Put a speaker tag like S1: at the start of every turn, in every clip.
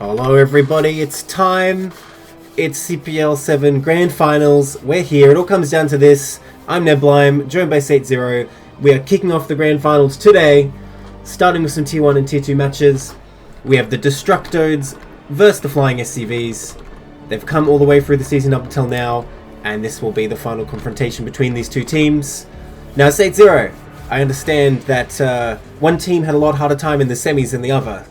S1: Hello everybody, it's time. It's CPL 7 Grand Finals. We're here. It all comes down to this. I'm Neblime, joined by State Zero. We are kicking off the Grand Finals today, starting with some Tier 1 and Tier 2 matches. We have the DestrucToads versus the Flying SCVs. They've come all the way through the season up until now, and this will be the final confrontation between these two teams. Now, State Zero, I understand that one team had a lot harder time in the semis than the other.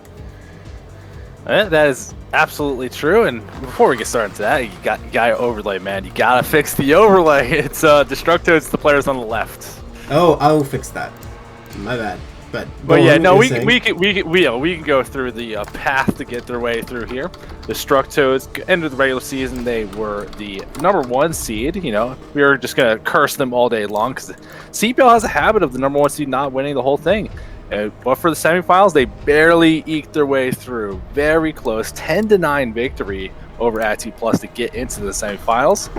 S2: That is absolutely true. And before we get started to that, you got overlay, man. You gotta fix the overlay. It's DestrucToads, the players on the left.
S1: Oh, I'll fix that. My bad. But
S2: yeah, no, we can go through the path to get their way through here. The DestrucToads, end of the regular season, they were the #1 seed. You know, we were just gonna curse them all day long because CPL has a habit of the #1 seed not winning the whole thing. But for the semifinals, they barely eked their way through. Very close, 10-9 victory over AT Plus to get into the semifinals.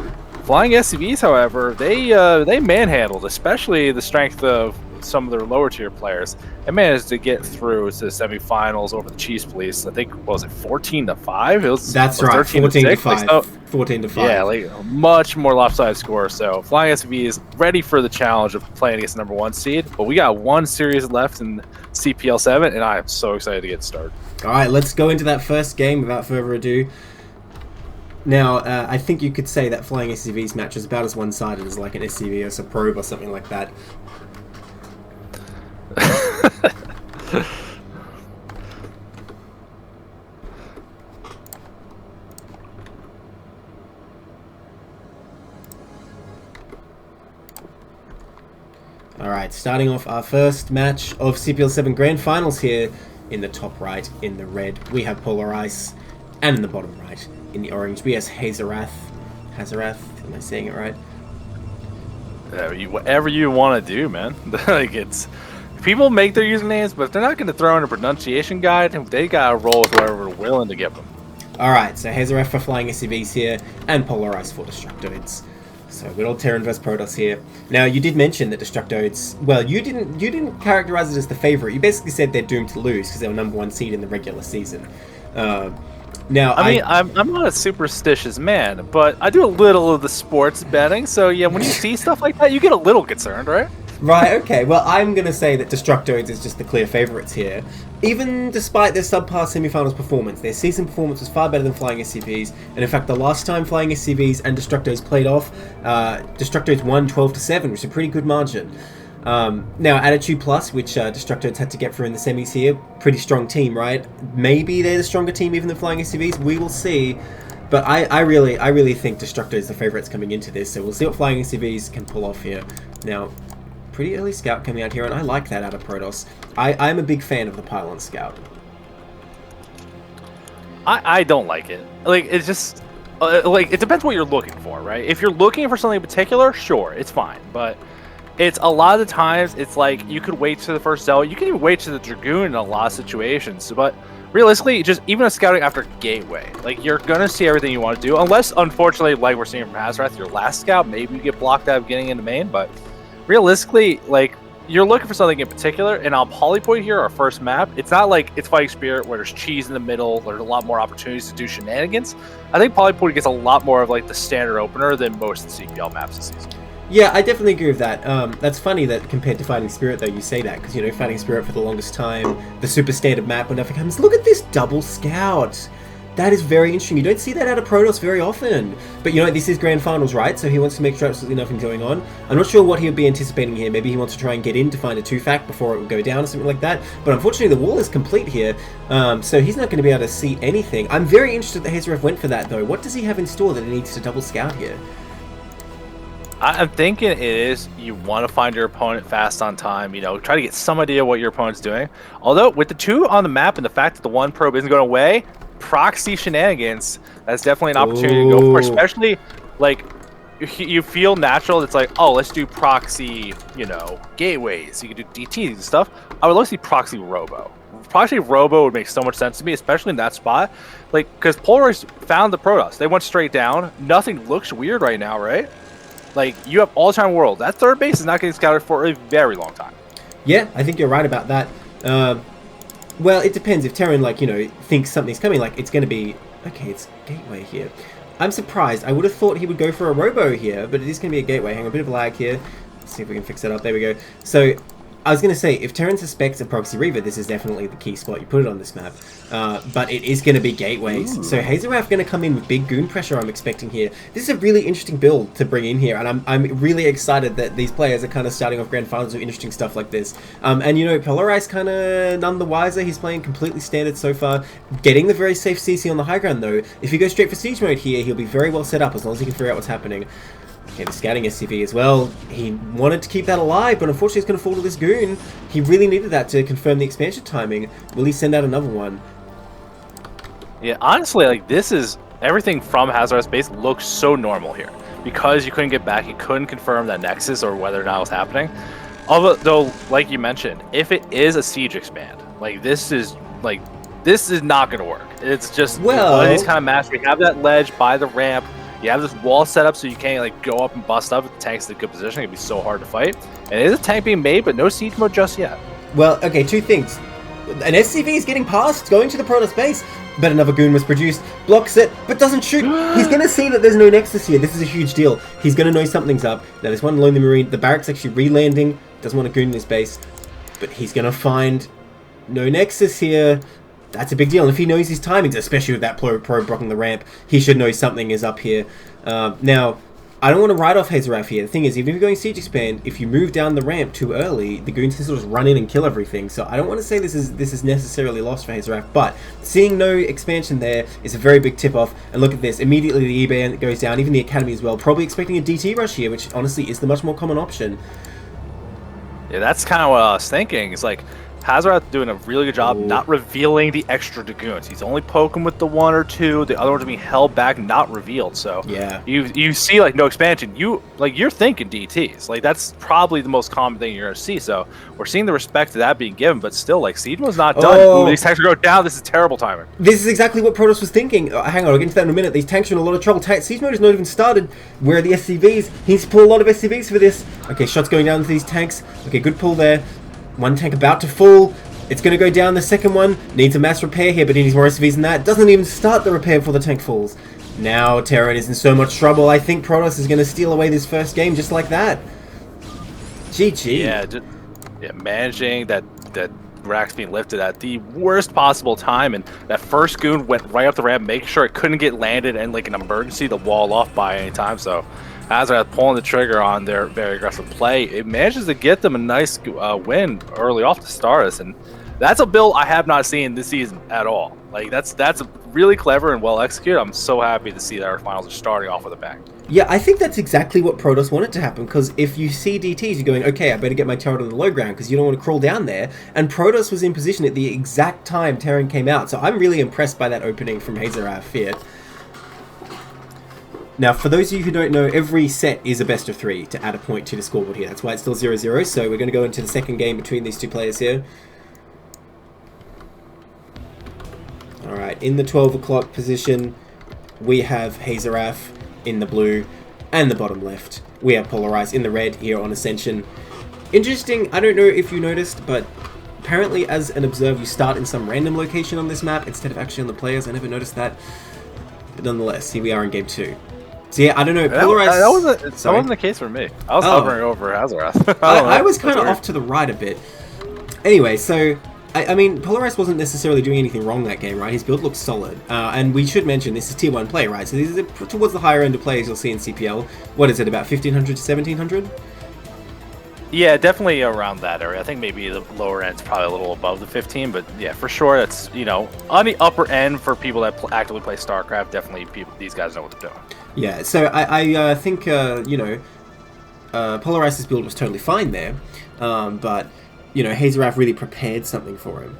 S2: Flying SCVs, however, they manhandled, especially the strength of some of their lower tier players, and managed to get through to the semifinals over the Cheese Police. I think, what was it, 14-5?
S1: That's right, 14-5. 14-5.
S2: Yeah, like a much more lopsided score. So Flying SCV is ready for the challenge of playing against the #1 seed. But we got one series left in CPL 7, and I am so excited to get started.
S1: All right, let's go into that first game without further ado. Now, I think you could say that Flying SCV's match is about as one-sided as like an SCV or a probe or something like that. Alright, starting off our first match of CPL 7 Grand Finals here. In the top right, in the red, we have Polar Ice. And in the bottom right, in the orange, we have Hazarath. Hazarath, am I saying it right?
S2: Whatever you want to do, man. Like, it's... People make their usernames, but if they're not going to throw in a pronunciation guide, they got to roll with whoever they're willing to give them. Alright,
S1: so Hazarath for Flying SCVs here, and Polar Ice for DestrucToads. So good old Terran vs Protoss here. Now, you did mention that DestrucToads, well, you didn't characterize it as the favorite. You basically said they're doomed to lose because they were #1 seed in the regular season. Now,
S2: I mean, I'm not a superstitious man, but I do a little of the sports betting. So yeah, when you see stuff like that, you get a little concerned, right?
S1: Right, okay. Well, I'm going to say that DestrucToads is just the clear favourites here. Even despite their subpar semifinals performance, their season performance was far better than Flying SCVs. And in fact, the last time Flying SCVs and DestrucToads played off, DestrucToads won 12-7, which is a pretty good margin. Now, Attitude Plus, which DestrucToads had to get through in the semis here, pretty strong team, right? Maybe they're the stronger team even than Flying SCVs. We will see. But I really think DestrucToads is the favourites coming into this. So we'll see what Flying SCVs can pull off here. Now, pretty early scout coming out here, and I like that out of Protoss. I'm a big fan of the pylon scout.
S2: I don't like it. Like, it's just like, it depends what you're looking for, right? If you're looking for something in particular, sure, it's fine. But it's a lot of the times it's like you could wait to the first zealot. You can even wait to the dragoon in a lot of situations. But realistically, just even a scouting after gateway, like, you're gonna see everything you want to do, unless unfortunately, like we're seeing from Hazarath, your last scout, maybe you get blocked out of getting into main, but realistically, like, you're looking for something in particular, and on Polypoid here, our first map, it's not like it's Fighting Spirit where there's cheese in the middle, there's a lot more opportunities to do shenanigans. I think Polypoid gets a lot more of like the standard opener than most CPL maps this season.
S1: Yeah, I definitely agree with that. That's funny that compared to Fighting Spirit, though, you say that, because, you know, Fighting Spirit for the longest time, the super standard map when nothing comes. Look at this double scout! That is very interesting. You don't see that out of Protoss very often. But, you know, this is Grand Finals, right? So he wants to make sure absolutely nothing going on. I'm not sure what he would be anticipating here. Maybe he wants to try and get in to find a 2-fact before it would go down or something like that. But unfortunately, the wall is complete here. So he's not going to be able to see anything. I'm very interested that Hazarath went for that, though. What does he have in store that he needs to double scout here?
S2: I'm thinking it is you want to find your opponent fast on time, you know, try to get some idea what your opponent's doing. Although, with the 2 on the map and the fact that the 1 probe isn't going away, proxy shenanigans, that's definitely an opportunity to go for, especially, like, you feel natural. It's like, oh, let's do proxy, you know, gateways. You can do DTs and stuff. I would love to see proxy robo. Proxy robo would make so much sense to me, especially in that spot. Like, because Polaris found the Protoss. They went straight down. Nothing looks weird right now, right? Like, you have all the time in the world. That third base is not getting scouted for a very long time.
S1: Yeah, I think you're right about that. Well, it depends. If Terran, like, thinks something's coming, like, it's going to be... Okay, it's gateway here. I'm surprised. I would have thought he would go for a robo here, but it is going to be a gateway. Hang on, a bit of lag here. Let's see if we can fix it up. There we go. So, I was going to say, if Terran suspects a Proxy Reaver, this is definitely the key spot. You put it on this map. But it is going to be gateways. Ooh. So Hazeraf going to come in with big goon pressure, I'm expecting here. This is a really interesting build to bring in here, and I'm really excited that these players are kind of starting off Grand Finals with interesting stuff like this. And, Polarize kind of none the wiser. He's playing completely standard so far. Getting the very safe CC on the high ground, though. If he goes straight for Siege mode here, he'll be very well set up as long as he can figure out what's happening. Okay, the scouting SCV as well. He wanted to keep that alive, but unfortunately it's going to fall to this goon. He really needed that to confirm the expansion timing. Will he send out another one?
S2: Yeah, honestly, like, this is... Everything from Hazard's base looks so normal here. Because you couldn't get back, you couldn't confirm that Nexus or whether or not it was happening. Although, like you mentioned, if it is a siege expand, this is not going to work. It's just...
S1: Well...
S2: One of these kind of maps, we have that ledge by the ramp. You have this wall set up so you can't go up and bust up. If the tank's in a good position, it'd be so hard to fight. And it is a tank being made, but no siege mode just yet.
S1: Well, okay, two things. An SCV is getting past, going to the Protoss base, but another goon was produced, blocks it, but doesn't shoot. He's going to see that there's no Nexus here. This is a huge deal. He's going to know something's up. Now, there's one Lonely Marine. The barracks actually re-landing. Doesn't want a goon in his base, but he's going to find no Nexus here. That's a big deal, and if he knows his timings, especially with that probe blocking the ramp, he should know something is up here. Now, I don't want to write off Hazeraf here. The thing is, even if you're going Siege Expand, if you move down the ramp too early, the goons can sort of run in and kill everything. So I don't want to say this is necessarily lost for Hazeraf, but seeing no expansion there is a very big tip-off. And look at this, immediately the E-band goes down, even the Academy as well, probably expecting a DT rush here, which honestly is the much more common option.
S2: Yeah, that's kind of what I was thinking. It's like, Hazard doing a really good job not revealing the extra Dragoons. He's only poking with the one or two. The other ones are being held back, not revealed. So
S1: yeah,
S2: you see no expansion. You're thinking DTs. That's probably the most common thing you're gonna see. So we're seeing the respect to that being given, but still, Siege mode's not done. Ooh, these tanks are going down. This is terrible timing.
S1: This is exactly what Protoss was thinking. Hang on, I'll get into that in a minute. These tanks are in a lot of trouble. Siege mode is not even started. Where are the SCVs? He needs to pull a lot of SCVs for this. Okay, shots going down to these tanks. Okay, good pull there. One tank about to fall. It's going to go down. The second one needs a mass repair here, but he needs more SCVs than that. Doesn't even start the repair before the tank falls. Now Terran is in so much trouble. I think Protoss is going to steal away this first game just like that. GG.
S2: Yeah, managing that rack's being lifted at the worst possible time, and that first goon went right up the ramp, making sure it couldn't get landed and an emergency the wall off by any time. So Hazard pulling the trigger on their very aggressive play, it manages to get them a nice win early off to start us, and that's a build I have not seen this season at all. That's really clever and well executed. I'm so happy to see that our finals are starting off with a bang.
S1: Yeah, I think that's exactly what Protoss wanted to happen, because if you see DTs, you're going, okay, I better get my turret on the low ground, because you don't want to crawl down there, and Protoss was in position at the exact time Terran came out, so I'm really impressed by that opening from Hazeraf here. Now, for those of you who don't know, every set is a best of 3 to add a point to the scoreboard here. That's why it's still 0-0, so we're going to go into the second game between these two players here. Alright, in the 12 o'clock position, we have Hazeraf in the blue and the bottom left. We have Polarized in the red here on Ascension. Interesting, I don't know if you noticed, but apparently as an observer, you start in some random location on this map instead of actually on the players. I never noticed that. But nonetheless, here we are in game 2. So yeah, I don't know. Polarized...
S2: That wasn't the case for me. I was hovering over Hazarath.
S1: I was kind of off to the right a bit. Anyway, so I mean, Polarized wasn't necessarily doing anything wrong that game, right? His build looks solid. And we should mention, this is tier 1 play, right? So these are towards the higher end of players you'll see in CPL. What is it, about 1,500 to 1,700?
S2: Yeah, definitely around that area. I think maybe the lower end's probably a little above the 15, but yeah, for sure, that's, on the upper end for people that actively play StarCraft, definitely these guys know what they're doing. Yeah,
S1: so I think, Polarized's build was totally fine there, but, Hazeraf really prepared something for him.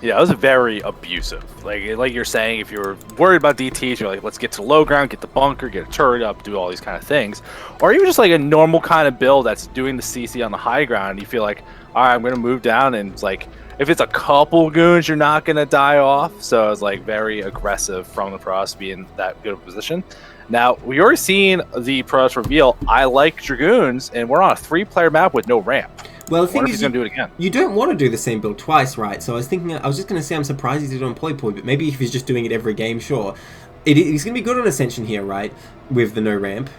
S2: Yeah, it was very abusive. Like you're saying, if you're worried about DTs, you're like, let's get to the low ground, get the bunker, get a turret up, do all these kind of things. Or even just a normal kind of build that's doing the CC on the high ground, and you feel like, all right, I'm going to move down, and it's like, if it's a couple goons, you're not going to die off. So it's very aggressive from the Protoss to be in that good of a position. Now, we already seen the Protoss reveal, I like Dragoons, and we're on a 3-player map with no ramp.
S1: Well, the thing
S2: What if
S1: is,
S2: he's going to do it again?
S1: you don't want to do the same build twice, right? So I was thinking, I was just going to say I'm surprised he did it on Poi Poi, but maybe if he's just doing it every game, sure. He's going to be good on Ascension here, right? With the no ramp.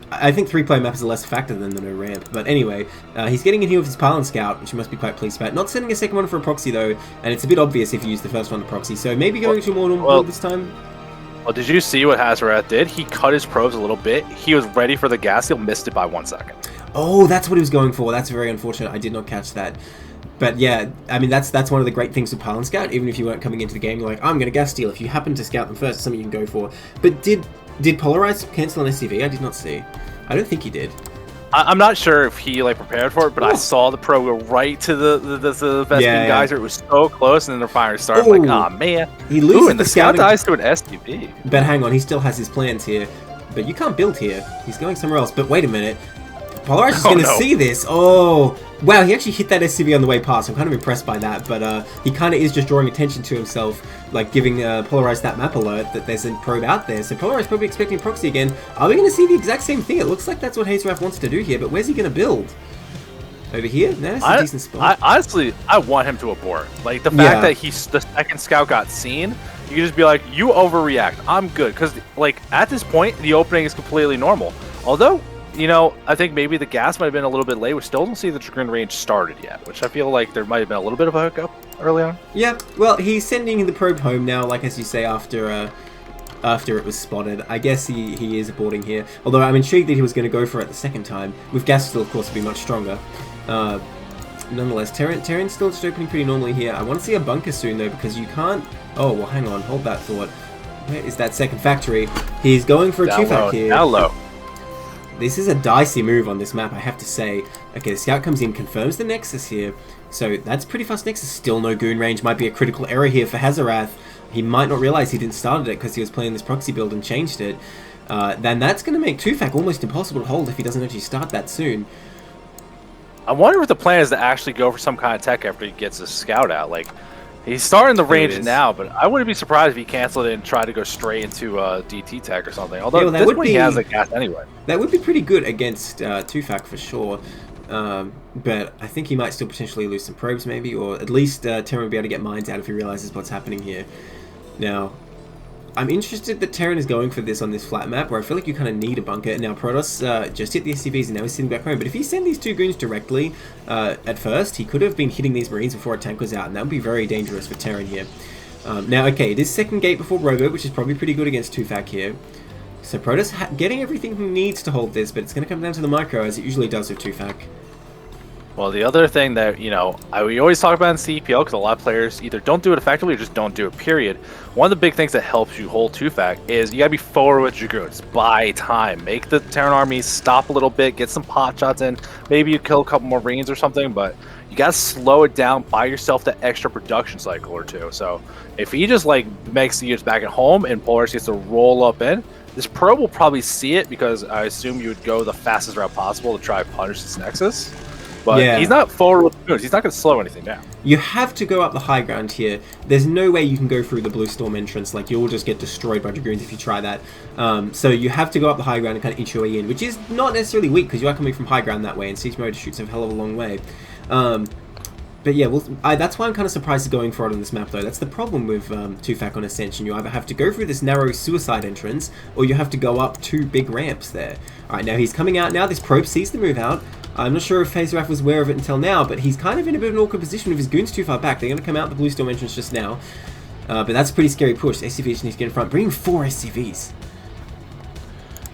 S1: I think 3-player map is a less factor than the no ramp. But anyway, he's getting in here with his Pylon Scout, which he must be quite pleased about. Not sending a second one for a proxy, though, and it's a bit obvious if you use the first one to proxy. So maybe going to a more normal build this time.
S2: Well, did you see what Hazarath did? He cut his probes a little bit. He was ready for the gas seal, missed it by 1 second.
S1: Oh, that's what he was going for. That's very unfortunate. I did not catch that. But yeah, I mean, that's one of the great things with Pylon Scout. Even if you weren't coming into the game, you're like, I'm going to gas steal. If you happen to scout them first, it's something you can go for. But did Polarize cancel an SCV? I did not see. I don't think he did.
S2: I'm not sure if he like prepared for it, but I saw the probe go right to the Vespene geyser. It was so close, and then the fire started. Like, oh man,
S1: he loses
S2: and the scout dies to an SCV.
S1: But hang on, he still has his plans here. But you can't build here. He's going somewhere else. But wait a minute. Polarize is going to see this. Oh, wow, he actually hit that SCV on the way past. I'm kind of impressed by that, but he kind of is just drawing attention to himself, like giving Polarize that map alert that there's a probe out there. So Polarize is probably expecting proxy again. Are we going to see the exact same thing? It looks like that's what Hazarath wants to do here, but where's he going to build? Over here? No, that's a decent spot.
S2: Honestly, I want him to abort. Like, the fact that the second scout got seen, you can just be like, you overreact. I'm good. Because, like, at this point, the opening is completely normal. Although, you know, I think maybe the gas might have been a little bit late. We still don't see the Dragoon range started yet, which I feel like there might have been a little bit of a hookup early on. Yeah,
S1: well, he's sending the probe home now, like as you say, after it was spotted. I guess he is aborting here. Although I'm intrigued that he was going to go for it the second time. With gas still, of course, would be much stronger. Nonetheless, Terran's still just opening pretty normally here. I want to see a bunker soon, though, because you can't... Oh, well, hang on. Hold that thought. Where is that second factory? He's going for a 2-fac here.
S2: Down low.
S1: This is a dicey move on this map, I have to say. Okay, the scout comes in, confirms the Nexus here. So that's pretty fast Nexus. Still no goon range. Might be a critical error here for Hazarath. He might not realize he didn't start it because he was playing this proxy build and changed it. Then that's going to make 2-fac almost impossible to hold if he doesn't actually start that soon.
S2: I wonder if the plan is to actually go for some kind of tech after he gets his scout out. Like, he's starting the range now, but I wouldn't be surprised if he canceled it and tried to go straight into DT tech or something. Although at this point he has a gas anyway.
S1: That would be pretty good against 2-fac for sure. But I think he might still potentially lose some probes maybe, or at least Terran would be able to get mines out if he realizes what's happening here. Now, I'm interested that Terran is going for this on this flat map, where I feel like you kind of need a bunker. Now, Protoss just hit the SCVs, and now he's sitting back home. But if he sent these 2 goons directly at first, he could have been hitting these Marines before a tank was out, and that would be very dangerous for Terran here. Now, okay, it is second gate before Robo, which is probably pretty good against 2-fac here. So Protoss getting everything he needs to hold this, but it's going to come down to the micro, as it usually does with 2-fac.
S2: Well, the other thing that, you know, we always talk about in CPL, because a lot of players either don't do it effectively or just don't do it, period. One of the big things that helps you hold 2-fac is you got to be forward with Dragoons. Buy time. Make the Terran army stop a little bit, get some pot shots in. Maybe you kill a couple more Marines or something, but you got to slow it down, buy yourself that extra production cycle or 2. So if he just, like, makes the units back at home and Polaris gets to roll up in, this probe will probably see it, because I assume you would go the fastest route possible to try to punish this Nexus. But he's not forward with goons. He's not going to slow anything down.
S1: You have to go up the high ground here. There's no way you can go through the Blue Storm entrance. Like, you'll just get destroyed by Dragoons if you try that. So you have to go up the high ground and kind of inch your way in, which is not necessarily weak, because you are coming from high ground that way, and Siege Mode shoots a hell of a long way. But yeah, that's why I'm kind of surprised he's going for it on this map, though. That's the problem with 2-fac on Ascension. You either have to go through this narrow suicide entrance, or you have to go up 2 big ramps there. Alright, now he's coming out now. This probe sees the move out. I'm not sure if Hazarath was aware of it until now, but he's kind of in a bit of an awkward position with his goons too far back. They're going to come out the Blue Storm entrance just now. But that's a pretty scary push. SCVs just need to get in front. Bring 4 SCVs.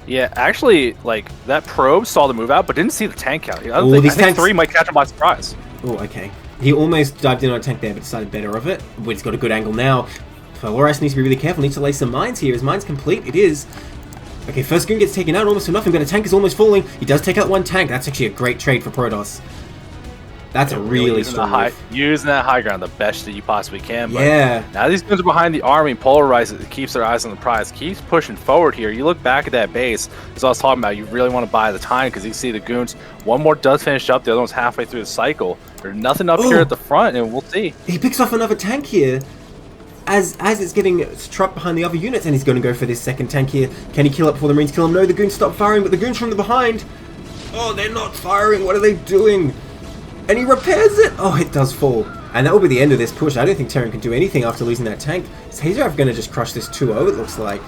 S2: Yeah, actually, like, that probe saw the move out, but didn't see the tank count. I think 3 might catch him by surprise.
S1: Oh, okay. He almost dived in on a tank there, but decided better of it. But he's got a good angle now. Loris needs to be really careful. Needs to lay some mines here. His mine's complete. It is. Okay, first goon gets taken out almost for nothing, but a tank is almost falling. He does take out 1 tank. That's actually a great trade for Protoss. That's a really strong move.
S2: Using that high ground the best that you possibly can. But
S1: yeah.
S2: Now these goons are behind the army. Polarizes it, keeps their eyes on the prize. Keeps pushing forward here. You look back at that base, as I was talking about, you really want to buy the time, because you see the goons. One more does finish up. The other one's halfway through the cycle. There's nothing up here at the front, and we'll see.
S1: He picks off another tank here. As it's getting trapped behind the other units, and he's going to go for this second tank here. Can he kill it before the Marines kill him? No, the goons stop firing, but the goons from the behind. Oh, they're not firing. What are they doing? And he repairs it. Oh, it does fall. And that will be the end of this push. I don't think Terran can do anything after losing that tank. Is Hazarov going to just crush this 2-0, it looks like?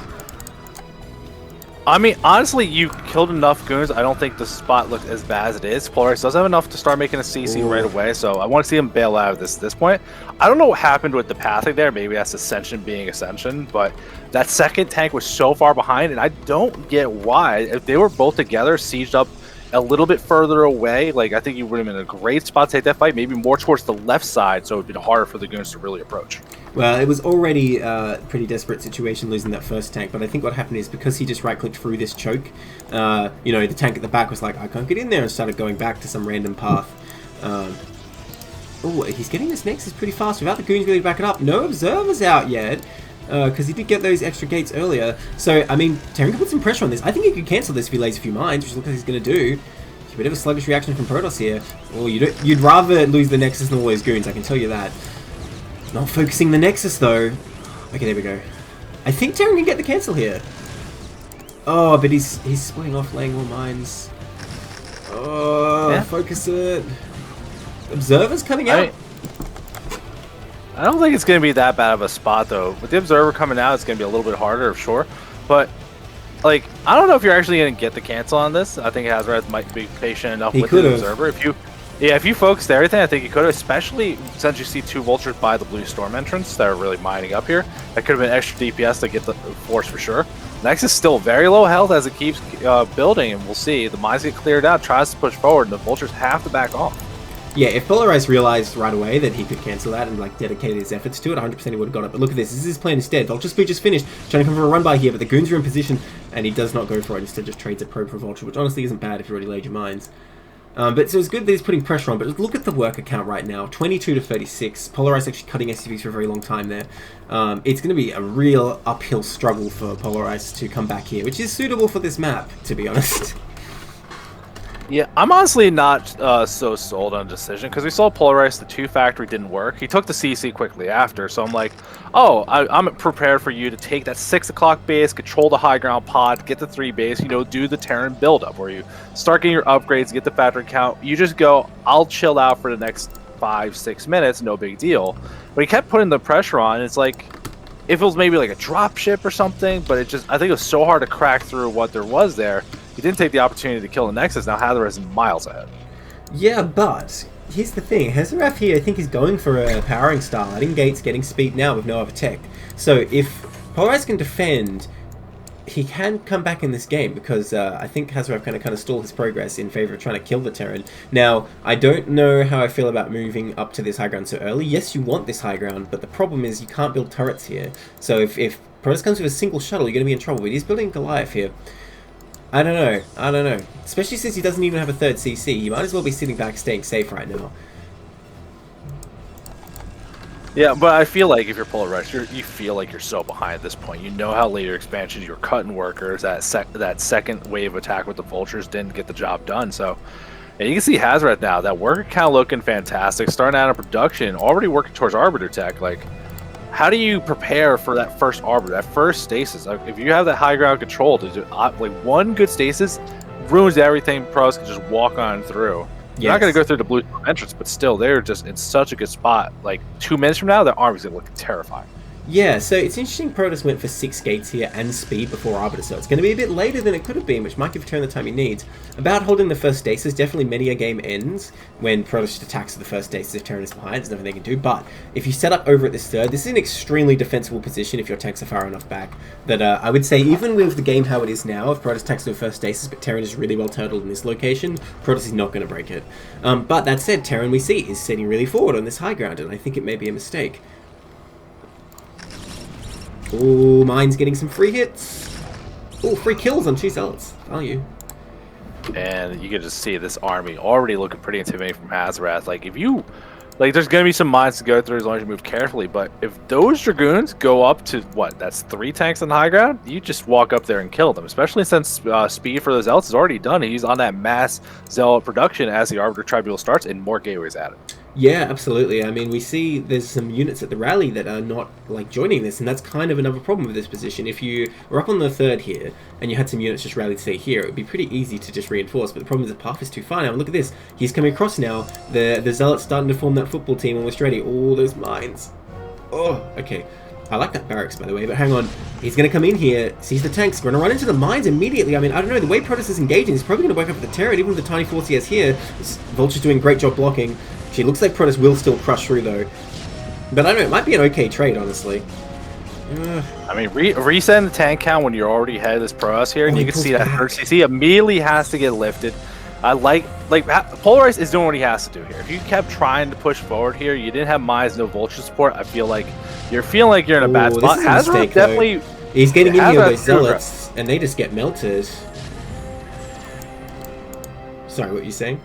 S2: I mean, honestly, you killed enough goons. I don't think the spot looks as bad as it is. Polaris does have enough to start making a CC right away, so I want to see him bail out of this point. I don't know what happened with the pathing there. Maybe that's Ascension being Ascension, but that second tank was so far behind, and I don't get why. If they were both together, sieged up a little bit further away, like I think you would have been in a great spot to take that fight, maybe more towards the left side, so it would be harder for the goons to really approach.
S1: Well, it was already a pretty desperate situation losing that first tank, but I think what happened is because he just right-clicked through this choke, you know, the tank at the back was like, I can't get in there, and started going back to some random path. Oh, he's getting this Nexus pretty fast without the goons really to back it up. No observers out yet, because he did get those extra gates earlier. So, I mean, Terran can put some pressure on this. I think he could cancel this if he lays a few mines, which looks like he's going to do. A bit of a sluggish reaction from Protoss here. Oh, you'd rather lose the Nexus than all those goons, I can tell you that. Not focusing the Nexus, though. Okay, there we go. I think Terran can get the cancel here. Oh, but he's splitting off, laying more mines. Oh, yeah. Focus it. Observer's coming out.
S2: I don't think it's going to be that bad of a spot, though. With the Observer coming out, it's going to be a little bit harder, sure. But, like, I don't know if you're actually going to get the cancel on this. I think Hazard might be patient enough with the Observer. If you focused everything, I think you could have, especially since you see 2 Vultures by the Blue Storm entrance that are really mining up here. That could have been extra DPS to get the force for sure. Nexus is still very low health as it keeps building, and we'll see. The mines get cleared out, tries to push forward, and the Vultures have to back off.
S1: Yeah, if Polarized realized right away that he could cancel that and like dedicated his efforts to it, 100% he would have got it. But look at this is his plan instead. Vulture Speed just finished, trying to come for a run by here, but the goons are in position, and he does not go for it. Instead, just trades a probe for Vulture, which honestly isn't bad if you already laid your mines. But so it's good that he's putting pressure on, but look at the worker count right now, 22 to 36. Polarized actually cutting SCVs for a very long time there. It's going to be a real uphill struggle for Polarized to come back here, which is suitable for this map, to be honest.
S2: Yeah, I'm honestly not so sold on decision, because we saw Polarized, the 2 factory didn't work. He took the CC quickly after, so I'm like, oh, I'm prepared for you to take that 6 o'clock base, control the high ground pod, get the 3 base, you know, do the Terran buildup, where you start getting your upgrades, get the factory count. You just go, I'll chill out for the next 5-6 minutes, no big deal. But he kept putting the pressure on, and it's like, if it was maybe like a drop ship or something, but it just, I think it was so hard to crack through what there was there. He didn't take the opportunity to kill the Nexus. Now Hazard is miles ahead.
S1: Yeah, but here's the thing. Hazard here, I think, is going for a powering style. Adding gates, getting speed now with no other tech. So if Polarized can defend, he can come back in this game, because I think Hazard kind of stalled his progress in favor of trying to kill the Terran. Now, I don't know how I feel about moving up to this high ground so early. Yes, you want this high ground, but the problem is you can't build turrets here. So if Protoss comes with a single shuttle, you're going to be in trouble. But he's building Goliath here. I don't know. Especially since he doesn't even have a 3rd CC. He might as well be sitting back staying safe right now.
S2: Yeah, but I feel like if you're Polarized, you feel like you're so behind at this point. You know how later expansions, you're cutting workers. That second wave attack with the Vultures didn't get the job done. So, and you can see Hazard now. That worker count looking fantastic. Starting out of production, already working towards Arbiter tech. Like, how do you prepare for that first Arbiter, that first stasis? Like, if you have that high ground control, like one good stasis ruins everything. Pros can just walk on through. You're not going to go through the blue entrance, but still, they're just in such a good spot. Like 2 minutes from now, their army's going to look terrifying. Yeah, so it's interesting Protoss went for 6 gates here and speed before Arbiter, so it's going to be a bit later than it could have been, which might give Terran the time he needs. About holding the first stasis, definitely many a game ends when Protoss just attacks the first stasis if Terran is behind. There's nothing they can do, but if you set up over at this 3rd, this is an extremely defensible position if your tanks are far enough back, that I would say even with the game how it is now, if Protoss attacks the first stasis but Terran is really well turtled in this location, Protoss is not going to break it. But that said, Terran we see is setting really forward on this high ground, and I think it may be a mistake. Oh, mine's getting some free hits. Oh, free kills on 2 zealots. Value. And you can just see this army already looking pretty intimidating from Hazarath. Like, if you... Like, there's going to be some mines to go through as long as you move carefully, but if those Dragoons go up to, what, that's 3 tanks on the high ground, you just walk up there and kill them, especially since speed for the Zealots is already done. He's on that mass Zealot production as the Arbiter Tribunal starts and more gateways added.
S1: Yeah, absolutely. I mean, we see there's some units at the rally that are not like joining this, and that's kind of another problem with this position. If you were up on the third here, and you had some units just rally to stay here, it would be pretty easy to just reinforce. But the problem is the path is too far now. And look at this. He's coming across now. The Zealots starting to form that football team almost ready. All those mines. Oh, okay. I like that barracks, by the way, but hang on. He's going to come in here, sees the tanks, going to run into the mines immediately. I mean, I don't know, the way Protoss is engaging, he's probably going to work up the turret, even with the tiny force he has here. Vulture's doing a great job blocking. She looks like Protoss will still crush through, though. But I don't know, it might be an okay trade, honestly.
S2: I mean, resetting the tank count when you're already ahead of this Protoss here, and you can see that CC immediately has to get lifted. I like Polarize is doing what he has to do here. If you kept trying to push forward here, you didn't have mines, no Vulture support, I feel like you're feeling like you're in a bad spot.
S1: This is a mistake, definitely. He's getting in here with those Zealots, and they just get melted. Sorry, what are you saying?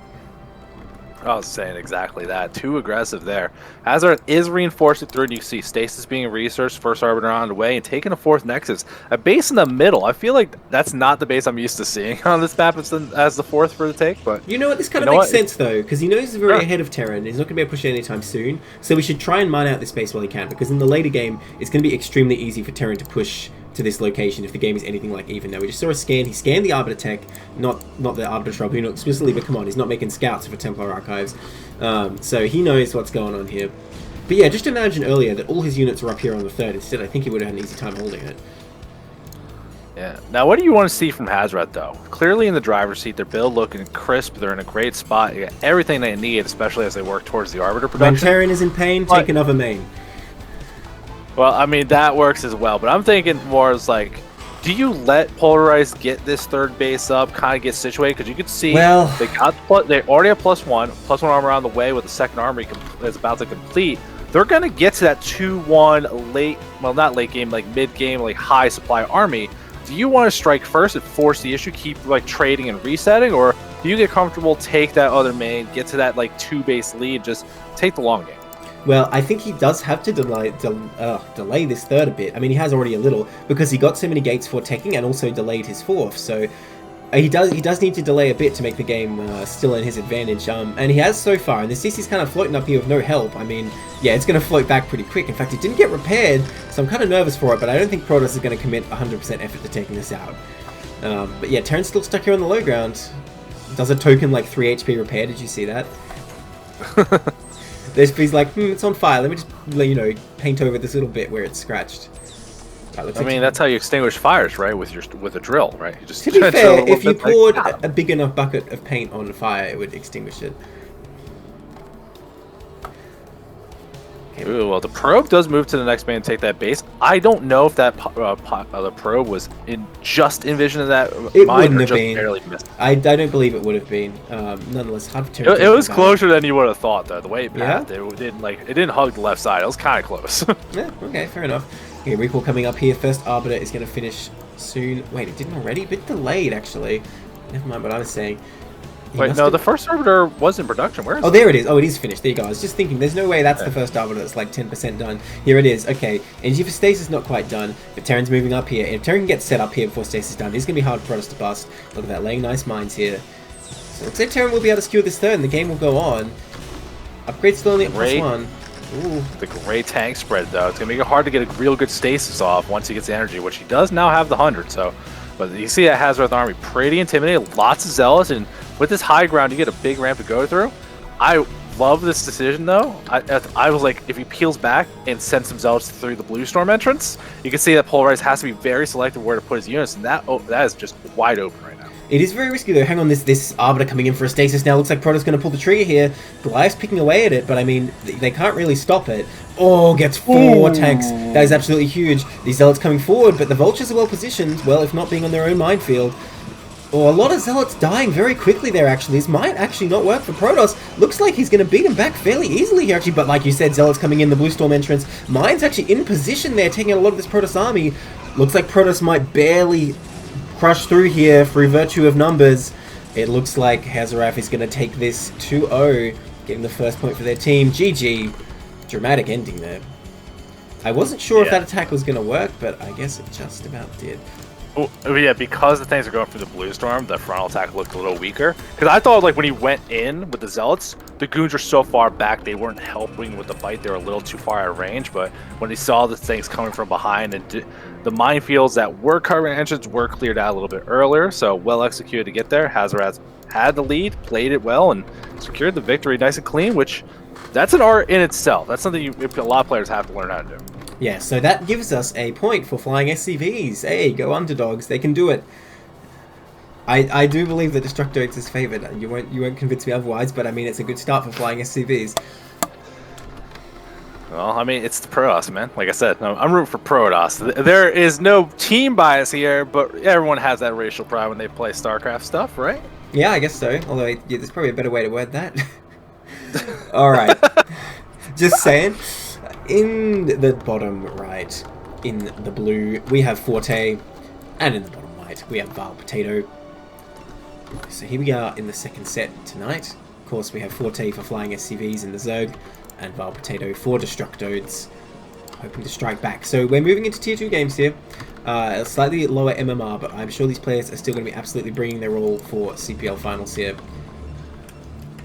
S2: I was saying exactly that. Too aggressive there. Hazard is reinforcing through, and you see Stasis being researched, first Arbiter on the way, and taking a fourth Nexus. A base in the middle. I feel like that's not the base I'm used to seeing on this map as the fourth for the take. But
S1: you know what? This kind of makes sense, though, because he knows he's very ahead of Terran. He's not going to be able to push it anytime soon. So we should try and mine out this base while he can, because in the later game, it's going to be extremely easy for Terran to push to this location if the game is anything like even. Now we just saw a scan. He scanned the Arbiter tech, not the Arbiter Tribunal explicitly, but come on, he's not making scouts for Templar Archives, so he knows what's going on here. But yeah, just imagine earlier that all his units were up here on the third instead. I think he would have had an easy time holding it.
S2: Yeah. Now, what do you want to see from Hazrat, though? Clearly in the driver's seat, their build looking crisp. They're in a great spot. You got everything they need, especially as they work towards the Arbiter production.
S1: When Terran is in pain, take another main.
S2: Well, I mean, that works as well, but I'm thinking more as like, do you let Polarize get this third base up, kind of get situated? Because you could see they already have +1 armor on the way with the second armory is about to complete. They're going to get to that 2-1 late, well, not late game, like mid game, like high supply army. Do you want to strike first and force the issue, keep like trading and resetting, or do you get comfortable, take that other main, get to that like 2 base lead, just take the long game?
S1: Well, I think he does have to delay this third a bit. I mean, he has already a little, because he got so many gates for teching and also delayed his fourth. So he does need to delay a bit to make the game still in his advantage. And he has so far, and the CC's kind of floating up here with no help. I mean, yeah, it's going to float back pretty quick. In fact, it didn't get repaired, so I'm kind of nervous for it, but I don't think Protoss is going to commit 100% effort to taking this out. But yeah, Terran's still stuck here on the low ground. Does a token like 3 HP repair? Did you see that? He's like, it's on fire. Let me just, you know, paint over this little bit where it's scratched.
S2: I mean, that's how you extinguish fires, right? With a drill, right? You just
S1: to be fair, if you poured a big enough bucket of paint on the fire, it would extinguish it.
S2: Ooh, well, the probe does move to the next main and take that base. I don't know if that the probe was just envisioned in that mine or just barely missed.
S1: I don't believe it would have been. Nonetheless, hard to
S2: it was closer than you would have thought, though. The way it passed, it didn't hug the left side. It was kind of close.
S1: Yeah, okay, fair enough. Okay, recall coming up here. First Arbiter is going to finish soon. Wait, it didn't already? A bit delayed, actually. Never mind what I was saying.
S2: Wait, no, the first Arbiter was in production. Where is it?
S1: There it is. Oh, it is finished. There you go. I was just thinking, there's no way that's the first Arbiter that's like 10% done. Here it is. Okay, Energy for Stasis not quite done, but Terran's moving up here. If Terran gets set up here before Stasis is done, it's going to be hard for us to bust. Look at that, laying nice mines here. So it looks like Terran will be able to secure this third, and the game will go on. Upgrade still only at +1. Ooh.
S2: The great tank spread, though. It's going to make it hard to get a real good Stasis off once he gets the energy, which he does now have the 100, so... But you see that Hazard army pretty intimidated, lots of zealots, and with this high ground, you get a big ramp to go through. I love this decision, though. I was like, if he peels back and sends some zealots through the Blue Storm entrance, you can see that Polarize has to be very selective where to put his units, and that is just wide open right now.
S1: It is very risky, though. Hang on, this Arbiter coming in for a Stasis now. Looks like Protoss going to pull the trigger here. Goliath's picking away at it, but I mean, they can't really stop it. Oh, gets 4 tanks. That is absolutely huge. These Zealots coming forward, but the Vultures are well positioned. Well, if not being on their own minefield. Oh, a lot of Zealots dying very quickly there, actually. This might actually not work for Protoss. Looks like he's going to beat him back fairly easily here, actually. But like you said, Zealots coming in, the Blue Storm entrance. Mine's actually in position there, taking out a lot of this Protoss army. Looks like Protoss might barely crush through here through virtue of numbers. It looks like Hazaraf is going to take this 2-0, getting the first point for their team. GG. Dramatic ending there. I wasn't sure if that attack was going to work, but I guess it just about did.
S2: Oh, yeah, because the things are going through the blue storm, the frontal attack looked a little weaker. Because I thought, like, when he went in with the zealots, the goons were so far back they weren't helping with the fight. They were a little too far out of range. But when he saw the things coming from behind and the minefields that were covering entrance were cleared out a little bit earlier, so well executed to get there. Hazaraz had the lead, played it well, and secured the victory nice and clean. Which that's an art in itself. That's something a lot of players have to learn how to do.
S1: Yeah, so that gives us a point for flying SCVs. Hey, go underdogs, they can do it. I do believe that DestrucToads is favoured. You won't convince me otherwise, but I mean it's a good start for flying SCVs.
S2: Well, I mean, it's the Protoss, man. Like I said, I'm rooting for Protoss. There is no team bias here, but everyone has that racial pride when they play StarCraft stuff, right?
S1: Yeah, I guess so. Although yeah, there's probably a better way to word that. All right, just saying. In the bottom right, in the blue, we have Forte, and in the bottom right, we have Val Potato. So here we are in the second set tonight. Of course, we have Forte for flying SCVs in the Zerg, and Val Potato for DestrucToads, hoping to strike back. So we're moving into Tier 2 games here, a slightly lower MMR, but I'm sure these players are still going to be absolutely bringing their all for CPL finals here.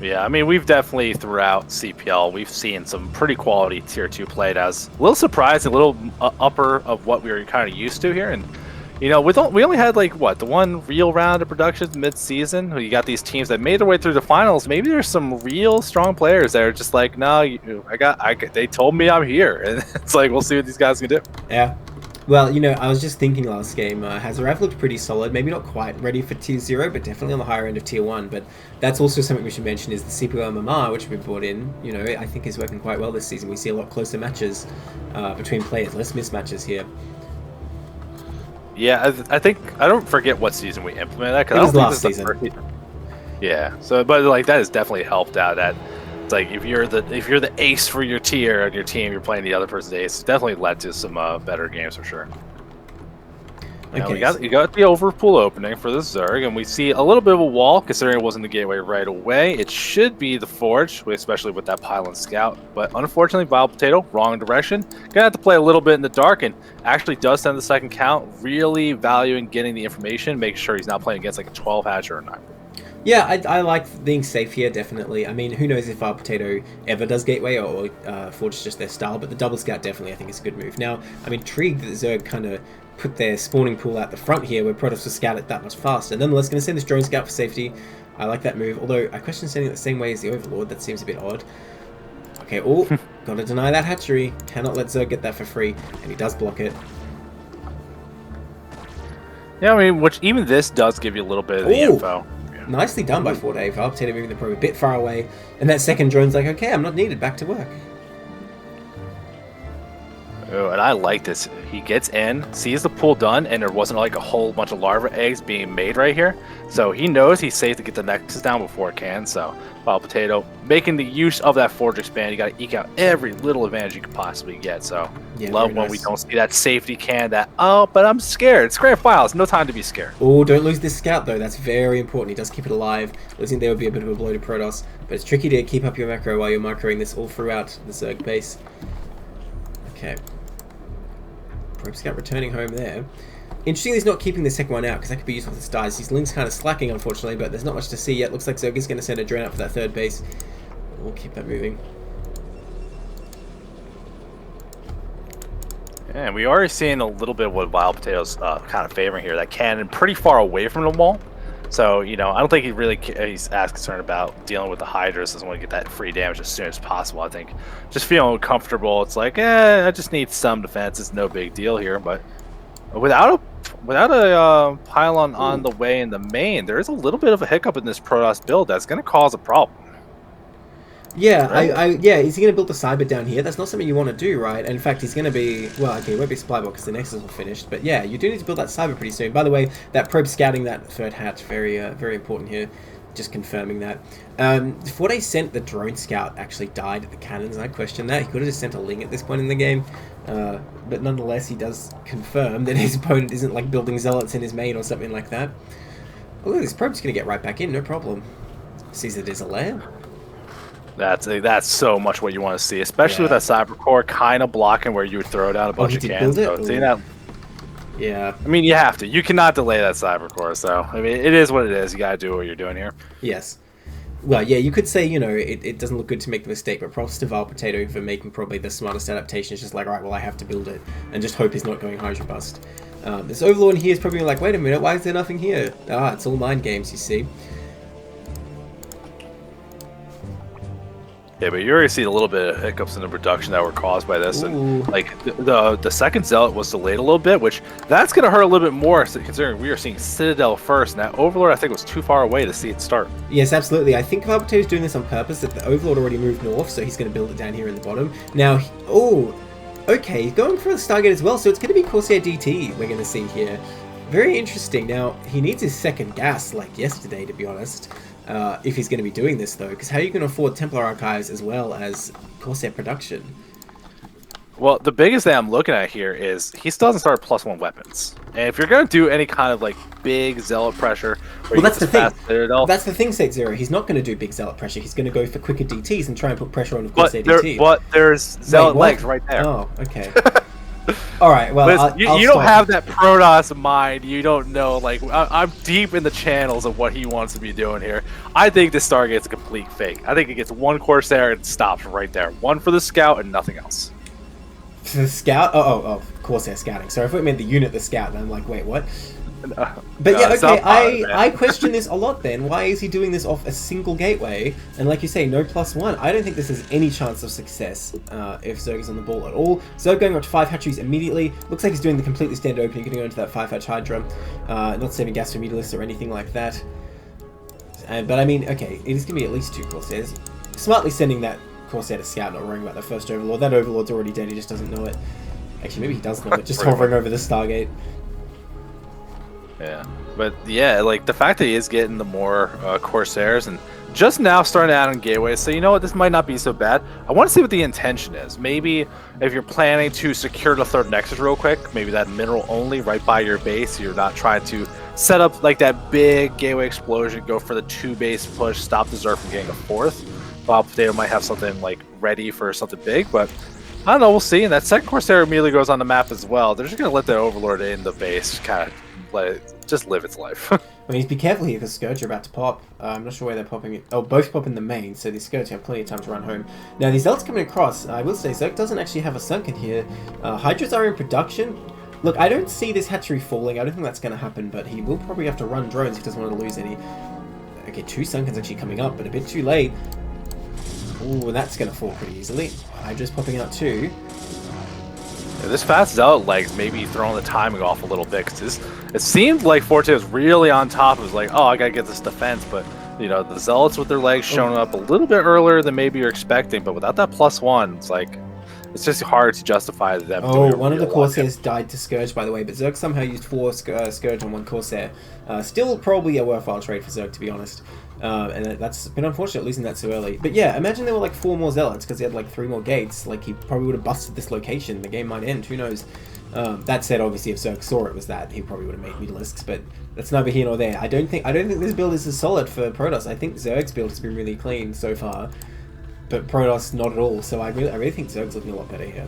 S2: Yeah, I mean, we've definitely, throughout CPL, we've seen some pretty quality Tier 2 played as a little surprised, a little upper of what we were kind of used to here. And, you know, we only had, like, what, the one real round of productions mid-season? You got these teams that made their way through the finals. Maybe there's some real strong players that are just like, no, they told me I'm here. And it's like, we'll see what these guys can do.
S1: Yeah. Well, you know, I was just thinking last game, Hazarev looked pretty solid, maybe not quite ready for Tier 0, but definitely on the higher end of Tier 1, but that's also something we should mention is the CPL MMR, which we brought in, you know, I think is working quite well this season. We see a lot closer matches between players, less mismatches here.
S2: Yeah, I think, I don't forget what season we implemented that, because
S1: It
S2: I
S1: was
S2: don't
S1: last
S2: think
S1: season.
S2: Yeah, so, but like, that has definitely helped out. That it's like if you're the ace for your tier on your team, you're playing the other person's ace. It's definitely led to some better games for sure. Now
S1: Okay,
S2: you got the overpool opening for the Zerg, and we see a little bit of a wall considering it wasn't the gateway right away. It should be the Forge, especially with that pylon scout. But unfortunately, Vile Potato, wrong direction. Gonna have to play a little bit in the dark, and actually does send the second count, really valuing getting the information, making sure he's not playing against like a 12 hatch or a 9.
S1: Yeah, I like being safe here, definitely. I mean, who knows if Val Potato ever does Gateway or Forge is just their style, but the double scout definitely I think is a good move. Now, I'm intrigued that Zerg kind of put their spawning pool out the front here where Protoss will scout it that much faster. Nonetheless, going to send this drone scout for safety. I like that move, although I question sending it the same way as the Overlord. That seems a bit odd. Okay, oh, gotta deny that hatchery. Cannot let Zerg get that for free, and he does block it.
S2: Yeah, I mean, which even this does give you a little bit of the info. Yeah.
S1: Nicely done by Forte. Val Potato moving the probe a bit far away, and that second drone's like, okay, I'm not needed, back to work.
S2: Oh, and I like this. He gets in, sees the pool done, and there wasn't like a whole bunch of larva eggs being made right here. So he knows he's safe to get the Nexus down before it can. So, Vile Potato, making the use of that Forge expand, you got to eke out every little advantage you could possibly get. So,
S1: yeah,
S2: love when we don't see that safety can that, oh, but I'm scared. It's Grand Files. No time to be scared.
S1: Oh, don't lose this scout, though. That's very important. He does keep it alive. Losing there would be a bit of a blow to Protoss, but it's tricky to keep up your macro while you're macroing this all throughout the Zerg base. Okay. Probe Scout returning home there. Interesting he's not keeping the second one out, because that could be useful if this dies. His Link's kind of slacking, unfortunately, but there's not much to see yet. Looks like Zerg is going to send a drone out for that third base. We'll keep that moving.
S2: Yeah, and we already seeing a little bit of what Vile Potato's kind of favoring here. That cannon pretty far away from the wall. So, you know, I don't think he's as concerned about dealing with the Hydras. Doesn't want to get that free damage as soon as possible. I think just feeling comfortable. It's like, I just need some defense. It's no big deal here. But without a pylon on the way in the main, there is a little bit of a hiccup in this Protoss build that's going to cause a problem.
S1: Yeah, yeah, is he going to build the cyber down here? That's not something you want to do, right? And in fact, he's going to be, well, okay, it won't be supply block because the Nexus will finish, but yeah, you do need to build that cyber pretty soon. By the way, that probe scouting that third hatch, very important here, just confirming that. Before they sent the drone scout actually died at the cannons, and I question that. He could have just sent a Ling at this point in the game, but nonetheless, he does confirm that his opponent isn't like building zealots in his main or something like that. Oh, look, this probe's going to get right back in, no problem. Sees it as a lair.
S2: That's so much what you want to see, especially with that cyber core kind of blocking where you would throw down a bunch of cans. So seeing that,
S1: Yeah.
S2: I mean, you have to. You cannot delay that cyber core. So I mean, it is what it is. You gotta do what you're doing here.
S1: Yes. Well, yeah, you could say, it doesn't look good to make the mistake, but props to Vile Potato for making probably the smartest adaptation. It's just like, alright, well, I have to build it, and just hope he's not going Hydra Bust. This Overlord here is probably like, wait a minute, why is there nothing here? Ah, it's all mind games, you see.
S2: Yeah, but you already see a little bit of hiccups in the production that were caused by this, and like the second Zealot was delayed a little bit, which that's gonna hurt a little bit more considering we are seeing Citadel first, and that Overlord I think was too far away to see it start.
S1: Yes, absolutely. I think Vile Potato is doing this on purpose. That the Overlord already moved north, so he's going to build it down here in the bottom. Now, okay, he's going for the Stargate as well, so it's going to be Corsair DT we're going to see here. Very interesting. Now, he needs his second gas like yesterday, to be honest. If he's going to be doing this, though, because how are you going to afford Templar Archives as well as Corsair production?
S2: Well, the biggest thing I'm looking at here is he still doesn't start +1 weapons, and if you're going to do any kind of like big Zealot pressure,
S1: well, that's the thing. That's the thing, State Zero. He's not going to do big Zealot pressure. He's going to go for quicker DTs and try and put pressure on Corsair DT.
S2: But there's Zealot legs right there.
S1: Oh, okay. All right, well,
S2: listen, you don't have that Protoss mind. You don't know, like, I'm deep in the channels of what he wants to be doing here. I think this Stargate's a complete fake. I think it gets one Corsair and stops right there. One for the Scout and nothing else.
S1: For the Scout? Oh, Corsair Scouting. Sorry, I thought you meant the unit, the Scout, and I'm like, wait, what? But yeah, okay, I question this a lot then. Why is he doing this off a single gateway? And like you say, no +1. I don't think this has any chance of success if Zerg is on the ball at all. Zerg going up to 5 hatcheries immediately. Looks like he's doing the completely standard opening, going to go into that 5 hatch Hydra. Not saving gas for Mutalisks or anything like that. But I mean, okay, it is going to be at least 2 Corsairs. Smartly sending that Corsair to Scout, not worrying about the first Overlord. That Overlord's already dead, he just doesn't know it. Actually, maybe he does know it, just hovering over the Stargate.
S2: Yeah, but yeah, like the fact that he is getting the more Corsairs and just now starting out on gateways, so you know what, this might not be so bad. I want to see what the intention is. Maybe if you're planning to secure the third Nexus real quick, maybe that mineral only right by your base, you're not trying to set up like that big gateway explosion, go for the 2 base push, stop the Zerg from getting a 4th. Vile Potato might have something like ready for something big, but I don't know, we'll see. And that second Corsair immediately goes on the map as well. They're just going to let the Overlord in the base, kind of let it just live its life.
S1: I mean, just be careful here because Scourge are about to pop. I'm not sure where they're popping it. Oh, both pop in the main, so these Scourge have plenty of time to run home. Now, these Zealots coming across, I will say, Zerg doesn't actually have a Sunken here. Hydras are in production. Look, I don't see this hatchery falling. I don't think that's going to happen, but he will probably have to run drones if he doesn't want to lose any. Okay, 2 Sunkens actually coming up, but a bit too late. Ooh, that's going to fall pretty easily. Hydra's popping out too.
S2: Yeah, this fast Zealot legs maybe throwing the timing off a little bit, because it seemed like Forte was really on top. It was like, oh, I gotta get this defense, but you know, the Zealots with their legs showing up a little bit earlier than maybe you're expecting, but without that +1, it's like, it's just hard to justify them.
S1: Oh, one of the Corsairs died to Scourge, by the way, but Zerg somehow used 4 Scourge on 1 Corsair. Still probably a worthwhile trade for Zerg, to be honest. And that's been unfortunate losing that so early. But yeah, imagine there were like 4 more Zealots because he had like 3 more gates. Like he probably would have busted this location. The game might end. Who knows? That said, obviously, if Zerg saw it was that, he probably would have made Mutalisks. But that's neither here nor there. I don't think this build is as solid for Protoss. I think Zerg's build has been really clean so far, but Protoss not at all. So I really think Zerg's looking a lot better here.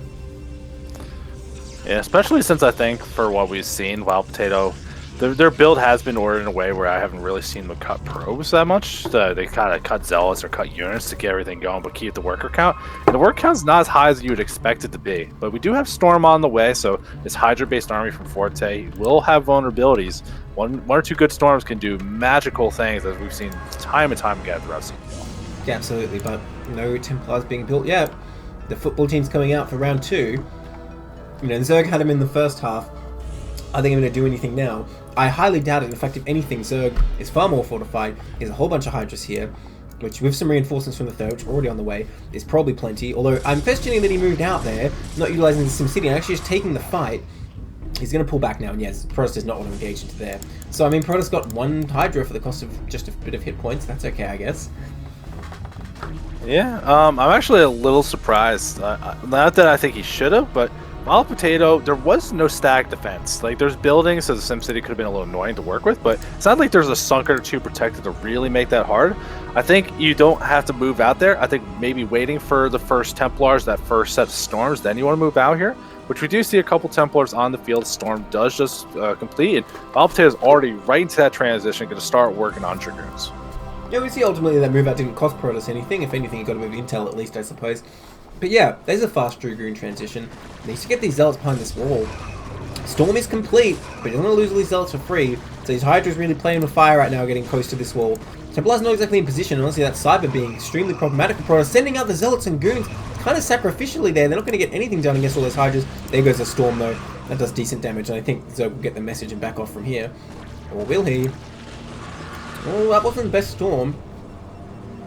S2: Yeah, especially since I think for what we've seen, Vile Potato, their build has been ordered in a way where I haven't really seen them cut probes that much. They kind of cut Zealots or cut units to get everything going, but keep the worker count. And the worker count's not as high as you would expect it to be. But we do have Storm on the way, so this Hydra-based army from Forte will have vulnerabilities. One or two good Storms can do magical things, as we've seen time and time again throughout CPL.
S1: Yeah, absolutely, but no Templars being built yet. The football team's coming out for round 2. You know, Zerg had him in the first half. Are they going to do anything now? I highly doubt it. In fact, if anything, Zerg is far more fortified. He has a whole bunch of Hydras here, which with some reinforcements from the third, which are already on the way, is probably plenty. Although I'm questioning that he moved out there, not utilizing the SimCity, and actually just taking the fight. He's going to pull back now, and yes, Protoss does not want to engage into there. So, I mean, Protoss got 1 Hydra for the cost of just a bit of hit points. That's okay, I guess.
S2: Yeah, I'm actually a little surprised. Not that I think he should have, but Vile Potato, there was no stack defense. Like, there's buildings, so the SimCity could have been a little annoying to work with, but it's not like there's a Sunken or 2 protected to really make that hard. I think you don't have to move out there. I think maybe waiting for the first Templars, that first set of Storms, then you want to move out here. which we do see a couple Templars on the field. Storm does just complete, and Vile Potato is already right into that transition, going to start working on Dragoons.
S1: Yeah, we see ultimately that move out didn't cost Protoss anything. If anything, he got a bit of intel at least, I suppose. But yeah, there's a fast Dragoon transition. He needs to get these Zealots behind this wall. Storm is complete, but he's going to lose all these Zealots for free. So his Hydra's really playing with fire right now, getting close to this wall. Templar's not exactly in position, and honestly that Cyber being extremely problematic for Protoss. Sending out the Zealots and Goons kind of sacrificially there. They're not going to get anything done against all those Hydras. There goes the Storm though. That does decent damage, and I think Zerg will get the message and back off from here. Or will he? Oh, that wasn't the best Storm.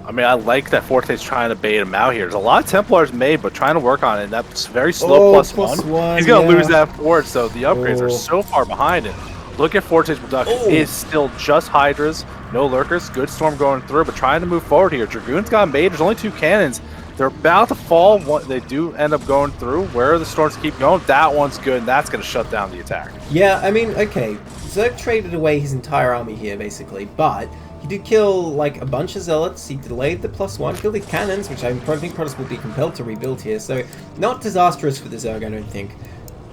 S2: I mean, I like that Forte's trying to bait him out here. There's a lot of Templars made, but trying to work on it. And that's very slow plus one. He's going to lose that forward, so the upgrades are so far behind it. Look at Forte's production. It's still just Hydras, no Lurkers. Good Storm going through, but trying to move forward here. Dragoons got made. There's only 2 cannons. They're about to fall. They do end up going through. Where the Storms keep going, that one's good, and that's going to shut down the attack.
S1: Yeah, I mean, okay. Zerg traded away his entire army here, basically, but he did kill, like, a bunch of Zealots. He delayed the +1, killed the cannons, which I think Protoss will be compelled to rebuild here, so not disastrous for the Zerg, I don't think.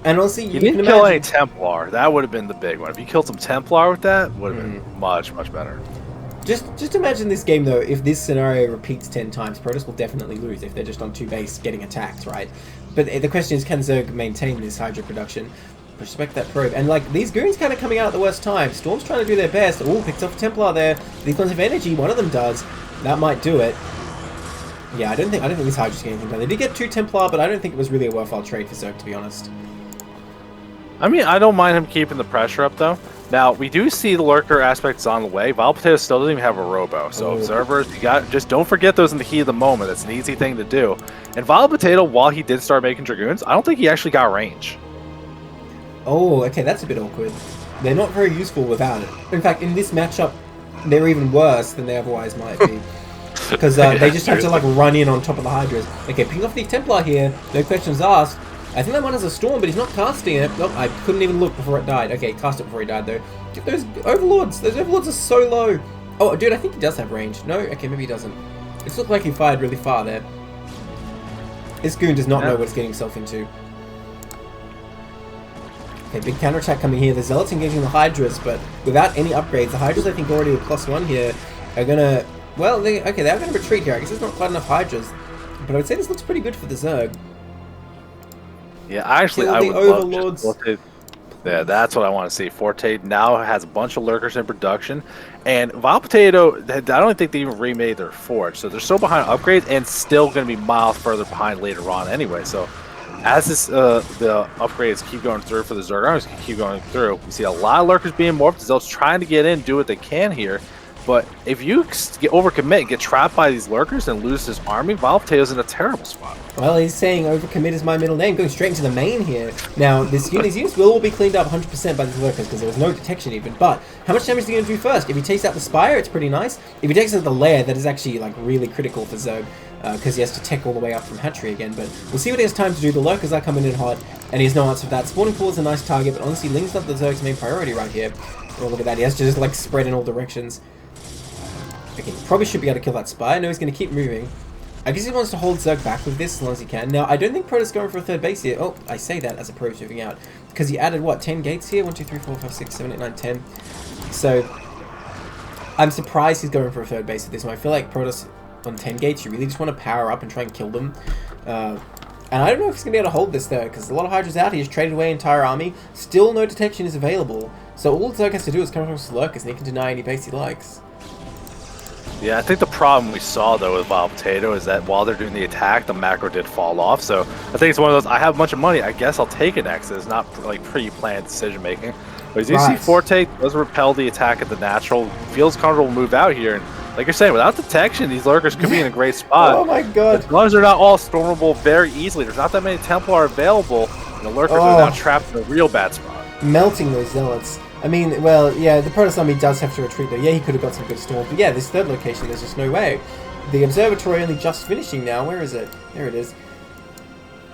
S1: And honestly, you
S2: didn't kill any Templar. That would have been the big one. If you killed some Templar with that, would have been much, much better.
S1: Just imagine this game, though, if this scenario repeats 10 times, Protoss will definitely lose if they're just on 2 base getting attacked, right? But the question is, can Zerg maintain this Hydra production? Respect that probe. And, like, these Goons kind of coming out at the worst time. Storm's trying to do their best. Oh, picks off a Templar there. These ones have energy. One of them does. That might do it. Yeah, I don't think this Hydra's getting anything done. They did get 2 Templar, but I don't think it was really a worthwhile trade for Zerg, to be honest.
S2: I mean, I don't mind him keeping the pressure up, though. Now, we do see the Lurker aspects on the way. Vile Potato still doesn't even have a Robo. So, observers, just don't forget those in the heat of the moment. That's an easy thing to do. And Vile Potato, while he did start making Dragoons, I don't think he actually got range.
S1: Oh, okay, that's a bit awkward. They're not very useful without it. In fact, in this matchup, they're even worse than they otherwise might be. Because they just have to, like, run in on top of the Hydras. Okay, ping off the Templar here. No questions asked. I think that one has a Storm, but he's not casting it. Nope, I couldn't even look before it died. Okay, cast it before he died, though. Get those Overlords. Those Overlords are so low. Oh, dude, I think he does have range. No? Okay, maybe he doesn't. It looked like he fired really far there. This Goon does not know what he's getting himself into. Okay, big counterattack coming here. The Zealots engaging the Hydras, but without any upgrades. The Hydras, I think, already with +1 here, are gonna... Well, they are gonna retreat here. I guess there's not quite enough Hydras. But I would say this looks pretty good for the Zerg.
S2: Yeah, actually, I would love Forte. Yeah, that's what I want to see. Forte now has a bunch of Lurkers in production, and Vile Potato, I don't think they even remade their forge, so they're still behind upgrades and still going to be miles further behind later on anyway. So as this the upgrades keep going through for the Zerg armies, keep going through, we see a lot of Lurkers being morphed. Zealots trying to get in, do what they can here. But if you overcommit, get trapped by these Lurkers and lose his army, Vile Potato's in a terrible spot.
S1: Well, he's saying overcommit is my middle name, going straight into the main here. Now, these units will all be cleaned up 100% by these Lurkers because there was no detection even. But how much damage is he going to do first? If he takes out the Spire, it's pretty nice. If he takes out the Lair, that is actually like really critical for Zerg because he has to tech all the way up from Hatchery again. But we'll see what he has time to do. The Lurkers are coming in hot, and he has no answer for that. Spawning Pool is a nice target, but honestly, Ling's not the Zerg's main priority right here. Oh, look at that. He has to just like spread in all directions. Okay, probably should be able to kill that Spire. No, he's going to keep moving. I guess he wants to hold Zerg back with this as long as he can. Now, I don't think Protoss going for a third base here. Oh, I say that as a Protoss moving out. Because he added, what, 10 gates here? 1, 2, 3, 4, 5, 6, 7, 8, 9, 10. So, I'm surprised he's going for a third base with this one. I feel like Protoss on 10 gates, you really just want to power up and try and kill them. And I don't know if he's going to be able to hold this, though, because a lot of Hydras out. He just traded away entire army. Still no detection is available. So all Zerg has to do is come across the Lurkers, and he can deny any base he likes.
S2: Yeah, I think the problem we saw, though, with Vile Potato is that while they're doing the attack, the macro did fall off. So I think it's one of those, I have a bunch of money, I guess I'll take it next. It's not, like, pre-planned decision-making. But as you see, Forte does repel the attack at the natural, feels comfortable to move out here. And like you're saying, without detection, these Lurkers could be in a great spot.
S1: Oh my god.
S2: As long as they're not all stormable very easily, there's not that many Templar available, and the Lurkers are now trapped in a real bad spot.
S1: Melting those Zealots. I mean, well, yeah, the Protoss army does have to retreat though. Yeah, he could have got some good storms, but yeah, this third location, there's just no way. The observatory only just finishing now. Where is it? There it is.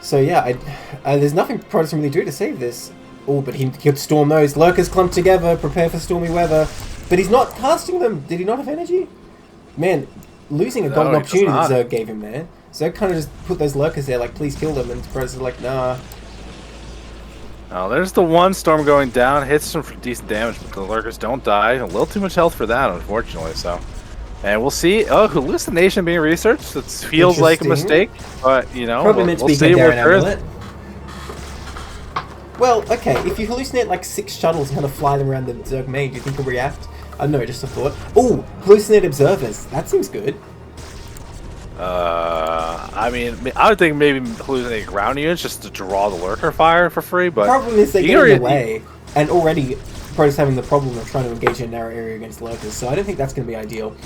S1: So yeah, there's nothing Protoss can really do to save this. Oh, but he could storm those. Lurkers clumped together, prepare for stormy weather. But he's not casting them. Did he not have energy? Man, losing a golden opportunity that Zerg gave him there. Zerg kind of just put those Lurkers there, like, please kill them, and Protoss is like, nah.
S2: Oh, there's the one storm going down. Hits some for decent damage, but the lurkers don't die. A little too much health for that, unfortunately. So, and we'll see. Oh, hallucination being researched. It feels like a mistake, but you know,
S1: probably meant to be
S2: see
S1: get
S2: where
S1: there and well, okay, if you hallucinate like 6 shuttles and kind of fly them around the Zerg main, do you think he'll react? I don't know, just a thought. Oh, hallucinate observers. That seems good.
S2: I mean, I would think maybe hallucinate ground units just to draw the lurker fire for free, but...
S1: The problem is they get in the way, and already Protoss having the problem of trying to engage in a narrow area against lurkers, so I don't think that's going to be ideal.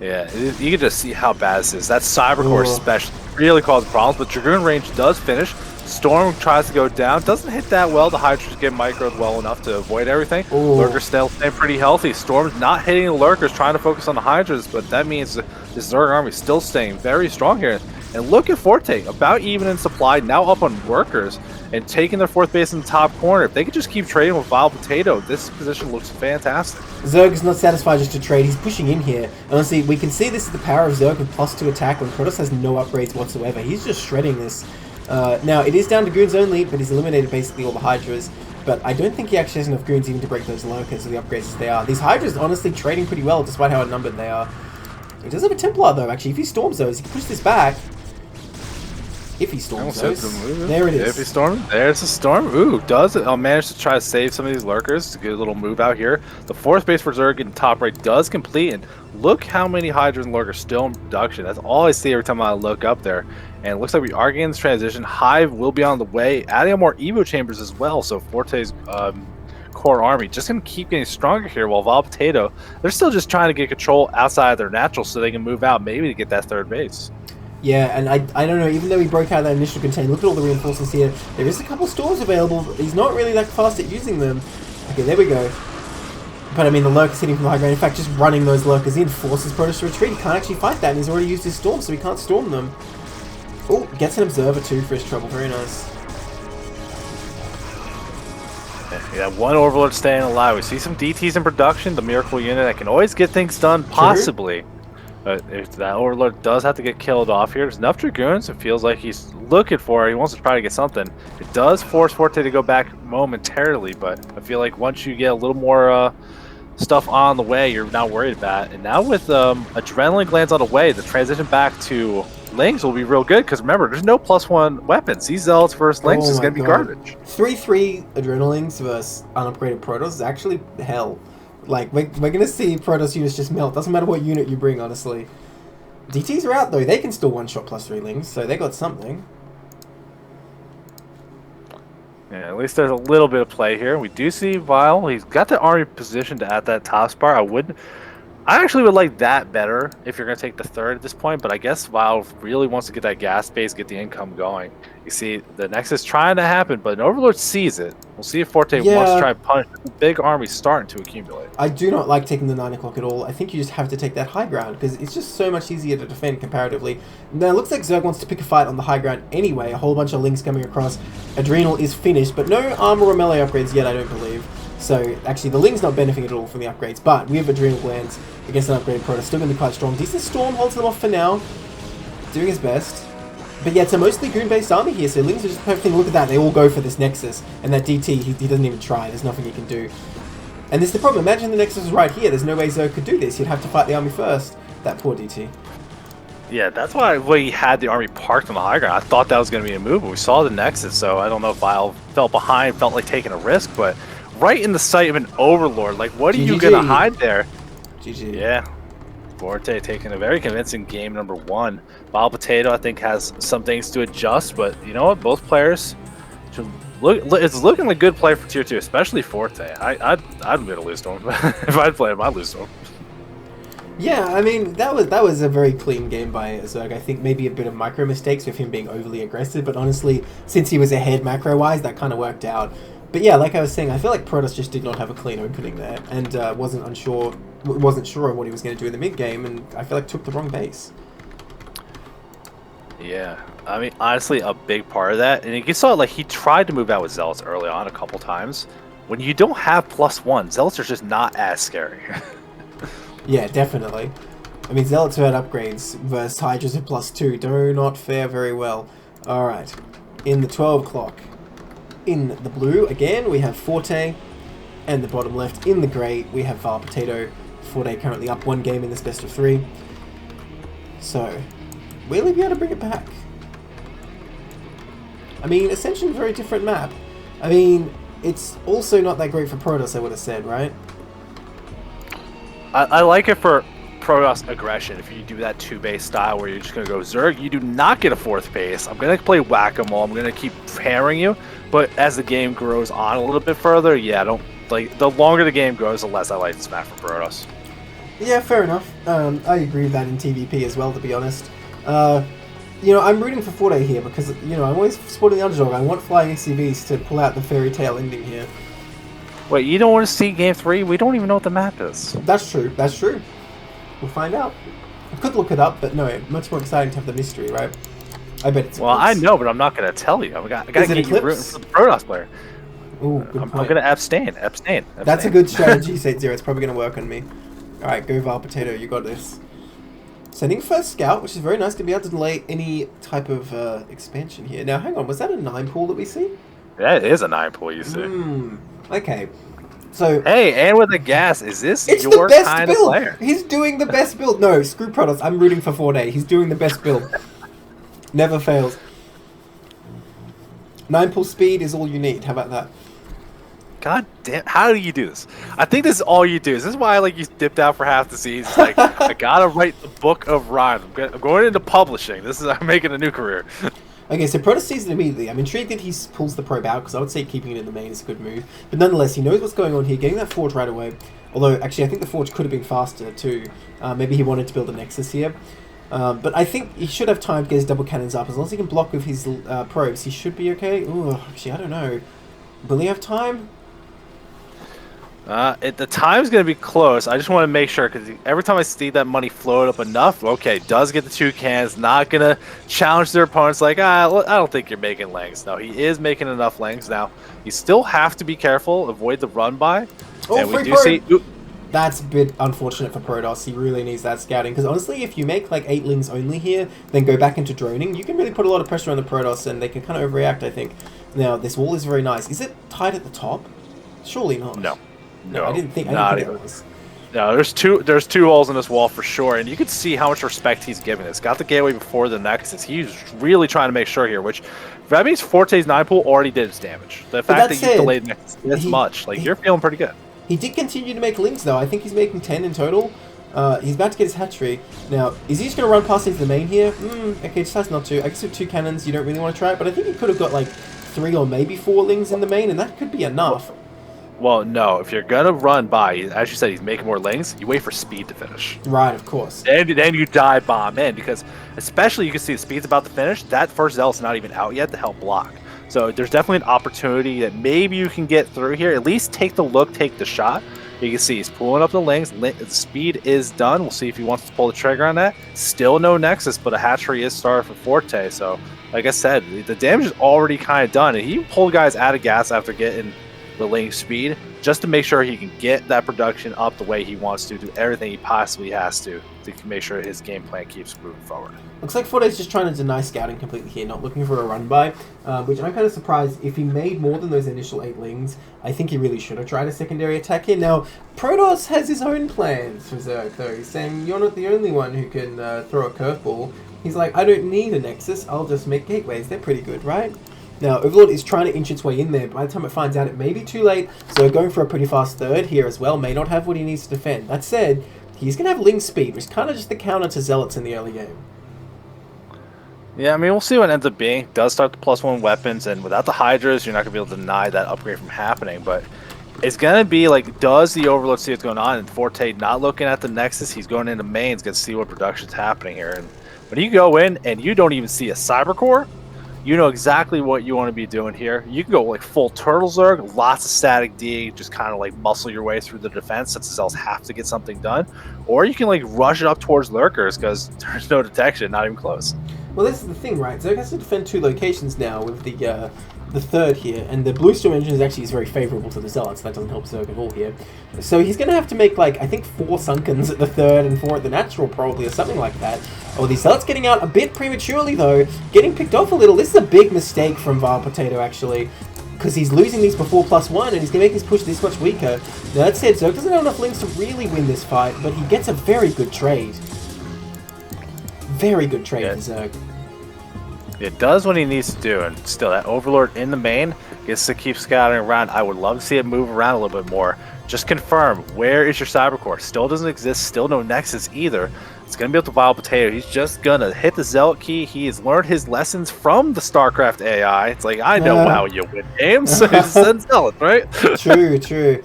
S2: Yeah, you can just see how bad this is. That Cyber Core especially really caused problems, but Dragoon range does finish. Storm tries to go down, doesn't hit that well. The Hydras get microed well enough to avoid everything.
S1: Ooh.
S2: Lurkers still staying pretty healthy. Storm's not hitting the Lurkers, trying to focus on the Hydras, but that means this Zerg army still staying very strong here. And look at Forte, about even in supply, now up on Workers, and taking their 4th base in the top corner. If they could just keep trading with Vile Potato, this position looks fantastic.
S1: Zerg is not satisfied just to trade, he's pushing in here. Honestly, we can see this is the power of Zerg with +2 attack when Protoss has no upgrades whatsoever. He's just shredding this. Now, it is down to goons only, but he's eliminated basically all the Hydras. But I don't think he actually has enough goons even to break those lurkers with the upgrades as they are. These Hydras honestly trading pretty well, despite how outnumbered they are. He does have a Templar though, actually. If he storms those, he can push this back. If he storms those. There it is.
S2: If he storms, there's a storm. Ooh, does it? I'll manage to try to save some of these lurkers to get a little move out here. The 4th base for Zerg in top right does complete, and look how many Hydras and lurkers still in production. That's all I see every time I look up there. And it looks like we are getting this transition. Hive will be on the way, adding more Evo chambers as well. So Forte's core army just going to keep getting stronger here, while Vile Potato, they're still just trying to get control outside of their natural so they can move out, maybe to get that 3rd base.
S1: Yeah, and I don't know, even though he broke out that initial container, look at all the reinforcements here. There is a couple stores available, but he's not really that fast at using them. Okay, there we go. But I mean, the lurkers hitting from the high ground, in fact, just running those lurkers in forces Protoss to retreat. He can't actually fight that, and he's already used his storm, so he can't storm them. Oh, gets an observer too for his trouble, very nice.
S2: Yeah, one Overlord staying alive. We see some DTs in production, the Miracle unit that can always get things done, possibly. But if that Overlord does have to get killed off here, there's enough Dragoons. It feels like he's looking for it. He wants to try to get something. It does force Forte to go back momentarily, but I feel like once you get a little more stuff on the way, you're not worried about it. And now with Adrenaline Glands on the way, the transition back to Lings will be real good, because remember, there's no +1 weapons. These Zealots versus Lings is going to be garbage.
S1: 3-3 Adrenalines versus unupgraded Protoss is actually hell. Like, we're going to see Protoss units just melt. Doesn't matter what unit you bring, honestly. DTs are out, though. They can still one-shot +3 Lings, so they got something.
S2: Yeah, at least there's a little bit of play here. We do see Vile. He's got the army positioned at that top spot. I actually would like that better if you're going to take the 3rd at this point, but I guess Vile really wants to get that gas base, get the income going. You see, the Nexus trying to happen, but an Overlord sees it. We'll see if Forte wants to try and punish. The big army's starting to accumulate.
S1: I do not like taking the 9 o'clock at all. I think you just have to take that high ground, because it's just so much easier to defend comparatively. Now, it looks like Zerg wants to pick a fight on the high ground anyway. A whole bunch of Lings coming across. Adrenal is finished, but no armor or melee upgrades yet, I don't believe. So, actually, the Ling's not benefiting at all from the upgrades, but we have Adrenal Glands against an upgraded Protoss. Still going to be quite strong. Decent Storm holds them off for now. Doing his best. But yeah, it's a mostly goon-based army here, so Lings are just perfect. Look at that, they all go for this Nexus. And that DT, he doesn't even try. There's nothing he can do. And this is the problem. Imagine the Nexus was right here. There's no way Zerg could do this. You'd have to fight the army first. That poor DT.
S2: Yeah, that's why we had the army parked on the high ground. I thought that was going to be a move, but we saw the Nexus, so I don't know if Vile felt behind, felt like taking a risk, but right in the sight of an Overlord, like, what are you going to hide there?
S1: GG.
S2: Yeah. Forte taking a very convincing game number 1. Vile Potato, I think, has some things to adjust, but you know what? Both players should look. It's looking like good play for Tier 2, especially Forte. I'd be able to lose to him. If I'd play him, I'd lose to him.
S1: Yeah, I mean, that was a very clean game by Zerg. I think maybe a bit of micro mistakes with him being overly aggressive, but honestly, since he was ahead macro-wise, that kind of worked out. But yeah, like I was saying, I feel like Protoss just did not have a clean opening there, and wasn't sure on what he was going to do in the mid game, and I feel like took the wrong base.
S2: Yeah, I mean, honestly, a big part of that, and you saw like he tried to move out with Zealots early on a couple times. When you don't have +1, Zealots are just not as scary.
S1: Yeah, definitely. I mean, Zealots who had upgrades versus Hydras at +2 do not fare very well. Alright. In the 12 o'clock, in the blue, again, we have Forte. And the bottom left, in the grey, we have Var Potato. Forte currently up 1 game in this best of 3. So, will he be able to bring it back? I mean, Ascension, very different map. I mean, it's also not that great for Protoss, I would have said, right?
S2: I like it for Protoss aggression. If you do that 2-base style where you're just going to go Zerg, you do not get a 4th base. I'm going to play Whack-A-Mole. I'm going to keep hammering you. But as the game grows on a little bit further, yeah, the longer the game goes, the less I like this map for Protoss.
S1: Yeah, fair enough. I agree with that in TVP as well, to be honest. I'm rooting for Forte here because, I'm always supporting the underdog. I want flying SCVs to pull out the fairy tale ending here.
S2: Wait, you don't want to see Game 3? We don't even know what the map is.
S1: That's true. That's true. We'll find out. I could look it up, but no, much more exciting to have the mystery, right? I bet it's
S2: Eclipse. I know, but I'm not going to tell you. I got to get you rooting for the Protoss player.
S1: Ooh, good
S2: I'm
S1: point.
S2: going to abstain.
S1: That's a good strategy, State Zero. It's probably going to work on me. Alright, go Var Potato, you got this. Sending first scout, which is very nice to be able to delay any type of expansion here. Now, hang on, was that a 9 pool that we see?
S2: Yeah, it is a 9 pool, you see.
S1: Okay. So,
S2: hey, and with the gas, is this
S1: it's
S2: your
S1: the best
S2: kind
S1: build.
S2: of player?
S1: He's doing the best build. No, screw Protoss. I'm rooting for Forte. He's doing the best build. Never fails. 9 pool speed is all you need. How about that?
S2: God damn, how do you do this? I think this is all you do. This is why you dipped out for half the season. It's like, I gotta write the book of rhymes. I'm going into publishing. I'm making a new career.
S1: Okay, so Protoss sees it immediately. I'm intrigued that he pulls the probe out, because I would say keeping it in the main is a good move. But nonetheless, he knows what's going on here, getting that Forge right away. Although, actually, I think the Forge could have been faster, too. Maybe he wanted to build a Nexus here. But I think he should have time to get his double cannons up. As long as he can block with his probes, he should be okay. Ooh, actually, I don't know. Will he have time?
S2: The time's going to be close. I just want to make sure, because every time I see that money float up enough, okay, does get the 2 cans, not going to challenge their opponents like, I don't think you're making lanes. No, he is making enough lanes. Now, you still have to be careful, avoid the run by.
S1: Oh,
S2: and
S1: free
S2: we do see...
S1: That's a bit unfortunate for Protoss. He really needs that scouting. Because honestly, if you make like 8 lings only here, then go back into droning, you can really put a lot of pressure on the Protoss and they can kind of overreact, I think. Now, this wall is very nice. Is it tight at the top? Surely not.
S2: No,
S1: I didn't think it was.
S2: No, there's two holes in this wall for sure, and you can see how much respect he's giving this. Got the gateway before the Nexus. He's really trying to make sure here, which that means Forte's 9 pool already did its damage. The fact that you delayed Nexus this much, you're feeling pretty good.
S1: He did continue to make lings though. I think he's making 10 in total. He's about to get his hatchery. Now, is he just going to run past into the main here? Okay, decides not to. I guess with 2 cannons, you don't really want to try it, but I think he could have got like 3 or maybe 4 lings in the main, and that could be enough.
S2: Well, no. If you're gonna run by, as you said, he's making more lanes. You wait for speed to finish.
S1: Right, of course.
S2: And then you dive bomb in, because especially you can see the speed's about to finish. That first Zealot's not even out yet to help block. So there's definitely an opportunity that maybe you can get through here. At least take the look, take the shot. You can see he's pulling up the lanes. Speed is done. We'll see if he wants to pull the trigger on that. Still no Nexus, but a hatchery is started for Forte. So, like I said, the damage is already kind of done. And he pulled guys out of gas after getting the lane speed, just to make sure he can get that production up the way he wants to, do everything he possibly has to make sure his game plan keeps moving forward.
S1: Looks like Forte's just trying to deny scouting completely here, not looking for a run by, which I'm kind of surprised. If he made more than those initial 8 lings, I think he really should have tried a secondary attack here. Now, Protoss has his own plans for Zerg, though. He's saying, you're not the only one who can throw a curveball. He's like, I don't need a Nexus, I'll just make gateways. They're pretty good, right? Now, Overlord is trying to inch its way in there, but by the time it finds out, it may be too late, so going for a pretty fast third here as well, may not have what he needs to defend. That said, he's going to have Ling speed, which is kind of just the counter to Zealots in the early game.
S2: Yeah, I mean, we'll see what it ends up being. It does start the +1 weapons, and without the Hydras, you're not going to be able to deny that upgrade from happening, but it's going to be like, does the Overlord see what's going on? And Forte not looking at the Nexus, he's going into mains, going to see what production's happening here. And when you go in and you don't even see a Cyber Core, you know exactly what you want to be doing here. You can go like full Turtle Zerg, lots of static D, just kind of like muscle your way through the defense since the Zealots have to get something done. Or you can like rush it up towards Lurkers because there's no detection, not even close.
S1: Well, this is the thing, right? Zerg has to defend 2 locations now with the the third here, and the blue storm engine is actually very favourable to the Zealots. That doesn't help Zerg at all here. So he's going to have to make, like, I think 4 Sunkens at the third and 4 at the natural, probably, or something like that. Oh, the Zealots getting out a bit prematurely, though. Getting picked off a little. This is a big mistake from Vile Potato, actually, because he's losing these before +1, and he's going to make his push this much weaker. Now, that said, Zerg doesn't have enough links to really win this fight, but he gets a very good trade. Very good trade for Zerg.
S2: It does what he needs to do, and still, that Overlord in the main gets to keep scouting around. I would love to see it move around a little bit more. Just confirm, where is your Cyber Core? Still doesn't exist, still no Nexus either. It's going to be up to Vile Potato. He's just going to hit the Zealot key. He has learned his lessons from the StarCraft AI. It's like, I know how you win games, so just send Zealot, right?
S1: True, true.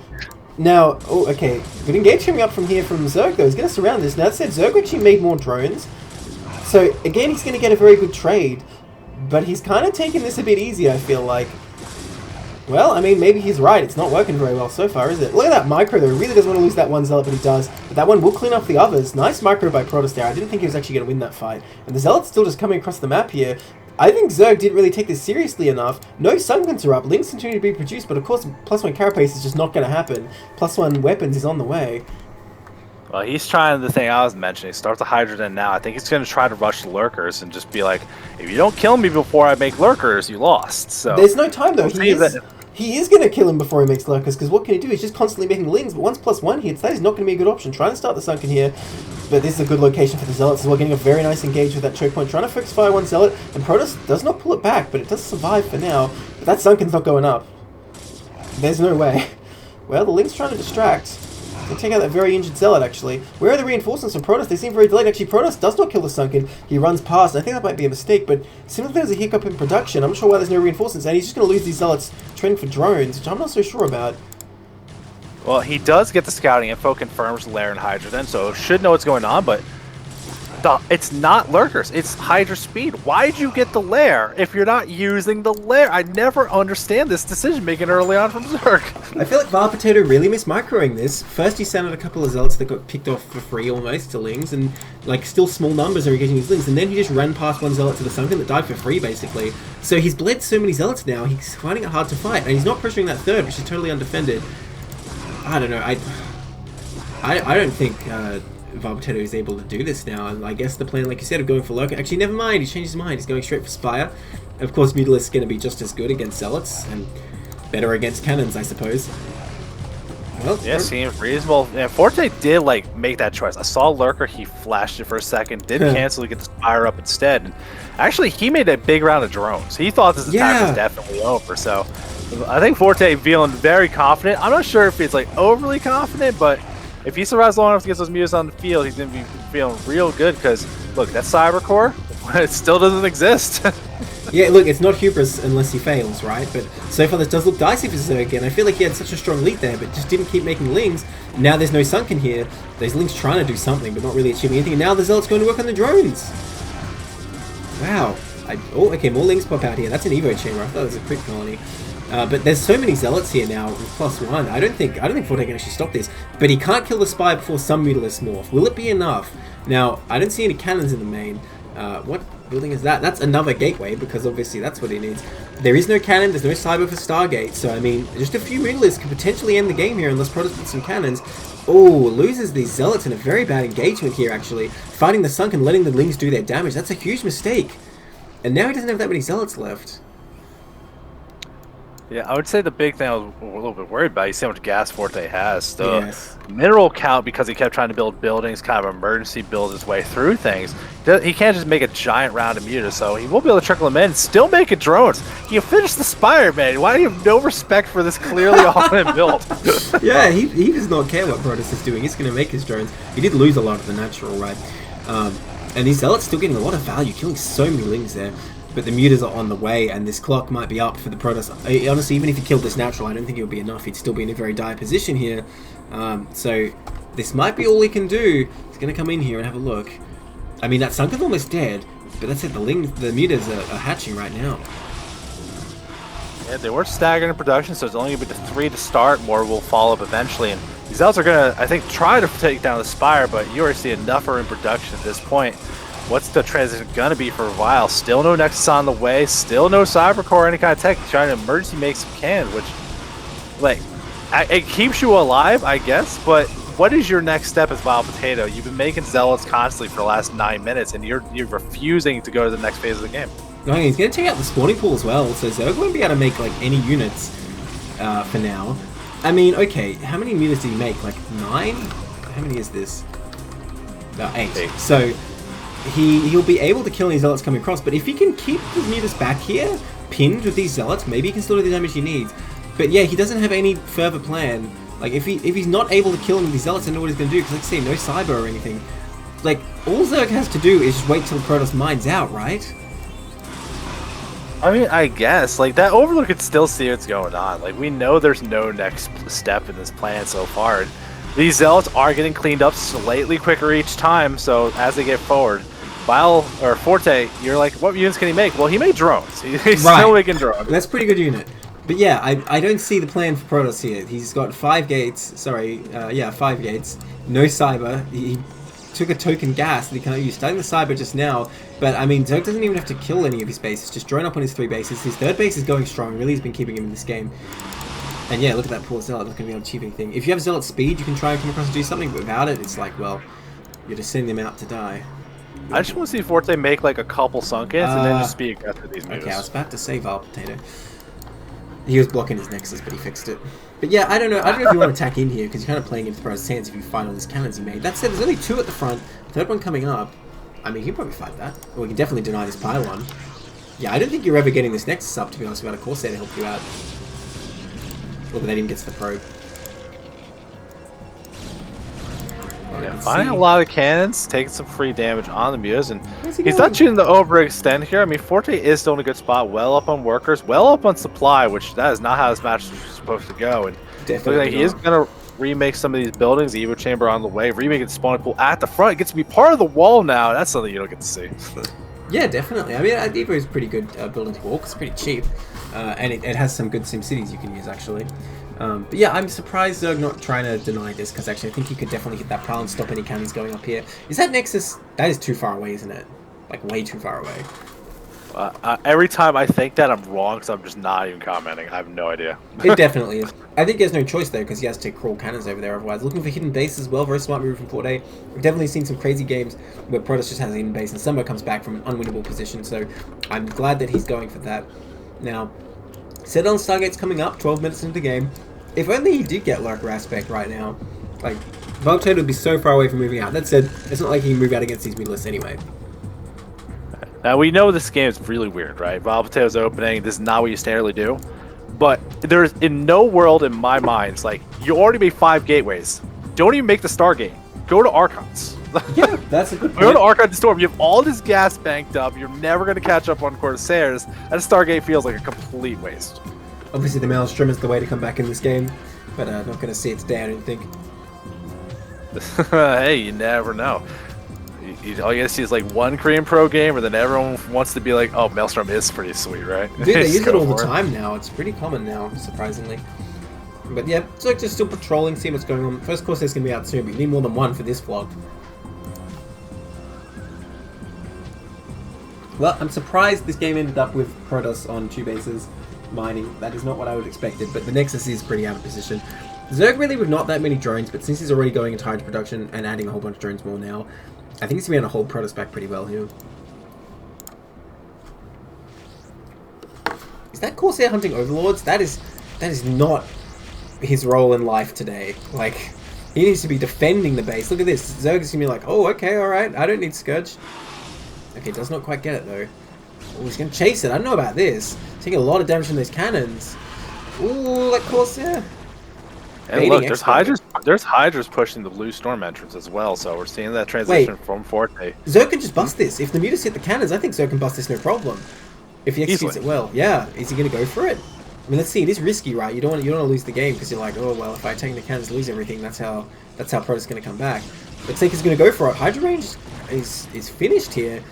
S1: Now, oh, okay, good engage coming up from here from Zerg, though. He's going to surround this. Now, that said, Zerg actually made more drones. So, again, he's going to get a very good trade. But he's kind of taking this a bit easy, I feel like. Well, I mean, maybe he's right. It's not working very well so far, is it? Look at that micro, though. He really doesn't want to lose that one Zealot, but he does. But that one will clean off the others. Nice micro by Protoss there. I didn't think he was actually going to win that fight. And the Zealot's still just coming across the map here. I think Zerg didn't really take this seriously enough. No Sunkens are up. Links continue to be produced, but of course, +1 Carapace is just not going to happen. +1 weapons is on the way.
S2: Well, he's trying the thing I was mentioning. Start the Hydrogen now. I think he's going to try to rush the Lurkers and just be like, if you don't kill me before I make Lurkers, you lost. So
S1: there's no time, though. He is going to kill him before he makes Lurkers, because what can he do? He's just constantly making Lings, but once +1 hits, that is not going to be a good option. Trying to start the Sunken here, but this is a good location for the Zealots as well, getting a very nice engage with that choke point. Trying to focus fire one Zealot, and Protoss does not pull it back, but it does survive for now. But that Sunken's not going up. There's no way. Well, the Link's trying to distract. They take out that very injured Zealot, actually. Where are the reinforcements from Protoss? They seem very delayed. Actually, Protoss does not kill the Sunken. He runs past. I think that might be a mistake, but it seems like there's a hiccup in production. I'm not sure why there's no reinforcements, and he's just going to lose these Zealots trending for drones, which I'm not so sure about.
S2: Well, he does get the scouting info, confirms Lair and Hydrogen, so should know what's going on, but it's not Lurkers, it's Hydra Speed. Why'd you get the Lair if you're not using the Lair? I never understand this decision making early on from Zerg.
S1: I feel like Vile Potato really missed microing this. First he sent out a couple of Zealots that got picked off for free almost to Lings, and like still small numbers are getting his Lings, and then he just ran past one Zealot to the Sunken that died for free basically. So he's bled so many Zealots now, he's finding it hard to fight, and he's not pressuring that third, which is totally undefended. I don't know, I don't think Vile Potato is able to do this now, and I guess the plan, like you said, of going for Lurker, actually never mind, he changed his mind, he's going straight for Spire. Of course Mutalisk is going to be just as good against Zealots, and better against Cannons, I suppose. Well,
S2: yeah, seems reasonable. Yeah, Forte did like make that choice. I saw Lurker, he flashed it for a second, didn't cancel to get the Spire up instead. And actually, he made a big round of drones. He thought this attack was definitely over, so I think Forte feeling very confident. I'm not sure if he's like overly confident, but if he survives long enough to get those mutants on the field, he's going to be feeling real good because, look, that Cyber Core, it still doesn't exist.
S1: Yeah, look, it's not hubris unless he fails, right? But so far this does look dicey for Zerg again. I feel like he had such a strong lead there, but just didn't keep making Lings. Now there's no Sunken here. There's Lings trying to do something, but not really achieving anything. And now the Zealot's going to work on the drones. Wow. Oh, okay, more Lings pop out here. That's an Evo chamber. I thought it was a crit colony. But there's so many Zealots here now with +1. I don't think Forte can actually stop this. But he can't kill the Spire before some Mutalisk morph. Will it be enough? Now, I don't see any cannons in the main. What building is that? That's another gateway, because obviously that's what he needs. There is no cannon, there's no cyber for Stargate, so I mean, just a few Mutalisks could potentially end the game here unless Protoss puts some cannons. Oh, loses these Zealots in a very bad engagement here, actually. Fighting the Sunken, letting the Lings do their damage. That's a huge mistake. And now he doesn't have that many Zealots left.
S2: Yeah, I would say the big thing I was a little bit worried about, you see how much gas Forte has. The mineral count, because he kept trying to build buildings, kind of emergency build his way through things. He can't just make a giant round of mutas, so he will be able to trickle them in and still make it drones. You finished the Spire, man. Why do you have no respect for this clearly all-in build?
S1: Yeah, he does not care what Protoss is doing. He's going to make his drones. He did lose a lot of the natural, right? And these Zealots still getting a lot of value, killing so many Lings there. But the mutas are on the way, and this clock might be up for the Protoss. Honestly, even if he killed this natural, I don't think it would be enough. He'd still be in a very dire position here. So this might be all he can do. He's going to come in here and have a look. I mean, that Sunken's almost dead, but that's it. The mutas are hatching right now.
S2: Yeah, they were staggering in production, so it's only going to be the 3 to start. More will follow up eventually. And these Zealots are going to, I think, try to take down the Spire, but you already see enough are in production at this point. What's the transition gonna be for a while? Still no Nexus on the way. Still no Cybercore or any kind of tech. Trying to emergency make some can, which, like, it keeps you alive, I guess. But what is your next step as Wild Potato? You've been making Zealots constantly for the last 9 minutes, and you're refusing to go to the next phase of the game.
S1: No, he's going to take out the spawning pool as well, so Zerg won't be able to make like any units for now. I mean, okay, how many units did he make? Like 9? How many is this? No, 8. So he'll be able to kill any Zealots coming across, but if he can keep the mutas back here, pinned with these Zealots, maybe he can still do the damage he needs. But yeah, he doesn't have any further plan. Like, if he's not able to kill him with these Zealots, I know what he's going to do, because like I say, no Cyber or anything. Like, all Zerg has to do is just wait till Protoss mines out, right?
S2: I mean, I guess. Like, that Overlord could still see what's going on. Like, we know there's no next step in this plan so far. These Zealots are getting cleaned up slightly quicker each time, so as they get forward. Forte, you're like, what units can he make? Well, he made drones. He's still making drones.
S1: That's a pretty good unit. But yeah, I don't see the plan for Protoss here. He's got 5 gates, 5 gates. No Cyber. He took a token gas that he can't use. Starting the Cyber just now, but I mean, Zerg doesn't even have to kill any of his bases. Just drone up on his 3 bases. His 3rd base is going strong. Really has been keeping him in this game. And yeah, look at that poor Zealot, not going to be able to achieve anything. If you have Zealot speed, you can try and come across and do something, but without it, it's like, well, you're just sending them out to die.
S2: I just want to see Forte make like a couple Sunkens and then just be aggressive these moves.
S1: Okay, I was about to say Wild Potato. He was blocking his Nexus, but he fixed it. But yeah, I don't know if you want to attack in here, because you're kind of playing into Protoss' hands if you find all these cannons he made. That said, there's only 2 at the front, 3rd one coming up. I mean, he can probably fight that. Or we can definitely deny this pylon. Yeah, I don't think you're ever getting this Nexus up, to be honest, without a Corsair to help you out. Or that even gets the probe.
S2: Yeah, finding a lot of cannons, taking some free damage on the mutas, and he's not shooting the overextend here. I mean, Forte is still in a good spot, well up on workers, well up on supply, which that is not how this match is supposed to go. And
S1: definitely
S2: like he is going to remake some of these buildings, the Evo Chamber on the way, remake the spawning pool at the front. It gets to be part of the wall now. That's something you don't get to see.
S1: Yeah, definitely. I mean, Evo is pretty good building to walk. It's pretty cheap, and it has some good sim cities you can use, actually. But yeah, I'm surprised Zerg not trying to deny this, because actually I think he could definitely hit that pile and stop any cannons going up here. Is that Nexus? That is too far away, isn't it? Like, way too far away.
S2: Every time I think that, I'm wrong, because I'm just not even commenting. I have no idea.
S1: It definitely is. I think he has no choice, though, because he has to crawl cannons over there otherwise. Looking for hidden base as well. Very smart move from Forte. We've definitely seen some crazy games where Protoss just has a hidden base and Summer comes back from an unwinnable position, so I'm glad that he's going for that. Now, set on Stargate's coming up, 12 minutes into the game. If only he did get Lurker Aspect right now. Like, Wild Potato would be so far away from moving out. That said, it's not like he can move out against these mutalists anyway.
S2: Now, we know this game is really weird, right? Wild Potato's opening, this is not what you standardly do. But there's, in no world in my mind, it's like, you already made 5 gateways. Don't even make the Stargate. Go to Archons.
S1: Yeah, that's a good point.
S2: Go to Archon to Storm. You have all this gas banked up. You're never going to catch up on Corsairs. And Stargate feels like a complete waste.
S1: Obviously, the Maelstrom is the way to come back in this game, but not going to see it today, I don't think.
S2: Hey, you never know. All you gotta see is like one Korean pro game, or then everyone wants to be like, "Oh, Maelstrom is pretty sweet, right?"
S1: Dude, they use it all the time now. It's pretty common now, surprisingly. But yeah, it's like just still patrolling, seeing what's going on. First course is going to be out soon, but you need more than 1 for this vlog. Well, I'm surprised this game ended up with Protoss on 2 bases mining. That is not what I would have expected, but the Nexus is pretty out of position. Zerg really with not that many drones, but since he's already going into high production and adding a whole bunch of drones more now, I think he's going to be able to hold Protoss back pretty well here. Is that Corsair hunting Overlords? That is not his role in life today. Like, he needs to be defending the base. Look at this. Zerg is going to be like, oh, okay, alright, I don't need Scourge. Okay, does not quite get it though. Oh, he's going to chase it. I don't know about this. Taking a lot of damage from those cannons. Ooh, that Corsair.
S2: And look, there's Hydras pushing the blue storm entrance as well, so we're seeing that transition from Forte.
S1: Zerg can just bust this. If the mutas hit the cannons, I think Zerg can bust this no problem. If he executes it well. Yeah, is he going to go for it? I mean, let's see. It is risky, right? You don't want to lose the game because you're like, oh well, if I take the cannons, lose everything. That's how Protoss is going to come back. Looks like he's going to go for it. Hydra range is finished here.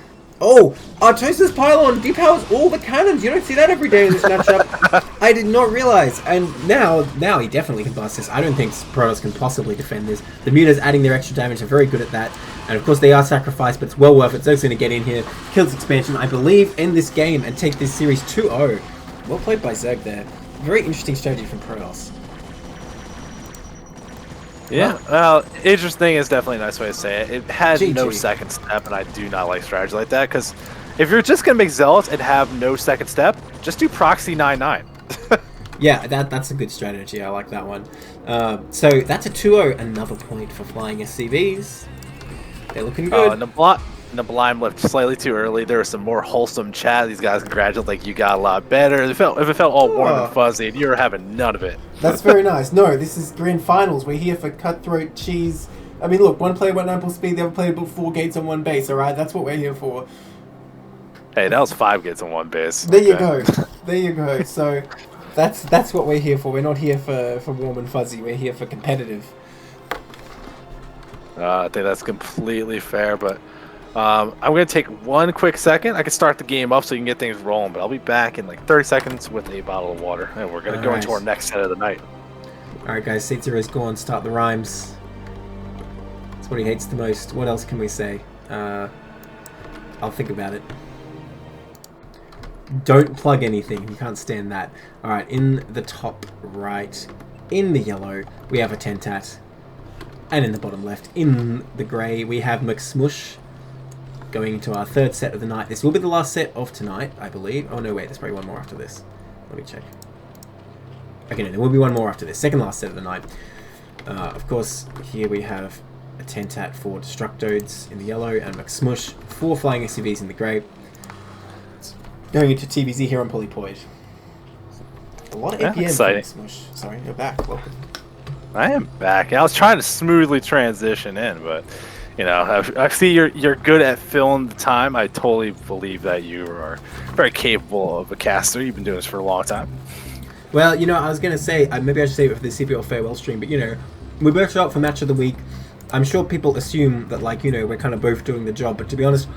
S1: Oh, Artosa's Pylon depowers all the cannons. You don't see that every day in this matchup. I did not realize. And now he definitely can bust this. I don't think Protoss can possibly defend this. The Mutas adding their extra damage are very good at that. And of course they are sacrificed, but it's well worth it. Zerg's going to get in here, kill this expansion, I believe, end this game and take this series 2-0. Well played by Zerg there. Very interesting strategy from Protoss.
S2: Yeah, well, interesting is definitely a nice way to say it. It had
S1: GG.
S2: no second step, and I do not like strategy like that, because if you're just going to make Zealots and have no second step, just do Proxy 9-9.
S1: Yeah, that's a good strategy. I like that one. So that's a 2-0. Another point for flying SCVs. They're looking good.
S2: Nablime left slightly too early. There was some more wholesome chat. These guys congratulate like you got a lot better. If it felt all warm and fuzzy, and you were having none of it.
S1: That's very nice. No, this is grand finals. We're here for cutthroat cheese. I mean, look, one player went 9 full speed, the other player built 4 gates on 1 base. All right, that's what we're here for.
S2: Hey, that was 5 gates on 1 base.
S1: There you go. There you go. So that's what we're here for. We're not here for warm and fuzzy. We're here for competitive.
S2: I think that's completely fair, but I'm going to take one quick second. I can start the game up so you can get things rolling, but I'll be back in like 30 seconds with a bottle of water, and we're going to go into our next set of the night.
S1: Alright guys, Seat0's gone. Start the rhymes. That's what he hates the most. What else can we say? I'll think about it. Don't plug anything. You can't stand that. Alright, in the top right, in the yellow, we have a Tentat. And in the bottom left, in the grey, we have McSmush. Going into our 3rd set of the night. This will be the last set of tonight, I believe. Oh no, wait, there's probably one more after this. Let me check. Okay, no, there will be one more after this. 2nd last set of the night. Of course, here we have a Tentat for DestrucToads in the yellow and McSmush for flying SCVs in the grey. Going into TVZ here on Polypoid. A lot of APM for McSmush. Sorry, you're back. Welcome.
S2: I am back. I was trying to smoothly transition in, but you know, I see you're good at filling the time. I totally believe that you are very capable of a caster. You've been doing this for a long time.
S1: Well, you know, I was going to say, maybe I should say it for the CPL farewell stream, but you know, we both show up for match of the week. I'm sure people assume that, like, you know, we're kind of both doing the job, but to be honest,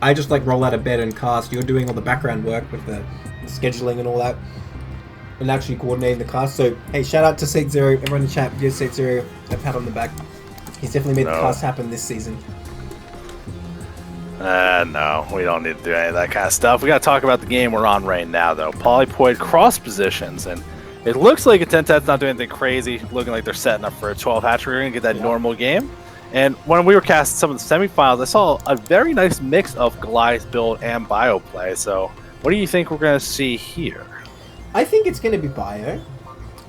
S1: I just like roll out of bed and cast. You're doing all the background work with the scheduling and all that, and actually coordinating the cast. So, hey, shout out to Seat0, everyone in the chat. Give Seat0 a pat on the back. He's definitely made the cast happen this season.
S2: No, we don't need to do any of that kind of stuff. We got to talk about the game we're on right now, though. Polypoid cross positions, and it looks like a Tentat's not doing anything crazy. Looking like they're setting up for a 12 hatchery. We're going to get that normal game. And when we were casting some of the semifinals, I saw a very nice mix of Goliath build and bio play. So, what do you think we're going to see here?
S1: I think it's going to be bio.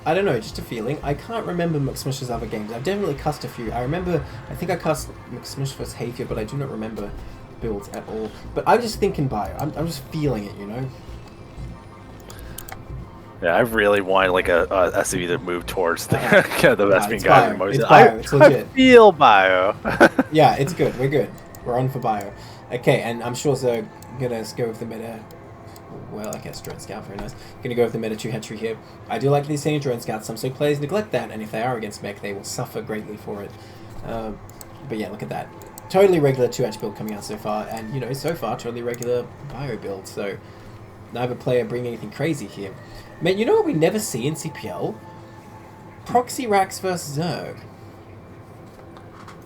S1: I don't know, just a feeling. I can't remember McSmush's other games. I've definitely cast a few. I think I cast McSmush vs. Havier, but I do not remember builds at all. But I'm just thinking bio. I'm just feeling it, you know?
S2: Yeah, I really wanted like a SCV to move towards the Vespian guy.
S1: It's bio. It's legit.
S2: I feel bio.
S1: Yeah, it's good. We're good. We're on for bio. Okay, and I'm sure they're going to go with the meta. Well, I guess Drone Scout, very nice. Gonna go with the meta 2 hatchery here. I do like these seeing Drone Scouts. Some so players neglect that, and if they are against mech, they will suffer greatly for it. But yeah, look at that. Totally regular 2 hatch build coming out so far, and you know, so far, totally regular bio build, so neither player bring anything crazy here. Man, you know what we never see in CPL? Proxy racks versus Zerg.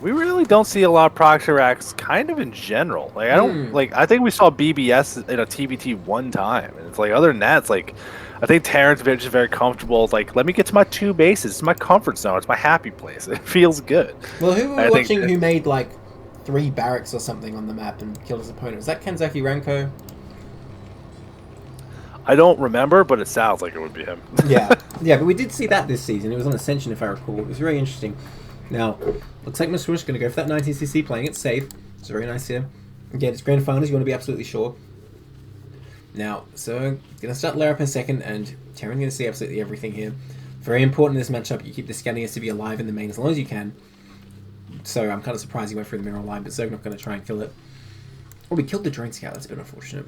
S2: We really don't see a lot of proxy racks, kind of in general. Like I don't like. I think we saw BBS in a TBT one time, and it's like other than that, it's like I think Terrence is just very comfortable. Like, let me get to my 2 bases. It's my comfort zone. It's my happy place. It feels good.
S1: Well, who were we watching who made like 3 barracks or something on the map and killed his opponent? Was that Kenzaki Renko?
S2: I don't remember, but it sounds like it would be him.
S1: Yeah, but we did see that this season. It was on Ascension, if I recall. It was very interesting. Now, looks like McSmush is going to go for that 19cc, playing it safe. It's very nice here. Again, it's grand finals, you want to be absolutely sure. Now, so, going to start layer up in a second, and Terran going to see absolutely everything here. Very important in this matchup, you keep the scanning SCV alive in the main as long as you can. So, I'm kind of surprised he went through the mirror line, but Zerg not going to try and kill it. Oh, we killed the Drone Scout, that's a bit unfortunate.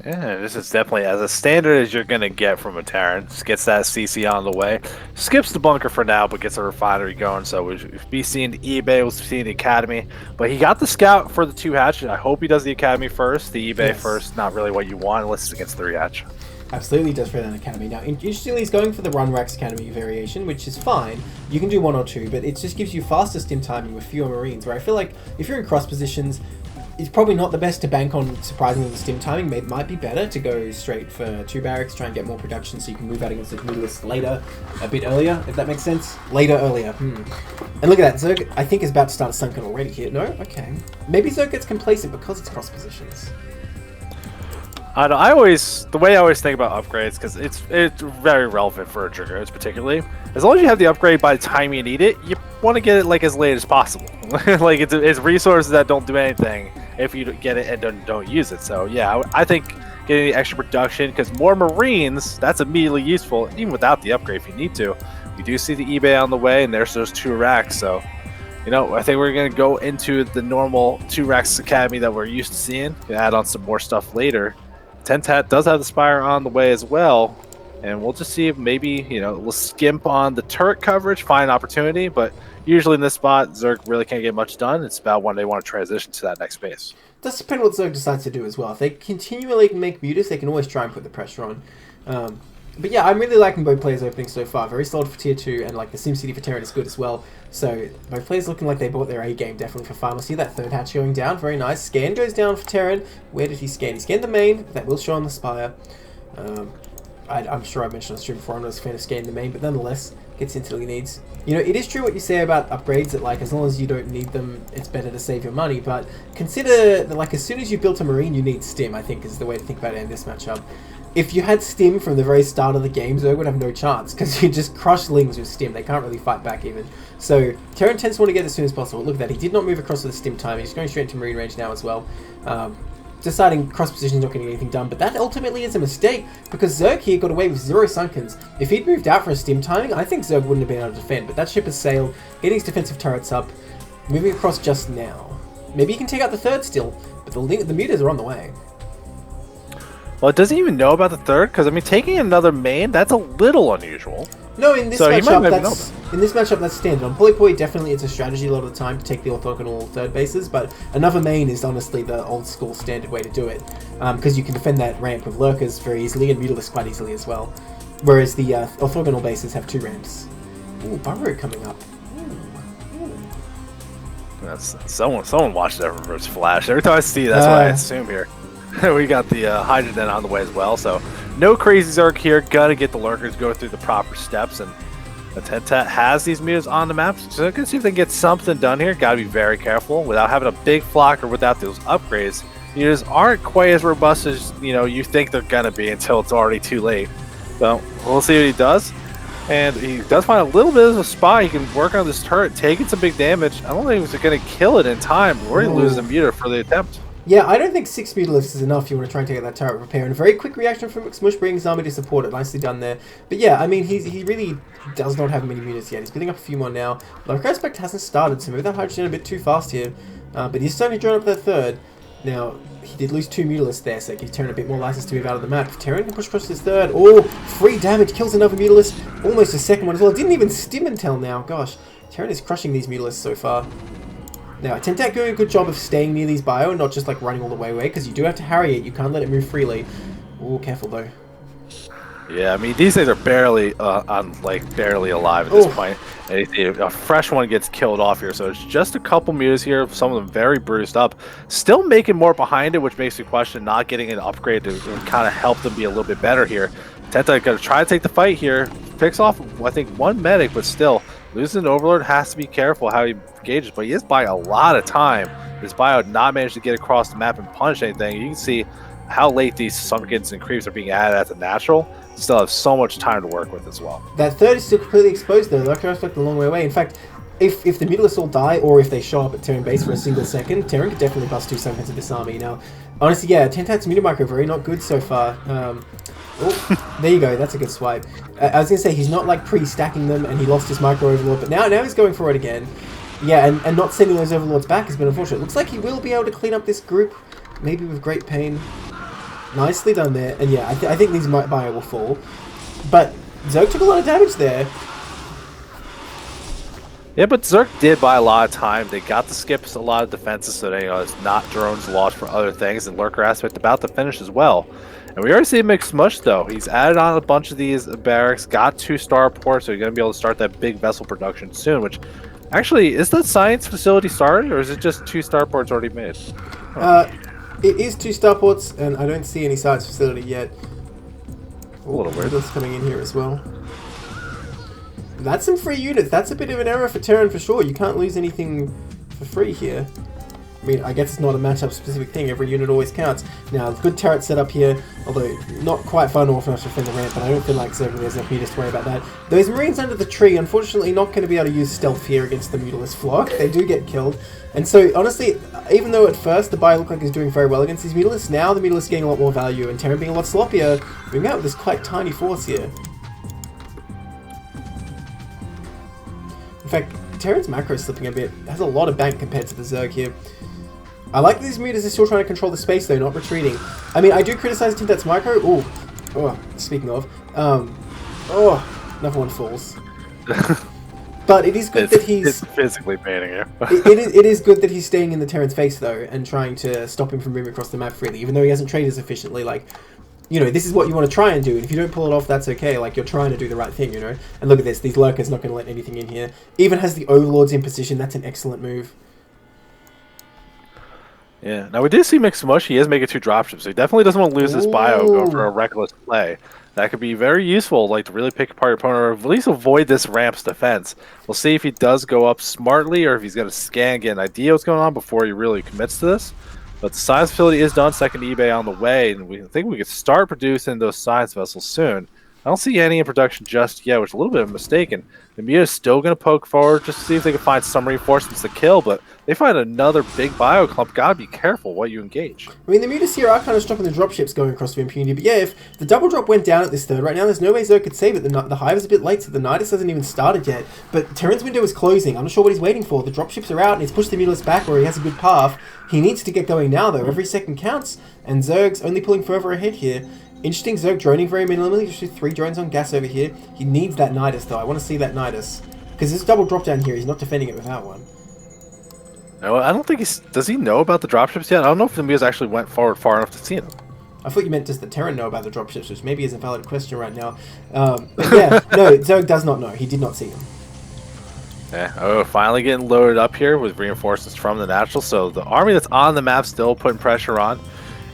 S2: Yeah, this is definitely as a standard as you're going to get from a Terran. Just gets that CC on the way. Skips the bunker for now, but gets a refinery going. So we'll be seeing the eBay, we'll be seeing the Academy. But he got the scout for the 2-hatch. I hope he does the Academy first. The eBay first, not really what you want unless it's against 3-hatch.
S1: Absolutely does for an Academy. Now, interestingly, he's going for the Run Rex Academy variation, which is fine. You can do 1 or 2, but it just gives you faster stim timing with fewer Marines, where I feel like if you're in cross positions, it's probably not the best to bank on surprisingly the stim timing. It might be better to go straight for 2 barracks, try and get more production so you can move out against the Mutalisk later, a bit earlier, if that makes sense. Later, earlier. And look at that, Zerg, I think is about to start sunken already here. No? Okay. Maybe Zerg gets complacent because it's cross positions.
S2: I the way I always think about upgrades, because it's very relevant for Dragoons particularly. As long as you have the upgrade by the time you need it, you want to get it like as late as possible. Like it's resources that don't do anything if you get it and don't use it. So yeah, I think getting the extra production, because more Marines, that's immediately useful even without the upgrade if you need to. We do see the eBay on the way, and there's those 2 racks. So you know, I think we're going to go into the normal 2 racks Academy that we're used to seeing. Add on some more stuff later. Tentat does have the Spire on the way as well, and we'll just see if maybe, you know, we'll skimp on the turret coverage, find opportunity, but usually in this spot, Zerg really can't get much done. It's about when they want to transition to that next phase.
S1: It does depend what Zerg decides to do as well. If they continually make mutas, they can always try and put the pressure on. But yeah, I'm really liking both players' openings so far. Very solid for tier 2, and like the SimCity for Terran is good as well. So both players looking like they bought their A game definitely for Farmer. See that 3rd hatch going down, very nice. Scan goes down for Terran. Where did he scan? He scanned the main, that will show on the Spire. I'm sure I mentioned on stream before, I'm not a fan of scanning the main, but nonetheless, gets into what he needs. You know, it is true what you say about upgrades, that like as long as you don't need them, it's better to save your money, but consider that like as soon as you built a Marine, you need stim, I think is the way to think about it in this matchup. If you had stim from the very start of the game, Zerg would have no chance, because you just crush Lings with stim. They can't really fight back even. So, Terran tends to want to get it as soon as possible. Look at that, he did not move across with the stim time. He's going straight into Marine range now as well. Deciding cross position is not getting anything done, but that ultimately is a mistake, because Zerg here got away with 0 sunkens. If he'd moved out for a stim timing, I think Zerg wouldn't have been able to defend, but that ship has sailed, getting his defensive turrets up, moving across just now. Maybe he can take out the 3rd still, but the mutas are on the way.
S2: Well, it doesn't even know about the 3rd, because I mean, taking another main, that's a little unusual.
S1: No, in this matchup, that's standard. On Polypoi, definitely it's a strategy a lot of the time to take the orthogonal 3rd bases, but another main is honestly the old school standard way to do it, because you can defend that ramp with lurkers very easily and Mutalisk quite easily as well. Whereas the orthogonal bases have 2 ramps. Ooh, Burrow coming up.
S2: That's someone watched that reverse flash. Every time I see it, that's what I assume here. We got the Hydrogen on the way as well, so no crazy Zerg here. Gotta get the lurkers, go through the proper steps, and the Tentat has these mutas on the map, so I can see if they can get something done here. Gotta be very careful without having a big flock or without those upgrades. Mutas aren't quite as robust as you think they're gonna be until it's already too late. So we'll see what he does. And he does find a little bit of a spot. He can work on this turret, taking some big damage. I don't think he's going to kill it in time, or he loses a muta for the attempt.
S1: Yeah, I don't think 6 Mutalisks is enough if you want to try and take out that turret repair. And a very quick reaction from Smush, bringing his army to support it. Nicely done there. But yeah, I mean, he really does not have many mutas yet. He's building up a few more now. Low Aspect hasn't started, so maybe that Hydrogen a bit too fast here. But he's starting to join up that 3rd. Now, he did lose 2 Mutalisks there, so it gives Terran a bit more license to move out of the map. If Terran can push across his 3rd, oh, free damage, kills another Mutalisk, almost a 2nd one as well. Didn't even stim until now, gosh. Terran is crushing these Mutalisks so far. Now, Tentat doing a good job of staying near these bio and not just like running all the way away, because you do have to harry it, you can't let it move freely. Oh, careful though.
S2: Yeah, I mean, these things are barely barely alive at this point. A fresh one gets killed off here, so it's just a couple mutas here, some of them very bruised up. Still making more behind it, which makes me question not getting an upgrade to kind of help them be a little bit better here. Tenta going to try to take the fight here. Picks off, I think, 1 medic, but still, losing an Overlord has to be careful how he engages, but he is by a lot of time. This bio not managed to get across the map and punish anything. You can see how late these Sunkens and Creeps are being added at the natural. Still have so much time to work with as well.
S1: That 3rd is still completely exposed though. Low Aspect a long way away. In fact, if the Mutalisks all die, or if they show up at Terran base for a single second, Terran could definitely bust 2 Sunkens of this army. Now, honestly, yeah, Tentat's muta micro very not good so far. Oh, there you go, that's a good swipe. I was going to say, he's not like pre-stacking them and he lost his micro overlord, but now he's going for it again. Yeah, and not sending those overlords back has been unfortunate. Looks like he will be able to clean up this group, maybe with great pain. Nicely done there. And yeah, I think these bio will fall. But Zerg took a lot of damage there.
S2: Yeah, but Zerg did buy a lot of time. They got to skip a lot of defenses, so they, it's not drones lost for other things, and Lurker aspect about to finish as well. And we already see McSmush, though. He's added on a bunch of these barracks, got 2 starports, so you're going to be able to start that big vessel production soon, which... Actually, is the science facility started, or is it just 2 starports already made?
S1: It is 2 starports, and I don't see any science facility yet.
S2: A little weird.
S1: That's coming in here as well. That's some free units. That's a bit of an error for Terran for sure. You can't lose anything for free here. I mean, I guess it's not a matchup specific thing. Every unit always counts. Now, good turret set up here, although not quite far enough to defend the ramp, but I don't feel like Zerg has enough units to worry about that. Those Marines under the tree, unfortunately, not going to be able to use stealth here against the Mutalisk flock. They do get killed. And so, honestly, even though at first the buy looked like he's doing very well against these Mutalisks, now the Mutalisk getting a lot more value, and Terran being a lot sloppier, moving out with this quite tiny force here. In fact, Terran's macro is slipping a bit. It has a lot of bank compared to the Zerg here. I like that these meters are still trying to control the space though, not retreating. I mean, I do criticize Tintat's micro. Ooh. Oh, speaking of. Oh, another one falls. But it is good that he's...
S2: It's physically painting you.
S1: it is good that he's staying in the Terran's face though, and trying to stop him from moving across the map freely, even though he hasn't traded as efficiently. Like, you know, this is what you want to try and do, and if you don't pull it off, that's okay. Like, you're trying to do the right thing, you know? And look at this, these Lurkers not going to let anything in here. Even has the Overlords in position, that's an excellent move.
S2: Yeah, now we did see McSmush. He is making 2 dropships, so he definitely doesn't want to lose his bio going for a reckless play. That could be very useful, like to really pick apart your opponent, or at least avoid this ramp's defense. We'll see if he does go up smartly, or if he's going to scan, get an idea what's going on before he really commits to this. But the science facility is done, second eBay on the way, and we think we could start producing those science vessels soon. I don't see any in production just yet, which is a little bit of a mistake, and the Meta is still going to poke forward just to see if they can find some reinforcements to kill, but they find another big bio clump. Gotta be careful what you engage.
S1: I mean, the Mutas here are kind of stopping the dropships going across with impunity, but yeah, if the double drop went down at this third, right now there's no way Zerg could save it. The Hive is a bit late, so the Nidus hasn't even started yet, but Terran's window is closing. I'm not sure what he's waiting for. The dropships are out, and he's pushed the Mutalisk back where he has a good path. He needs to get going now, though. Every second counts, and Zerg's only pulling further ahead here. Interesting, Zerg droning very minimally, just 3 drones on gas over here. He needs that Nidus though, I want to see that Nidus. Because this double drop down here, he's not defending it without one.
S2: No, I don't think he's... Does he know about the dropships yet? I don't know if the Mias actually went forward far enough to see them.
S1: I thought you meant does the Terran know about the dropships, which maybe is a valid question right now. But yeah, no, Zerg does not know. He did not see them.
S2: Yeah, oh, finally getting loaded up here with reinforcements from the natural. So the army that's on the map still putting pressure on.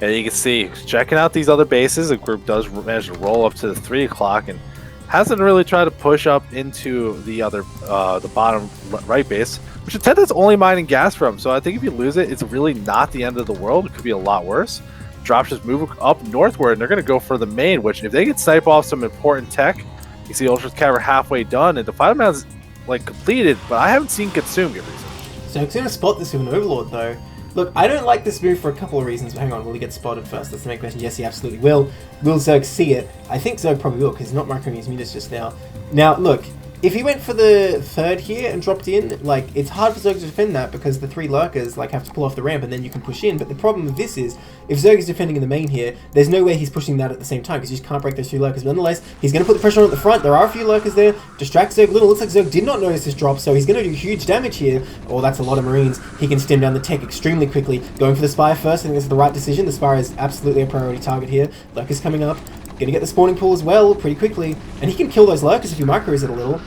S2: And you can see, checking out these other bases, the group does manage to roll up to the 3 o'clock and hasn't really tried to push up into the other, the bottom right base, which Atenta's only mining gas from. So I think if you lose it, it's really not the end of the world. It could be a lot worse. Dropships move up northward, and they're going to go for the main, which if they can snipe off some important tech, you see Ultra's Cavern halfway done, and the Fire Man's like completed, but I haven't seen Consume get researched.
S1: So I'm going to spot this with an Overlord though. Look, I don't like this move for a couple of reasons, but hang on, will he get spotted first? That's the main question. Yes, he absolutely will. Will Zerg see it? I think Zerg probably will, because he's not microing his Mutas just now. Now, look, if he went for the third here and dropped in, like, it's hard for Zerg to defend that, because the 3 Lurkers, like, have to pull off the ramp, and then you can push in. But the problem with this is, if Zerg is defending in the main here, there's no way he's pushing that at the same time, because you just can't break those 2 Lurkers. But nonetheless, he's going to put the pressure on at the front. There are a few Lurkers there. Distract Zerg a little. Looks like Zerg did not notice this drop, so he's going to do huge damage here. Oh, that's a lot of Marines. He can stem down the tech extremely quickly. Going for the Spire first, I think that's the right decision. The Spire is absolutely a priority target here. Lurkers coming up. Going to get the spawning pool as well, pretty quickly. And he can kill those Lurkers if you micros it a little.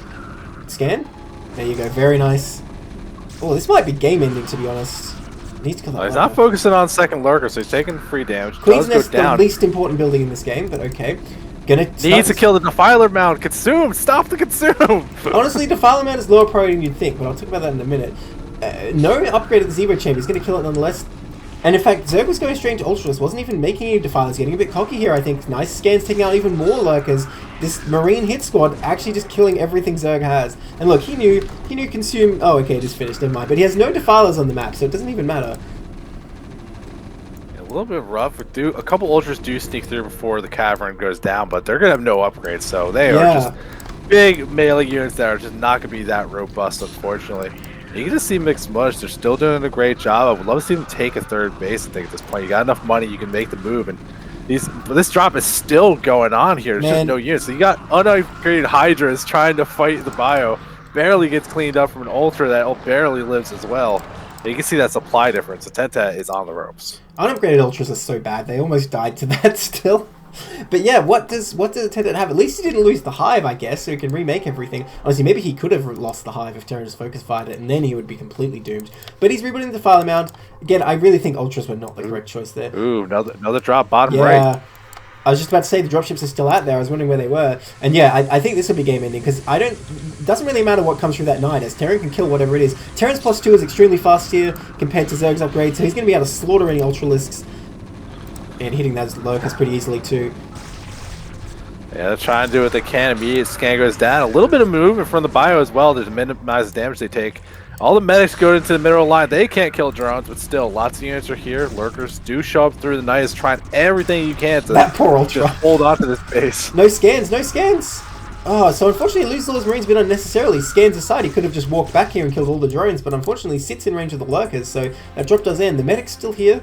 S1: Scan. There you go. Very nice. Oh, this might be game ending, to be honest. Needs to kill that
S2: he's not focusing on second Lurker, so he's taking free damage.
S1: Queen's Nest, the least important building in this game, but okay.
S2: Needs to kill the Defiler Mound. Consume! Stop the Consume!
S1: Honestly, Defiler Mound is lower priority than you'd think, but I'll talk about that in a minute. No upgrade of the Zero Chamber. He's going to kill it nonetheless. And in fact, Zerg was going straight into Ultras, wasn't even making any Defilers, getting a bit cocky here, I think. Nice scans, taking out even more Lurkers. This Marine hit squad actually just killing everything Zerg has. And look, he knew Consume... Oh, okay, it is finished, never mind. But he has no Defilers on the map, so it doesn't even matter.
S2: A little bit rough. A couple Ultras do sneak through before the Cavern goes down, but they're going to have no upgrades, so they are just big melee units that are just not going to be that robust, unfortunately. You can just see Mixed Mush. They're still doing a great job. I would love to see them take a third base, I think, at this point. You got enough money, you can make the move. And This drop is still going on here. There's just no units. So you got unupgraded Hydras trying to fight the bio. Barely gets cleaned up from an Ultra that barely lives as well. You can see that supply difference. The Tenta is on the ropes.
S1: Unupgraded Ultras are so bad. They almost died to that still. But yeah, what does the Tenta have? At least he didn't lose the Hive, I guess, so he can remake everything. Honestly, maybe he could have lost the Hive if Terran just focus fired it, and then he would be completely doomed. But he's rebuilding the Defiler Mound. Again, I really think Ultras were not the correct choice there.
S2: Ooh, another drop bottom right.
S1: I was just about to say the dropships are still out there. I was wondering where they were. And yeah, I think this will be game ending because it doesn't really matter what comes through that 9 as Terran can kill whatever it is. Terran's +2 is extremely fast here compared to Zerg's upgrade, so he's going to be able to slaughter any Ultralisks and hitting those Lurkers pretty easily too.
S2: Yeah, they're trying to do what they can. Immediate scan goes down. A little bit of movement from the bio as well to minimize the damage they take. All the medics go into the middle of the line. They can't kill drones, but still, lots of units are here. Lurkers do show up through the night, is trying everything you can to
S1: that poor Ultra.
S2: Just hold on to this base.
S1: No scans, no scans! Oh, so unfortunately, loses all his Marines a bit unnecessarily. Scans aside, he could have just walked back here and killed all the drones, but unfortunately sits in range of the Lurkers, so that drop does end. The medic's still here,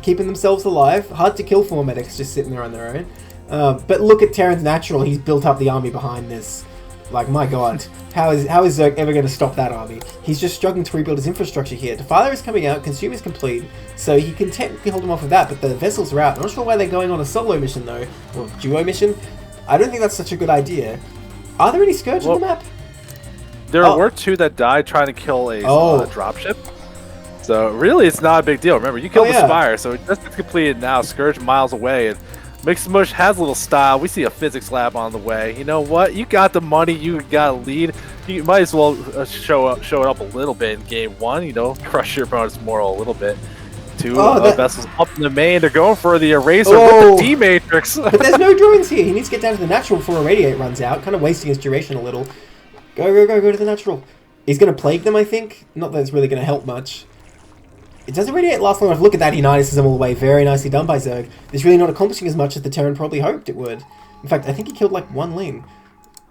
S1: keeping themselves alive. Hard to kill for medics just sitting there on their own. But look at Terran's natural. He's built up the army behind this. Like, my god. How is Zerg ever going to stop that army? He's just struggling to rebuild his infrastructure here. Defiler is coming out, Consume is complete, so he can technically hold him off with that, but the vessels are out. I'm not sure why they're going on a solo mission, though, or duo mission. I don't think that's such a good idea. Are there any Scourge on the map?
S2: There were 2 that died trying to kill a dropship. So, really, it's not a big deal. Remember, you killed the Spire, so it just gets completed now. Scourge miles away, and Mix Mush has a little style. We see a physics lab on the way. You know what? You got the money. You got a lead. You might as well show it up a little bit in game 1. You know, crush your opponent's moral a little bit. 2 vessels up in the main. They're going for the Eraser with the D-Matrix.
S1: But there's no drones here. He needs to get down to the natural before Irradiate runs out. Kind of wasting his duration a little. Go to the natural. He's going to plague them, I think. Not that it's really going to help much. It doesn't really last long enough. Look at that, he notices them all the way. Very nicely done by Zerg. It's really not accomplishing as much as the Terran probably hoped it would. In fact, I think he killed like 1 Ling.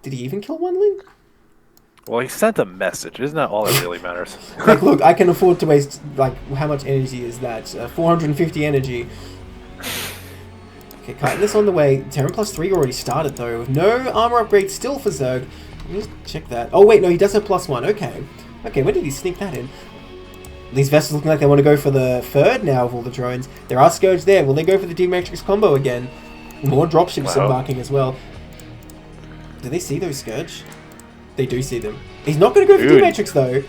S1: Did he even kill 1 Ling?
S2: Well, he sent a message. Isn't that all that really matters?
S1: Like, look, I can afford to waste, like, how much energy is that? 450 energy. Okay, Chitinous on the way. Terran +3 already started, though, with no armor upgrade still for Zerg. Let me just check that. Oh, wait, no, he does have +1. Okay. Okay, when did he sneak that in? These vessels looking like they want to go for the 3rd now of all the drones. There are Scourge there. Will they go for the D-Matrix combo again? More dropships embarking as well. Do they see those Scourge? They do see them. He's not going to go for D-Matrix though.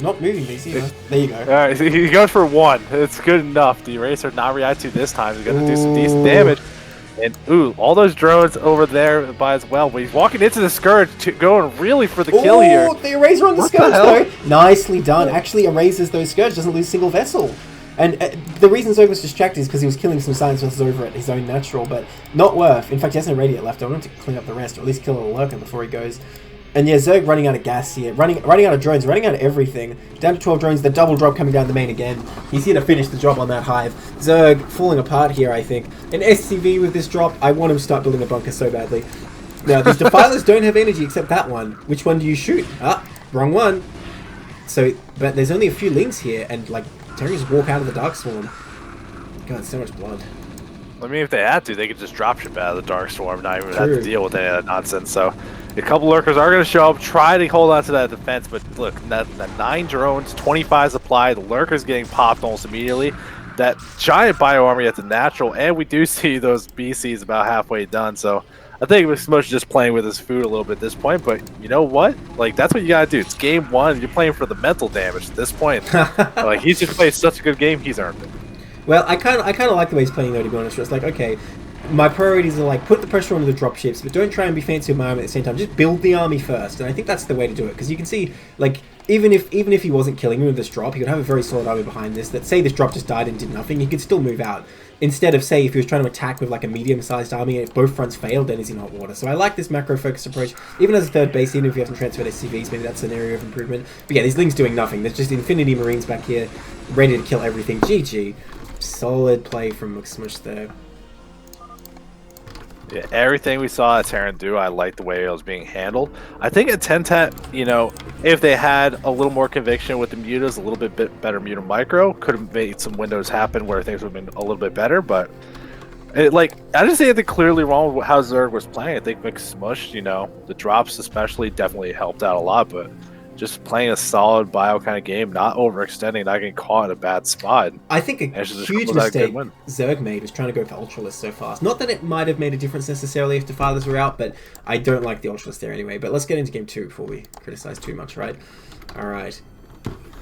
S1: Not moving these either. There you go.
S2: Alright, he goes for 1. It's good enough. The Eraser not react to this time. He's going to do some decent damage. And, all those drones over there by as well. But he's walking into the Scourge, going really for the kill here.
S1: The Eraser on the Scourge, though. Nicely done. Actually erases those Scourge, doesn't lose a single vessel. And the reason Zerg was distracted is because he was killing some Science vessels over at his own natural, but not worth. In fact, he has no Radiant left. I want him to clean up the rest, or at least kill a Lurker before he goes. And yeah, Zerg running out of gas here, running out of drones, running out of everything. Down to 12 drones, the double drop coming down the main again. He's here to finish the job on that Hive. Zerg falling apart here, I think. An SCV with this drop, I want him to start building a bunker so badly. Now, these Defilers don't have energy except that one. Which one do you shoot? Ah, wrong one. So, but there's only a few Lings here, and like, Terran just walk out of the Dark Swarm. God, so much blood.
S2: I mean, if they had to, they could just dropship out of the Dark Swarm, not even have to deal with any of that nonsense. So, a couple Lurkers are going to show up, try to hold on to that defense, but look, that 9 drones, 25 supply, the Lurkers getting popped almost immediately. That giant bio army at the natural, and we do see those BCs about halfway done. So, I think Mix Mush just playing with his food a little bit at this point, but you know what? Like, that's what you gotta do. It's game 1. You're playing for the mental damage at this point. Like, he's just played such a good game, he's earned it.
S1: Well, I kind of like the way he's playing, though, to be honest. It's like, okay, my priorities are like, put the pressure onto the dropships, but don't try and be fancy with my army at the same time. Just build the army first, and I think that's the way to do it, because you can see, like, even if he wasn't killing me with this drop, he would have a very solid army behind this, that say this drop just died and did nothing, he could still move out. Instead of, say, if he was trying to attack with like a medium-sized army and if both fronts failed, then is he not water? So I like this macro-focused approach. Even as a 3rd base, even if you haven't transferred SCVs, maybe that's an area of improvement. But yeah, these Lings doing nothing. There's just Infinity Marines back here, ready to kill everything. GG. Solid play from Mix Mush there.
S2: Yeah, everything we saw Terran do, I liked the way it was being handled. I think at 10-10, if they had a little more conviction with the mutas, a little bit better muta micro, could have made some windows happen where things would have been a little bit better. But I didn't see anything clearly wrong with how Zerg was playing. I think McSmush, the drops especially definitely helped out a lot, but just playing a solid bio kind of game, not overextending, not getting caught in a bad spot.
S1: I think a huge mistake Zerg made was trying to go for Ultralist so fast. Not that it might have made a difference necessarily if Defiles were out, but I don't like the Ultralist there anyway. But let's get into game 2 before we criticize too much, right? Alright.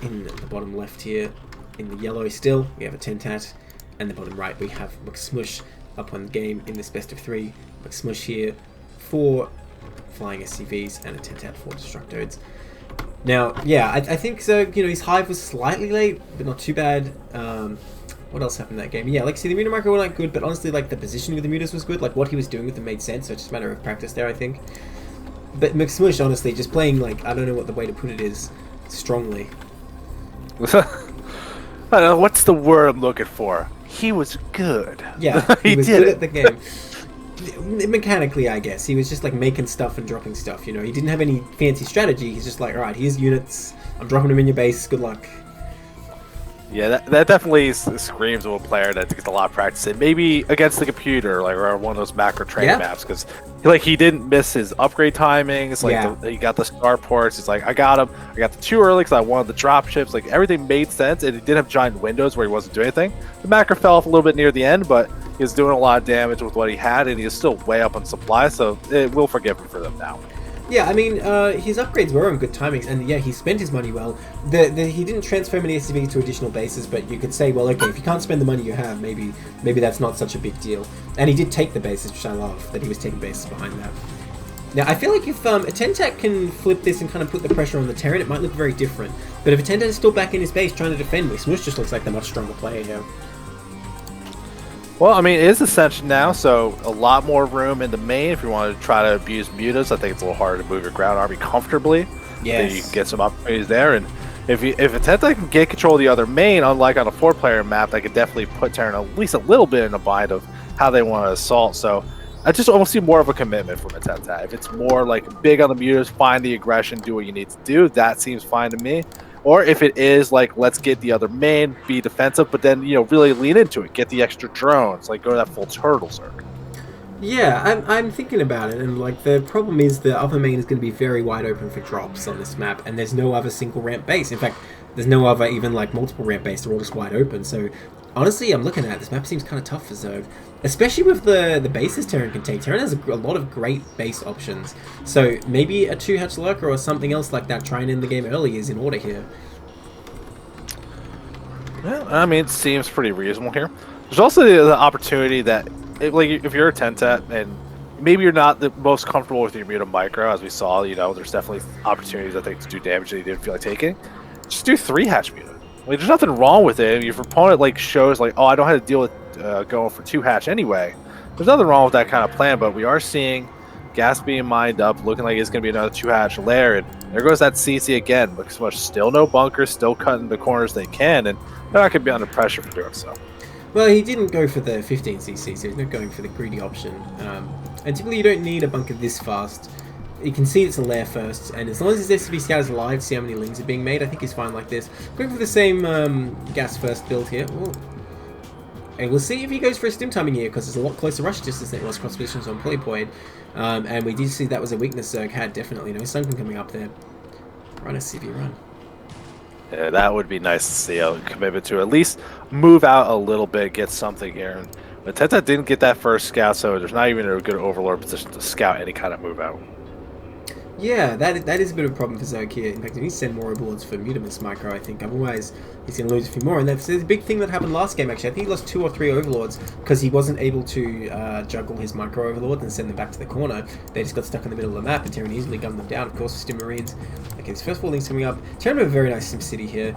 S1: In the bottom left here, in the yellow still, we have a Tentat. And the bottom right, we have McSmush up on the game in this best of 3. McSmush here, 4 flying SCVs and a Tentat for DestrucToads. Now, yeah, I think so. His hive was slightly late, but not too bad. What else happened in that game? Yeah, see, the muta micro weren't good, but honestly, the positioning with the mutas was good. What he was doing with them made sense. So it's just a matter of practice there, I think. But McSmush, honestly, just playing I don't know what the way to put it is, strongly.
S2: I don't know, what's the word I'm looking for? He was good.
S1: Yeah, he was good at the game. Mechanically, I guess he was just making stuff and dropping stuff. He didn't have any fancy strategy. He's just alright, here's units. I'm dropping them in your base. Good luck.
S2: Yeah, that definitely screams of a player that gets a lot of practice in. Maybe against the computer, or one of those macro training maps, because he didn't miss his upgrade timings. He got the star ports. He's I got him. I got the 2 early because I wanted the drop ships. Everything made sense, and he did have giant windows where he wasn't doing anything. The macro fell off a little bit near the end, but he was doing a lot of damage with what he had, and he was still way up on supply, so we'll forgive him for them now.
S1: Yeah, I mean, his upgrades were on good timings, and yeah, he spent his money well. He didn't transfer many SCVs to additional bases, but you could say, well, okay, if you can't spend the money you have, maybe that's not such a big deal. And he did take the bases, which I love, that he was taking bases behind that. Now, I feel like if a Tentat can flip this and kind of put the pressure on the Terran, it might look very different. But if a Tentat is still back in his base trying to defend, Smush just looks like the much stronger player here.
S2: Well, I mean, it is Ascension now, so a lot more room in the main if you want to try to abuse mutas. I think it's a little harder to move your ground army comfortably.
S1: Yes.
S2: You can get some opportunities there, and if a Tentat can get control of the other main, unlike on a 4-player map, that could definitely put Terran at least a little bit in a bind of how they want to assault. So I just almost see more of a commitment from a Tentat. If it's more big on the mutas, find the aggression, do what you need to do, that seems fine to me. Or if it is let's get the other main, be defensive, but then really lean into it, get the extra drones, go to that full turtle Zerg.
S1: Yeah, I'm thinking about it, and the problem is the other main is going to be very wide open for drops on this map, and there's no other single ramp base. In fact, there's no other even multiple ramp base. They're all just wide open. So honestly, I'm looking at it, this map seems kind of tough for Zerg, especially with the bases Terran can take. Terran has a lot of great base options, so maybe a 2-hatch lurker or something else like that, try and end the game early, is in order here.
S2: Yeah, I mean, it seems pretty reasonable here. There's also the opportunity that if you're a Tentat and maybe you're not the most comfortable with your muta micro, as we saw, there's definitely opportunities I think to do damage that you didn't feel like taking. Just do 3-hatch muta. There's nothing wrong with it. If your opponent shows oh, I don't have to deal with going for 2-hatch anyway. There's nothing wrong with that kind of plan, but we are seeing gas being mined up, looking like it's going to be another 2-hatch lair, and there goes that CC again. Looks much still no bunkers, still cutting the corners they can, and they're not going to be under pressure for doing so.
S1: Well, he didn't go for the 15cc, so he's not going for the greedy option. And typically you don't need a bunker this fast. You can see it's a lair first, and as long as his SCV scout is alive, see how many lings are being made, I think he's fine like this. Going for the same gas first build here. Ooh. And we'll see if he goes for a stim timing here, because it's a lot closer rush distance than it was cross positions on Polypoid. And we did see that was a weakness Zerg had, definitely. No Sunken coming up there. Run SCV, run.
S2: Yeah, that would be nice to see a commitment to at least move out a little bit, get something here. But Tentat didn't get that first scout, so there's not even a good overlord position to scout any kind of move out.
S1: Yeah, that is a bit of a problem for Zerg here. In fact, he needs to send more overlords for Mutimus Micro, I think. Otherwise, he's going to lose a few more. And that's a big thing that happened last game, actually. I think he lost 2 or 3 overlords because he wasn't able to juggle his micro overlords and send them back to the corner. They just got stuck in the middle of the map, and Terran easily gunned them down, of course, with Stim Marines. Okay, his first 4 links coming up. Terran have a very nice Sim City here,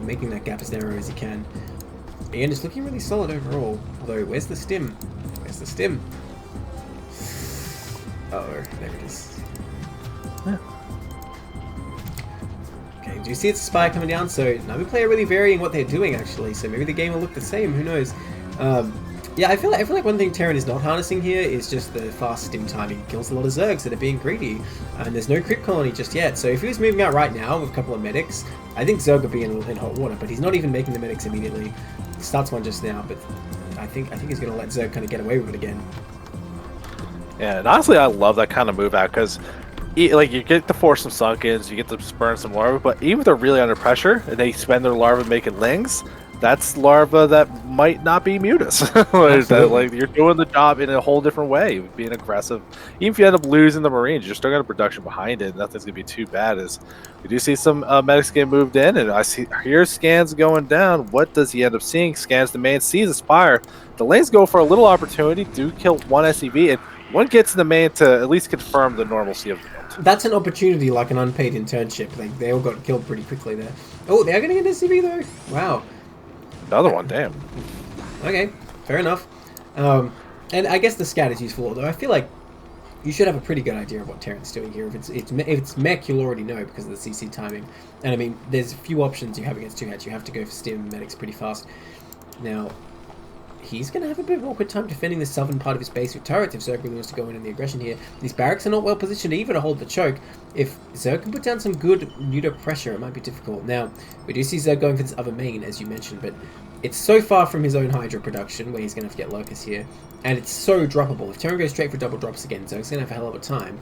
S1: making that gap as narrow as he can. And it's looking really solid overall. Although, where's the Stim? Where's the Stim? Oh, there it is.
S2: Yeah.
S1: Okay, do you see it's a spy coming down? So Navi player really varying what they're doing actually. So maybe the game will look the same. Who knows? Yeah, I feel like one thing Terran is not harnessing here is just the fast stim timing. He kills a lot of Zergs that are being greedy, and there's no creep colony just yet. So if he was moving out right now with a couple of medics, I think Zerg would be in hot water. But he's not even making the medics immediately. He starts one just now, but I think he's going to let Zerg kind of get away with it again.
S2: Yeah, and honestly, I love that kind of move out because, like, you get to force some sunkins, you get to burn some larvae, but even if they're really under pressure and they spend their larvae making lings, that's larva that might not be mutas. Like, you're doing the job in a whole different way, being aggressive. Even if you end up losing the Marines, you're still got a production behind it. Nothing's gonna be too bad. As we do see some medics get moved in, and I see here's scans going down. What does he end up seeing? Scans the main, sees a spire. The lanes go for a little opportunity. Do kill one SCV, and one gets in the main to at least confirm the normalcy of the build.
S1: That's an opportunity, like an unpaid internship. Like, they all got killed pretty quickly there. Oh, they are getting an SCV though. Wow.
S2: Another one, damn.
S1: Okay, fair enough. And I guess the scout is useful, although I feel like you should have a pretty good idea of what Terran's doing here. If it's mech, you'll already know because of the CC timing. And I mean, there's a few options you have against 2-hatch. You have to go for stim medics pretty fast. Now, he's going to have a bit of awkward time defending the southern part of his base with turrets if Zerg really wants to go in the aggression here. These barracks are not well positioned either to hold the choke. If Zerg can put down some good neuter pressure, it might be difficult. Now, we do see Zerg going for this other main, as you mentioned, but it's so far from his own Hydra production, where he's going to have to get Locust here, and it's so droppable. If Terran goes straight for double drops again, Zerg's going to have a hell of a time.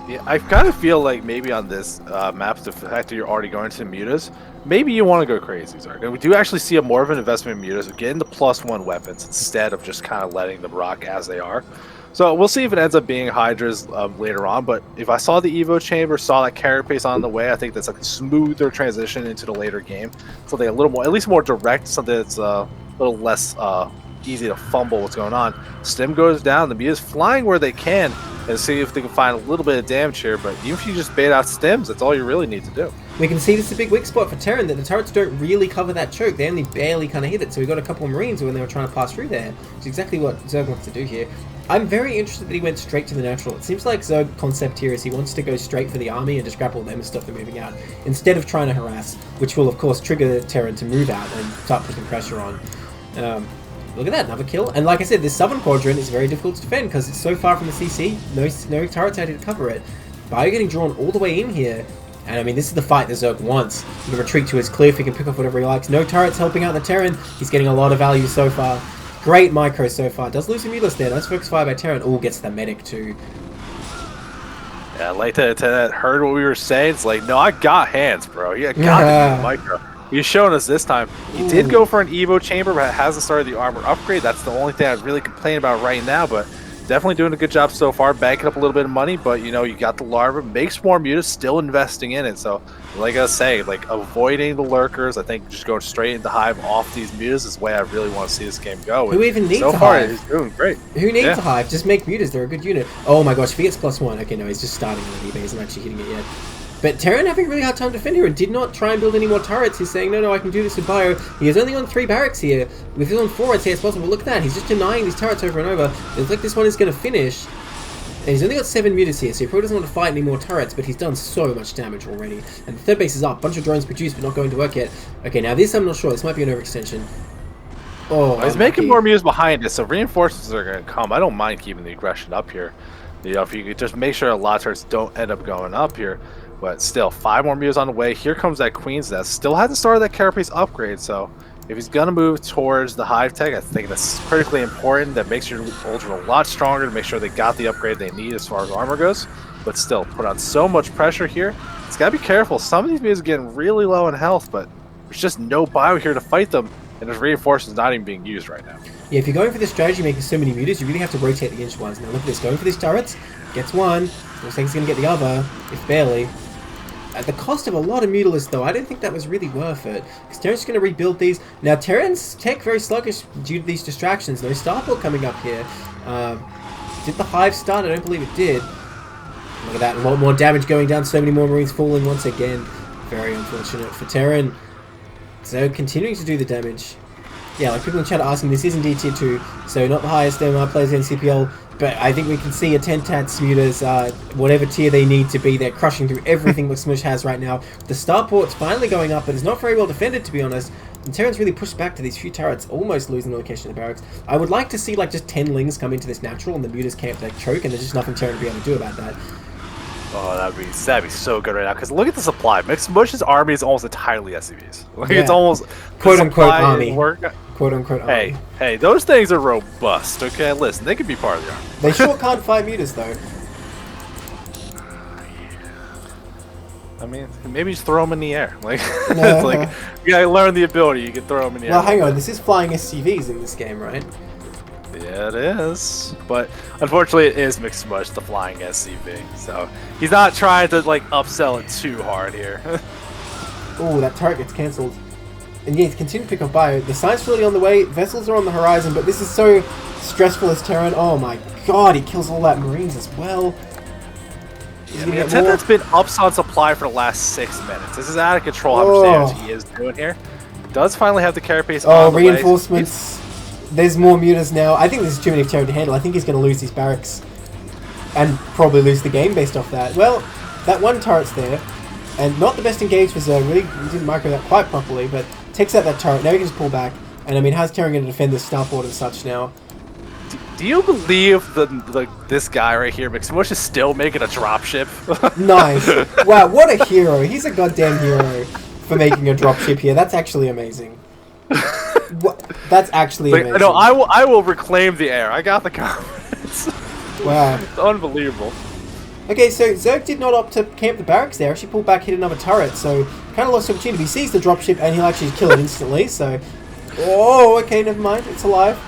S2: Yeah, I kind of feel like maybe on this map, the fact that you're already going to mutas, maybe you want to go crazy, Zerg. And we do actually see more of an investment in mutas, getting the +1 weapons instead of just kind of letting them rock as they are. So we'll see if it ends up being Hydras later on, but if I saw the Evo Chamber, saw that carapace on the way, I think that's like a smoother transition into the later game. Something a little more, at least more direct, something that's a little less easy to fumble what's going on. Stim goes down, the Muta's flying where they can, and see if they can find a little bit of damage here, but even if you just bait out Stims, that's all you really need to do.
S1: We can see this is a big weak spot for Terran, that the turrets don't really cover that choke. They only barely kind of hit it, so we got a couple of Marines when they were trying to pass through there, which is exactly what Zerg wants to do here. I'm very interested that he went straight to the natural. It seems like Zerg concept here is he wants to go straight for the army and just grab all them and stuff they're moving out, instead of trying to harass, which will of course trigger Terran to move out and start putting pressure on. Look at that, another kill. And like I said, this southern quadrant is very difficult to defend because it's so far from the CC, no turrets out here to cover it. Bio getting drawn all the way in here, and I mean, this is the fight that Zerg wants. He can retreat to his cliff, he can pick up whatever he likes. No turrets helping out the Terran. He's getting a lot of value so far. Great micro so far. Does lose a Mutas there. Nice focus fire by Terran. Oh, gets the medic too.
S2: Yeah, like that heard what we were saying. It's like, no, I got hands, bro. You got the micro. He's showing us this time. He did go for an Evo Chamber, but hasn't started the armor upgrade. That's the only thing I'd really complain about right now, but definitely doing a good job so far, banking up a little bit of money, but you know, you got the larva, makes more mutas, still investing in it. So like I say, like avoiding the lurkers, I think just going straight into hive off these mutas is the way I really want to see this game go.
S1: Who even needs
S2: so
S1: a
S2: far,
S1: hive?
S2: he's doing great.
S1: Who needs a hive? Just make mutas, they're a good unit. Oh my gosh, if he gets +1, okay, no, he's just starting already, but he's not actually hitting it yet. But Terran having a really hard time to defend here and did not try and build any more turrets. He's saying, no, I can do this with Bio. He is only on 3 barracks here. If he's on 4, I'd say it's possible. Look at that. He's just denying these turrets over and over. It looks like this one is going to finish. And he's only got 7 mutas here, so he probably doesn't want to fight any more turrets, but he's done so much damage already. And the third base is up. Bunch of drones produced, but not going to work yet. Okay, now this I'm not sure. This might be an overextension. Oh,
S2: he's making more mutas behind it, so reinforcements are going to come. I don't mind keeping the aggression up here. You know, if you could just make sure a lot of turrets don't end up going up here. But still, 5 more mutas on the way. Here comes that Queen's Nest. Still hasn't started that carapace upgrade, so if he's going to move towards the hive tech, I think that's critically important. That makes your Ultra a lot stronger to make sure they got the upgrade they need as far as armor goes. But still, put on so much pressure here. It's got to be careful. Some of these mutas are getting really low in health, but there's just no bio here to fight them, and his reinforcements not even being used right now.
S1: Yeah, if you're going for this strategy, making so many mutas, you really have to rotate the inch-wise. Now look at this, going for these turrets, gets one, looks like he's going to get the other, if barely. At the cost of a lot of Mutalisks, though, I don't think that was really worth it. Because Terran's just going to rebuild these. Now, Terran's tech very sluggish due to these distractions. No starport coming up here. Did the hive start? I don't believe it did. Look at that. A lot more damage going down. So many more Marines falling once again. Very unfortunate for Terran. So, continuing to do the damage. Yeah, like people in chat are asking, this is indeed tier 2. So, not the highest MR players in CPL. But I think we can see a 10-tats mutas, whatever tier they need to be, they're crushing through everything that Smush has right now. The starport's finally going up, but it's not very well defended, to be honest. And Terran's really pushed back to these few turrets, almost losing the location of the barracks. I would like to see like just 10 lings come into this natural and the mutas camp their choke, and there's just nothing Terran to be able to do about that.
S2: Oh, that'd be so good right now. Because look at the supply. Mixed Mush's army is almost entirely SCVs. Like it's almost
S1: quote unquote army. Quote unquote army.
S2: Hey, those things are robust. Okay, listen, they could be part of the army.
S1: They sure can't fight mutas though.
S2: I mean, maybe just throw them in the air. Like, it's like you gotta learn the ability. You can throw them in the air.
S1: Well, hang on. This is flying SCVs in this game, right?
S2: Yeah, it is. But unfortunately, it is Mixed Mush, the flying SCV. So he's not trying to like upsell it too hard here.
S1: Oh, that turret gets cancelled. And yeah, he's continuing to pick up bio. The science facility on the way. Vessels are on the horizon, but this is so stressful as Terran. Oh my god, he kills all that Marines as well.
S2: Yeah, the attendant's been ups on supply for the last 6 minutes. This is out of control how much damage he is doing here. Does finally have the carapace on the
S1: reinforcements. There's more mutas now. I think this is too many for Terran to handle. I think he's going to lose these barracks. And probably lose the game based off that. Well, that one turret's there. And not the best engaged for Zerg. Really didn't micro that quite properly. But takes out that turret. Now he can just pull back. And I mean, how's Terran going to defend this starport and such now?
S2: Do you believe this guy right here, Mixed Mush, is still making a dropship?
S1: Nice. Wow, what a hero. He's a goddamn hero for making a dropship here. That's actually amazing. That's actually amazing.
S2: No, I will reclaim the air. I got the confidence.
S1: Wow.
S2: It's unbelievable.
S1: Okay, so Zerg did not opt to camp the barracks there. Actually pulled back, hit another turret. So kind of lost the opportunity. He sees the dropship and he'll actually kill it instantly. So, oh, okay, never mind. It's alive.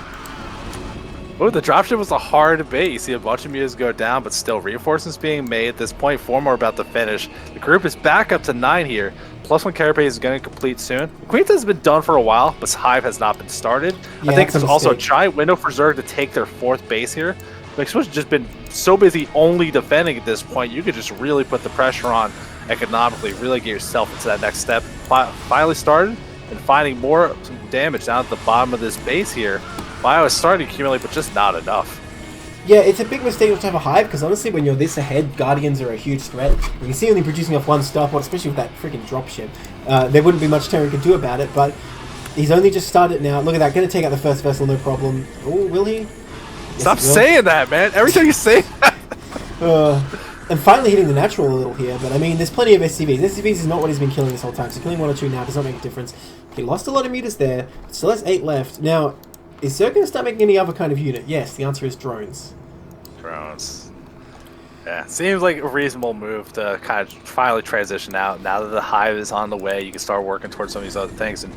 S2: Oh, the dropship was a hard bait. You see a bunch of mutas go down, but still reinforcements being made at this point. 4 more about to finish. The group is back up to 9 here. +1 carapace is going to complete soon. Queens has been done for a while, but Hive has not been started. Yeah, I think there's also a giant window for Zerg to take their 4th base here. Mixed Mush has just been so busy only defending at this point. You could just really put the pressure on economically, really get yourself into that next step. Finally started and finding more damage down at the bottom of this base here. Bio is starting to accumulate, but just not enough.
S1: Yeah, it's a big mistake not to have a Hive, because honestly, when you're this ahead, Guardians are a huge threat. You can see only producing off 1 starport, especially with that freaking dropship. There wouldn't be much Terran could do about it, but he's only just started now. Look at that, going to take out the first vessel, no problem. Oh, will he? Yes,
S2: Stop saying that, man. Every time you say that.
S1: And finally hitting the natural a little here, but I mean, there's plenty of SCVs. SCVs is not what he's been killing this whole time, so killing 1 or 2 now does not make a difference. He lost a lot of mutas there, still has 8 left. Now, is Zerg going to start making any other kind of unit? Yes, the answer is drones.
S2: Drones. Yeah, seems like a reasonable move to kind of finally transition out. Now that the Hive is on the way, you can start working towards some of these other things. And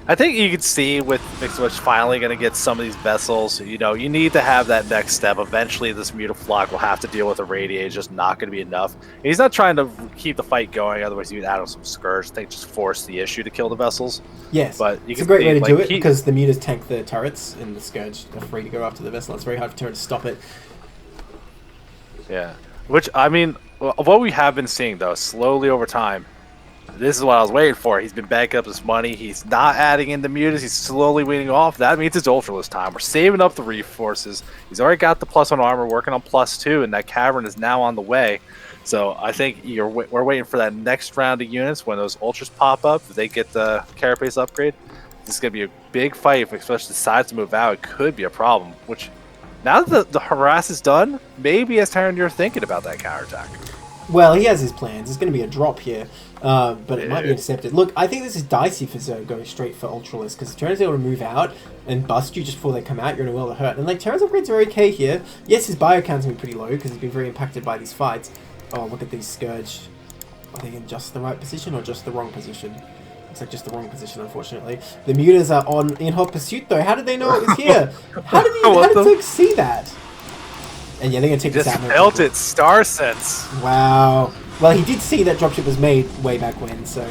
S2: I think you can see with Mixed Mush finally going to get some of these vessels. You know, you need to have that next step. Eventually, this Mutaflock will have to deal with a radiate. It's just not going to be enough. And he's not trying to keep the fight going. Otherwise, you'd add on some Scourge. I think just force the issue to kill the vessels.
S1: Yes,
S2: but
S1: it's a great way to do it because the mutas tank the turrets and the Scourge are free to go after the vessel. It's very hard for Terran to stop it.
S2: Yeah, which, I mean, what we have been seeing, though, slowly over time, this is what I was waiting for. He's been backing up his money. He's not adding in the mutas. He's slowly weaning off. That means it's ultraless time. We're saving up the reinforces. He's already got the +1 armor, working on +2, and that cavern is now on the way. So I think we're waiting for that next round of units when those ultras pop up. If they get the carapace upgrade, this is going to be a big fight. If especially decides to move out, it could be a problem. Which, now that the harass is done, maybe as Terran you're thinking about that counterattack.
S1: Well, he has his plans. There's going to be a drop here, but it might be intercepted. Look, I think this is dicey for Zerg going straight for Ultralist, because if Terran's able to move out and bust you just before they come out, you're in a world of hurt. And like, Terran's upgrades are okay here. Yes, his bio count's going to be pretty low, because he's been very impacted by these fights. Oh, look at these Scourge. Are they in just the right position or just the wrong position? Looks like just the wrong position, unfortunately. The mutas are on in hot pursuit, though. How did they know it was here? How did Zerg see that? And yeah, they're going to take this out.
S2: Just felt it, star sense.
S1: Wow. Well, he did see that dropship was made way back when, so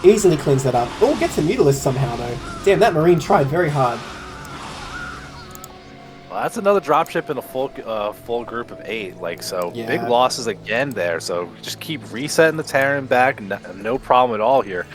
S1: easily cleans that up. Oh, gets a Mutalist somehow, though. Damn, that Marine tried very hard.
S2: Well, that's another dropship in a full group of 8. Like, so yeah. Big losses again there. So just keep resetting the Terran back. No problem at all here.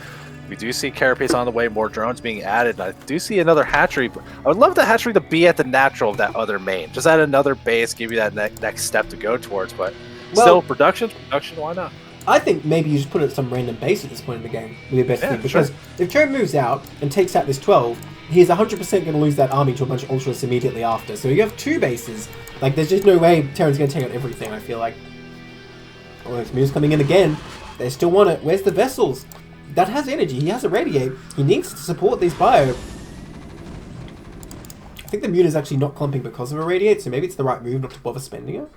S2: We do see carapace on the way, more drones being added, and I do see another hatchery. But I would love the hatchery to be at the natural of that other main. Just add another base, give you that next step to go towards. But still, production, why not?
S1: I think maybe you just put it at some random base at this point in the game with your best thing. Because if Terran moves out and takes out this 12, he's 100% going to lose that army to a bunch of Ultras immediately after. So you have 2 bases. Like, there's just no way Terran's going to take out everything, I feel like. Oh, this move's coming in again. They still want it. Where's the vessels? That has energy. He has a radiate. He needs to support these bio. I think the Mute is actually not clumping because of a radiate, so maybe it's the right move not to bother spending it.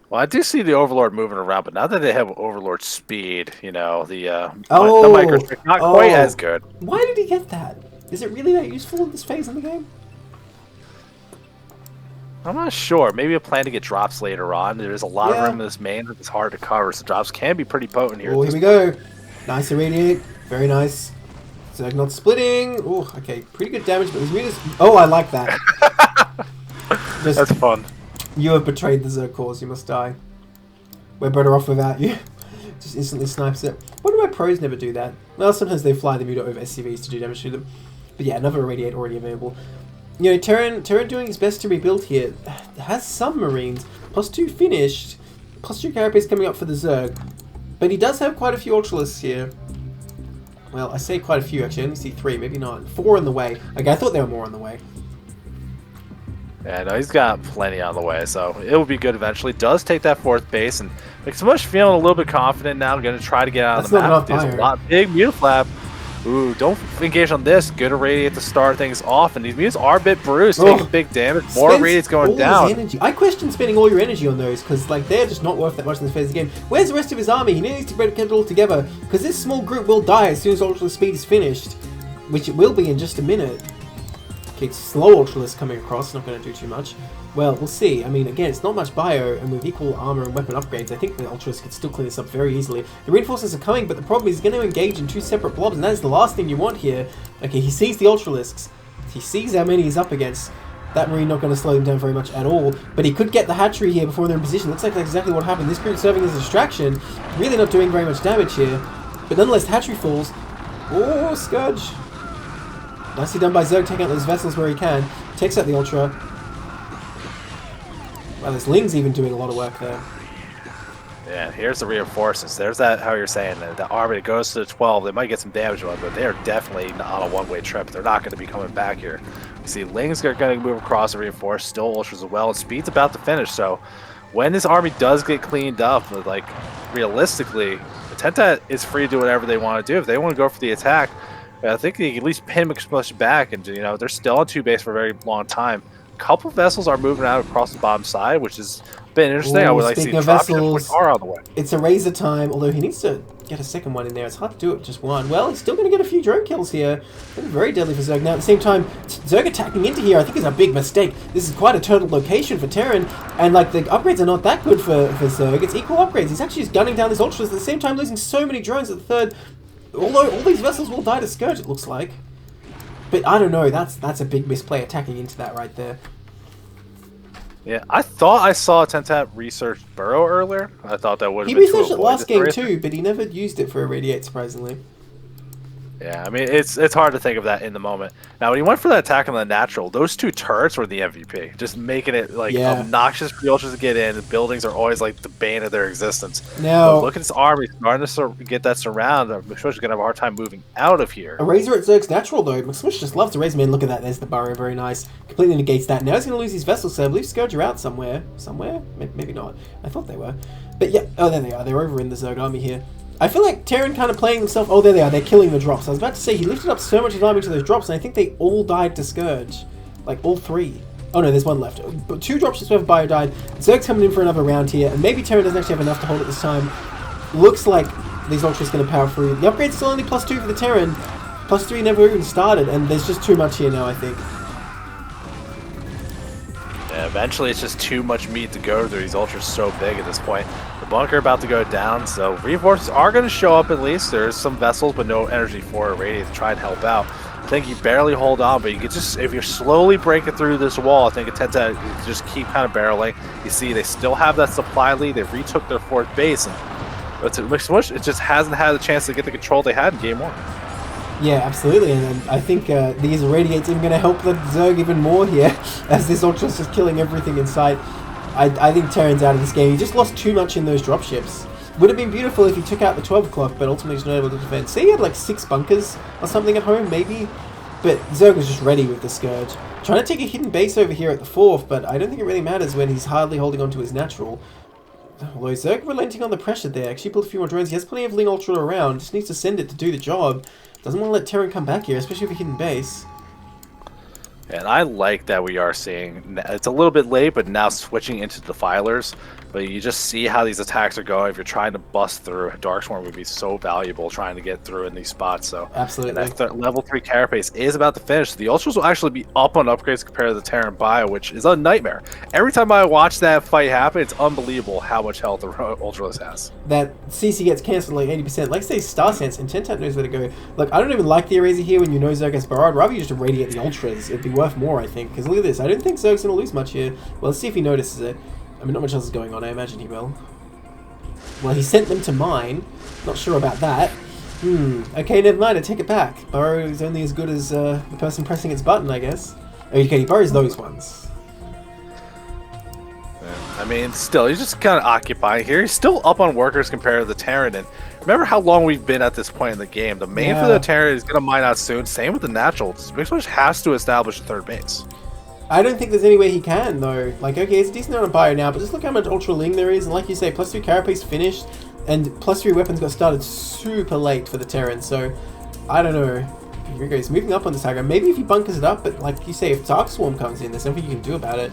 S2: Well, I do see the Overlord moving around, but now that they have Overlord speed, you know, the micro not quite as good.
S1: Why did he get that? Is it really that useful in this phase in the game?
S2: I'm not sure. Maybe a plan to get drops later on. There's a lot of room in this main that it's hard to cover, so drops can be pretty potent here.
S1: Oh, here we go. Nice irradiate. Very nice. Zerg not splitting. Oh, okay. Pretty good damage, but his meters... Oh, I like that.
S2: That's fun.
S1: You have betrayed the Zerg cause. You must die. We're better off without you. Just instantly snipes it. Why do my pros never do that? Well, sometimes they fly the Muto over SCVs to do damage to them. But yeah, another irradiate already available. You know, Terran doing his best to rebuild here. Has some Marines. +2 finished. +2 carapace coming up for the Zerg. But he does have quite a few Ultralisks here. Well, I say quite a few actually. I only see 3, maybe not. 4 on the way. Okay, I thought there were more on the way.
S2: Yeah, no, he's got plenty on the way, so it will be good eventually. Does take that 4th base, and like so much feeling a little bit confident now. Going to try to get out of the map. There's a lot big Mutaflap. Ooh, don't engage on this. Good irradiate to start things off, and these mutants are a bit bruised, taking big damage. More irradiates going down.
S1: I question spending all your energy on those, because like they're just not worth that much in this phase of the game. Where's the rest of his army? He needs to get it all together, because this small group will die as soon as Ultralisk speed is finished, which it will be in just a minute. Okay, slow Ultralisk coming across, not going to do too much. Well, we'll see. I mean, again, it's not much bio, and with equal armor and weapon upgrades, I think the Ultras could still clean this up very easily. The reinforcements are coming, but the problem is he's going to engage in 2 separate blobs, and that is the last thing you want here. Okay, he sees the Ultralisks. He sees how many he's up against. That Marine not going to slow him down very much at all, but he could get the hatchery here before they're in position. Looks like that's exactly what happened. This group serving as a distraction, really not doing very much damage here, but nonetheless, the hatchery falls. Oh, Scourge. Nicely done by Zerg, taking out those vessels where he can. Takes out the Ultra. Well, this Ling's even doing a lot of work there.
S2: Yeah, here's the reinforcements. There's that, how you're saying, the army that goes to the 12, they might get some damage on it, but they're definitely on a one-way trip. They're not going to be coming back here. You see, Ling's going to move across the reinforce, still Ultras as well, and Speed's about to finish, so when this army does get cleaned up, like, realistically, the Tentat is free to do whatever they want to do. If they want to go for the attack, I think they can at least pin McSmush back, and, you know, they're still on 2 base for a very long time. Couple vessels are moving out across the bottom side, which has been interesting.
S1: Ooh,
S2: I would like to see vessels on the way.
S1: It's a Razor time, although he needs to get a second one in there. It's hard to do it with just one. Well, he's still going to get a few drone kills here. Very deadly for Zerg. Now, at the same time, Zerg attacking into here, I think is a big mistake. This is quite a turtle location for Terran, and like the upgrades are not that good for Zerg. It's equal upgrades. He's actually just gunning down his Ultras at the same time, losing so many drones at the third. Although all these vessels will die to Scourge, it looks like. But I don't know. That's a big misplay attacking into that right there.
S2: Yeah, I thought I saw Tentat research Burrow earlier. I thought that would have been
S1: He researched it last game too, but he never used it for Irradiate, surprisingly.
S2: Yeah, I mean, it's hard to think of that in the moment. Now, when he went for that attack on the natural, those 2 turrets were the MVP. Just making it, like, obnoxious for the Ultras to get in. The buildings are always, like, the bane of their existence.
S1: Now,
S2: but look at this army starting to get that surround. McSmush is going to have a hard time moving out of here.
S1: A Razor at Zerg's natural, though. McSmush just loves a Razor. Man, look at that. There's the burrow. Very nice. Completely negates that. Now he's going to lose his vessels, so I believe Scourge are out somewhere. Somewhere? Maybe not. I thought they were. But yeah. Oh, there they are. They're over in the Zerg army here. I feel like Terran kind of playing himself. Oh, there they are. They're killing the drops. I was about to say, he lifted up so much damage to those drops, and I think they all died to Scourge. Like, all 3. Oh, no, there's one left. But 2 drops just worth of bio died. Zerg's coming in for another round here, and maybe Terran doesn't actually have enough to hold at this time. Looks like these Ultras going to power through. The upgrade's still only +2 for the Terran. +3 never even started, and there's just too much here now, I think.
S2: Yeah, eventually it's just too much meat to go through. These Ultras so big at this point. The bunker about to go down, so reinforcements are going to show up at least. There's some vessels, but no energy for a radiate to try and help out. I think you barely hold on, but you can just, if you're slowly breaking through this wall, I think it tends to just keep kind of barreling. You see, they still have that supply lead. They retook their 4th base, and it just hasn't had a chance to get the control they had in game 1.
S1: Yeah, absolutely, and I think these Irradiate's even going to help the Zerg even more here, as this Ultra's just killing everything in sight. I think Terran's out of this game. He just lost too much in those dropships. Would have been beautiful if he took out the 12 o'clock, but ultimately he's not able to defend. See, he had like 6 bunkers or something at home, maybe? But Zerg was just ready with the Scourge. Trying to take a hidden base over here at the 4th, but I don't think it really matters when he's hardly holding on to his natural. Although Zerg relenting on the pressure there. Actually built a few more drones. He has plenty of Ling Ultra around. Just needs to send it to do the job. Doesn't want to let Terran come back here, especially with a hidden base.
S2: And I like that we are seeing, it's a little bit late, but now switching into Defilers. But you just see how these attacks are going. If you're trying to bust through, Darksworn would be so valuable trying to get through in these spots. So
S1: absolutely,
S2: and that level 3 carapace is about to finish. The Ultras will actually be up on upgrades compared to the Terran Bio, which is a nightmare. Every time I watch that fight happen, it's unbelievable how much health the Ultras has.
S1: That CC gets cancelled like 80%. Like say Star Sense, and Tentat knows where to go. Look, I don't even like the Eraser here when you know Zerg has Barrage. Rather you just irradiate the Ultras. It'd be worth more, I think. Because look at this. I don't think Zerg's going to lose much here. Well, let's see if he notices it. I mean, not much else is going on. I imagine he will. Well, he sent them to mine. Not sure about that. Okay, never mind. I take it back. Burrow is only as good as the person pressing its button, I guess. Okay, he borrows those ones.
S2: I mean, still, he's just kind of occupying here. He's still up on workers compared to the Terran. And remember how long we've been at this point in the game. The main for the Terran is going to mine out soon. Same with the natural. Mixwitch has to establish a third base.
S1: I don't think there's any way he can, though. Like, okay, it's a decent amount of bio now, but just look how much Ultra Ling there is. And like you say, +3 carapace finished, and +3 weapons got started super late for the Terran. So, I don't know. Here he goes, moving up on this aggro. Maybe if he bunkers it up, but like you say, if Dark Swarm comes in, there's nothing you can do about it.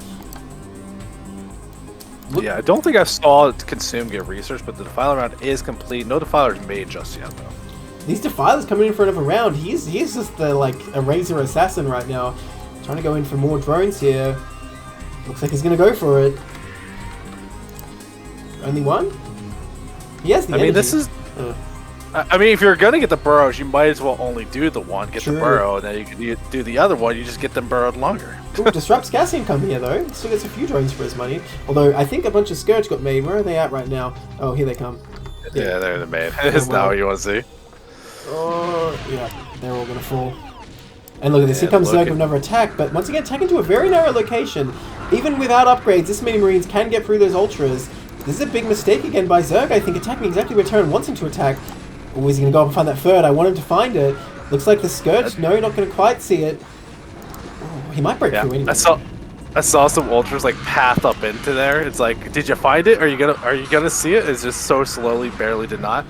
S2: Yeah, I don't think I saw Consume get research, but the Defiler round is complete. No Defilers made just yet, though.
S1: These Defilers coming in for another round. He's just the, like, Eraser assassin right now. Trying to go in for more drones here. Looks like he's going to go for it. Only one? He has the energy.
S2: I mean, this is... I mean, if you're going to get the burrows, you might as well only do the one, get the burrow, and then you can do the other one, you just get them burrowed longer.
S1: Ooh, Disrupt's Gassium come here, though. Still gets a few drones for his money. Although, I think a bunch of Scourge got made. Where are they at right now? Oh, here they come.
S2: Yeah, they're made. Isn't that what you want to see?
S1: Oh, yeah. They're all going to fall. And look at this, here comes Zerg with another attack, but once again, attack into a very narrow location. Even without upgrades, this many Marines can get through those Ultras. This is a big mistake again by Zerg, I think, attacking exactly where Terran wants him to attack. Or is he going to go up and find that third? I want him to find it. Looks like the Scourge, no, not going to quite see it. Oh, he might break through anyway.
S2: I saw some Ultras like path up into there. It's like, did you find it? Are you gonna see it? It's just so slowly, barely did not.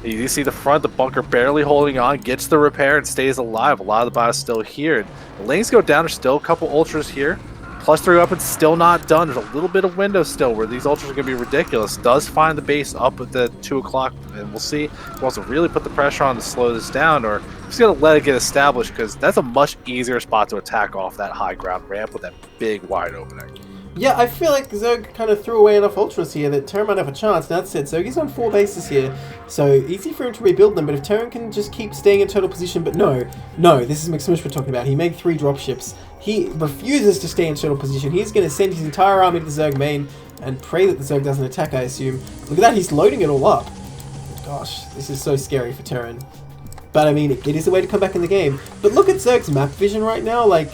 S2: You see the front, the bunker barely holding on, gets the repair and stays alive. A lot of the bio's still here. The lanes go down. There's still a couple Ultras here. +3 weapons still not done. There's a little bit of window still where these Ultras are going to be ridiculous. Does find the base up at the 2 o'clock, and we'll see. He wants to really put the pressure on to slow this down, or he's going to let it get established, because that's a much easier spot to attack off that high ground ramp with that big wide opening.
S1: Yeah, I feel like Zerg kind of threw away enough Ultras here that Terran might have a chance. Now, that said, Zerg is on 4 bases here, so easy for him to rebuild them, but if Terran can just keep staying in total position, but no, this is McSmush we're talking about. He made 3 dropships. He refuses to stay in total position. He's going to send his entire army to the Zerg main and pray that the Zerg doesn't attack, I assume. Look at that, he's loading it all up. Gosh, this is so scary for Terran. But I mean, it is a way to come back in the game. But look at Zerg's map vision right now, like...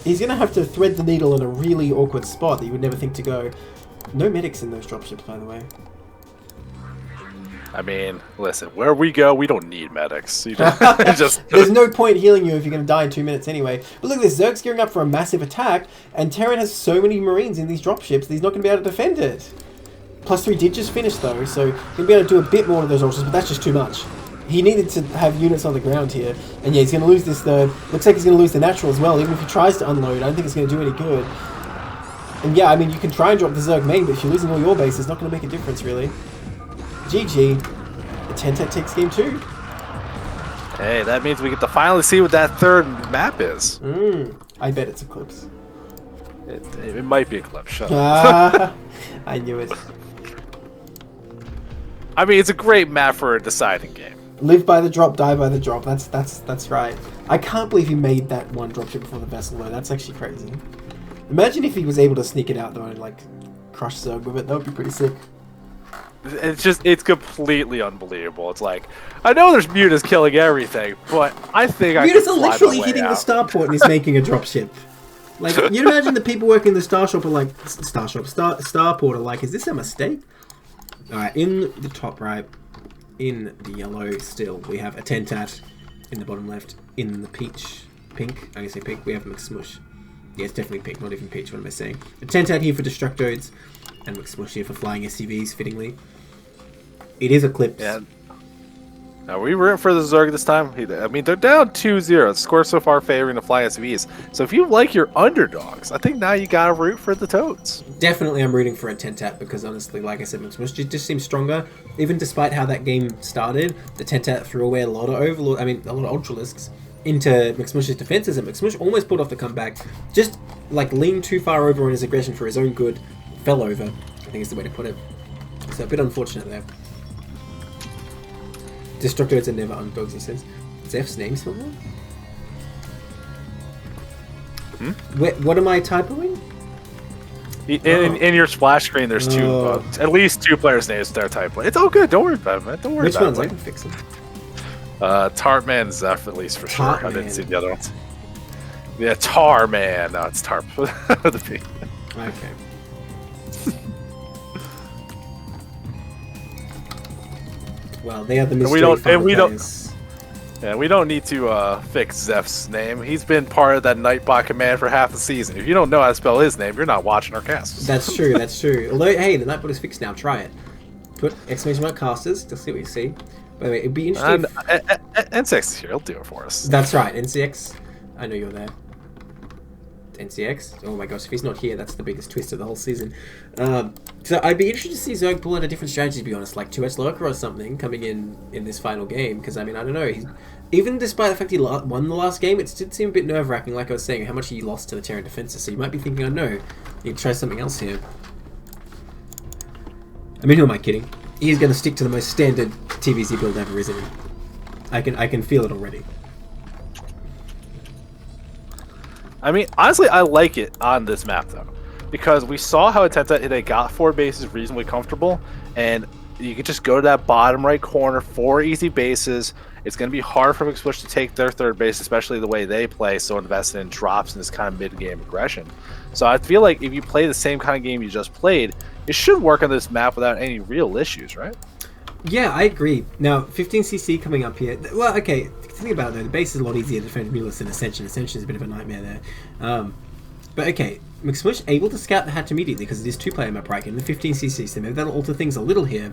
S1: He's going to have to thread the needle in a really awkward spot that you would never think to go. No medics in those dropships, by the way.
S2: I mean, listen, where we go, we don't need medics. You just
S1: There's no point healing you if you're going to die in 2 minutes anyway. But look at this, Zerg's gearing up for a massive attack, and Terran has so many Marines in these dropships that he's not going to be able to defend it. +3 did just finish though, so he'll be able to do a bit more to those Ultras, but that's just too much. He needed to have units on the ground here. And yeah, he's going to lose this third. Looks like he's going to lose the natural as well. Even if he tries to unload, I don't think it's going to do any good. And yeah, I mean, you can try and drop the Zerg main, but if you're losing all your base, it's not going to make a difference, really. GG. The Tentet takes game 2.
S2: Hey, that means we get to finally see what that third map is.
S1: I bet it's Eclipse.
S2: It might be Eclipse. Shut up.
S1: I knew it.
S2: I mean, it's a great map for a deciding game.
S1: Live by the drop, die by the drop. That's right. I can't believe he made that one dropship before the vessel though. That's actually crazy. Imagine if he was able to sneak it out though and like crush Zerg with it. That would be pretty sick.
S2: It's completely unbelievable. It's like, I know there's Mutas killing everything, but I think
S1: Mutas are literally hitting the starport and he's making a dropship. Like, you imagine the people working the starport are like, starport are like, is this a mistake? Alright, in the top right, in the yellow still, we have a Tentat. In the bottom left, in the pink, I can say pink, we have McSmush. Yeah, it's definitely pink, not even peach, what am I saying? A Tentat here for DestrucToads, and McSmush here for flying SCVs, fittingly. It is Eclipse.
S2: Yeah. Now, we rooting for the Zerg this time. I mean, they're down 2-0. The score so far favoring the flying SCVs. So if you like your underdogs, I think now you got to root for the Toads.
S1: Definitely I'm rooting for a Tentat because honestly, like I said, McSmush just seems stronger. Even despite how that game started, the Tentat threw away a lot of Overlord, a lot of Ultralisks into McSmush's defenses, and McSmush almost pulled off the comeback. Just like leaned too far over on his aggression for his own good, fell over, I think is the way to put it. So a bit unfortunate there. DestrucToads are never underdogs, he says. Zeph's name somewhere? What am I typoing?
S2: In your splash screen, there's at least two players' names there typoing. It's all good. Don't worry about it, man. Don't worry
S1: about it. Which ones? I can fix them.
S2: Tartman, Zeph, at least for sure. I didn't see the other ones. Yeah, Tarman. No, it's Tarp. The P.
S1: Okay. Well, they are the mystery players.
S2: Yeah, we don't need to fix Zeph's name. He's been part of that Nightbot command for half the season. If you don't know how to spell his name, you're not watching our casts.
S1: That's true, that's true. Although, hey, the Nightbot is fixed now. Try it. Put exclamation mark casters to see what you see. By the way, it'd be interesting.
S2: NCX is here. He'll do it for us.
S1: That's right, NCX. I know you're there. NCX. Oh my gosh, if he's not here, that's the biggest twist of the whole season. So I'd be interested to see Zerg pull out a different strategy, to be honest, like 2S Lurker or something coming in this final game. Because, I mean, I don't know. Even despite the fact he won the last game, it did seem a bit nerve-wracking, like I was saying, how much he lost to the Terran defenses. So you might be thinking, oh no, you can try something else here. I mean, who am I kidding? He's going to stick to the most standard TVZ build ever, isn't he? I can feel it already.
S2: I mean, honestly, I like it on this map, though. Because we saw how Tentat, they got 4 bases reasonably comfortable. And you can just go to that bottom right corner, 4 easy bases. It's going to be hard for McSmush to take their 3rd base, especially the way they play, so invested in drops and this kind of mid-game aggression. So I feel like if you play the same kind of game you just played, it should work on this map without any real issues, right? Yeah,
S1: I agree. Now, 15cc coming up here. Well, okay, think about it though. The base is a lot easier to defend Mulus than Ascension. Ascension is a bit of a nightmare there. But okay, McSmush able to scout the hatch immediately because it is 2-player map, right? In the 15cc, so maybe that'll alter things a little here.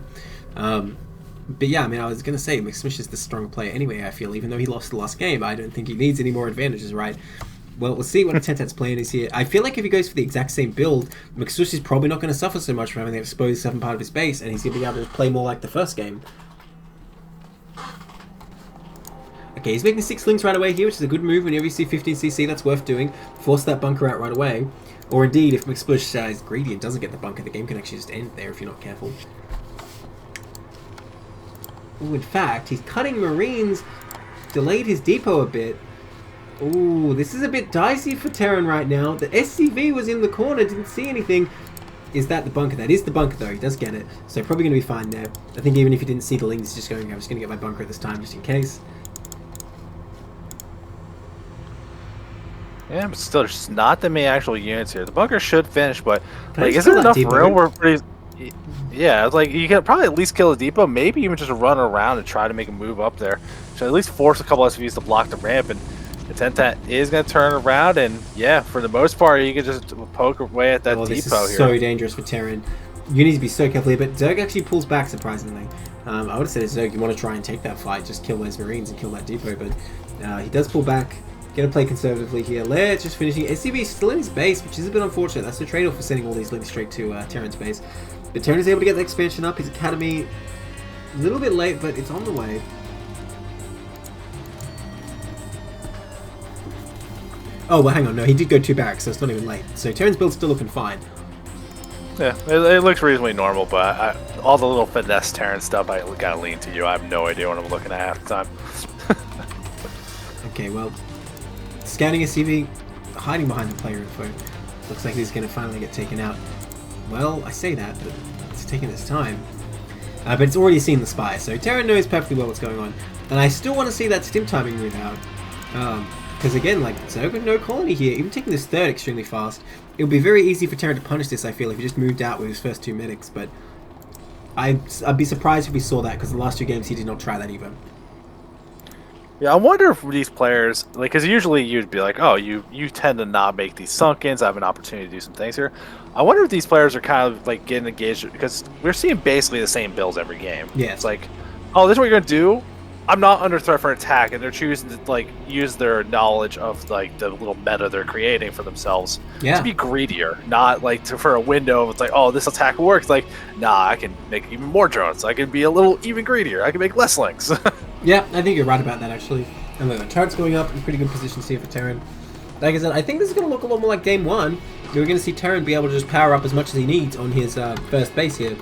S1: But yeah, I mean, I was going to say, McSmush is the strong player anyway, I feel. Even though he lost the last game, I don't think he needs any more advantages, right? Well, we'll see what Tentat's plan is here. I feel like if he goes for the exact same build, McSmush is probably not going to suffer so much from having the exposed southern part of his base, and he's going to be able to play more like the first game. Okay, he's making 6 links right away here, which is a good move. Whenever you see 15cc, that's worth doing. Force that bunker out right away. Or indeed, if McSmush is greedy and doesn't get the bunker, the game can actually just end there if you're not careful. Ooh, in fact, he's cutting Marines, delayed his depot a bit. Ooh, this is a bit dicey for Terran right now. The SCV was in the corner, didn't see anything. Is that the bunker? That is the bunker though, he does get it. So probably going to be fine there. I think even if he didn't see the links, he's just going, I'm just going to get my bunker at this time just in case.
S2: Yeah, but still, there's not that many actual units here. The bunker should finish, but like, is there enough room where pretty... Yeah, it's like you can probably at least kill a depot, maybe even just run around and try to make a move up there. So at least force a couple SCVs to block the ramp, and the Tentat is going to turn around, and yeah, for the most part, you can just poke away at that depot
S1: this is
S2: here.
S1: So dangerous for Terran. You need to be so careful here, but Zerg actually pulls back, surprisingly. I would have said, Zerg, you want to try and take that fight, just kill those Marines and kill that depot, but he does pull back. Gonna play conservatively here. Let's just finishing. SCV is still in his base, which is a bit unfortunate. That's the trade-off for sending all these links straight to Terran's base. But Terran is able to get the expansion up. His academy, a little bit late, but it's on the way. Oh, well, hang on. No, he did go 2 barracks, so it's not even late. So Terran's build's still looking fine.
S2: Yeah, it looks reasonably normal, but all the little finesse Terran stuff, I gotta lean to you. I have no idea what I'm looking at half the time.
S1: Okay, well, scouting SCV, hiding behind the player info. Looks like he's going to finally get taken out. Well, I say that, but it's taking its time. But it's already seen the spy, so Terran knows perfectly well what's going on. And I still want to see that stim timing move out. Because again, like, Zerg no colony here, even taking this 3rd extremely fast. It would be very easy for Terran to punish this, I feel, if he just moved out with his first 2 medics, but I'd be surprised if we saw that, because the last 2 games he did not try that either.
S2: Yeah, I wonder if these players, like, because usually you'd be like, oh, you tend to not make these sunk-ins. I have an opportunity to do some things here. I wonder if these players are kind of like getting engaged, because we're seeing basically the same builds every game.
S1: Yeah.
S2: It's like, oh, this is what you're gonna do. I'm not under threat for an attack, and they're choosing to like use their knowledge of like the little meta they're creating for themselves to be greedier, not like for a window. It's like, oh, this attack works. Like, nah, I can make even more drones. I can be a little even greedier. I can make less links.
S1: Yeah, I think you're right about that, actually. And the turret's going up in pretty good positions here for Terran. Like I said, I think this is going to look a lot more like Game 1. We're going to see Terran be able to just power up as much as he needs on his first base here.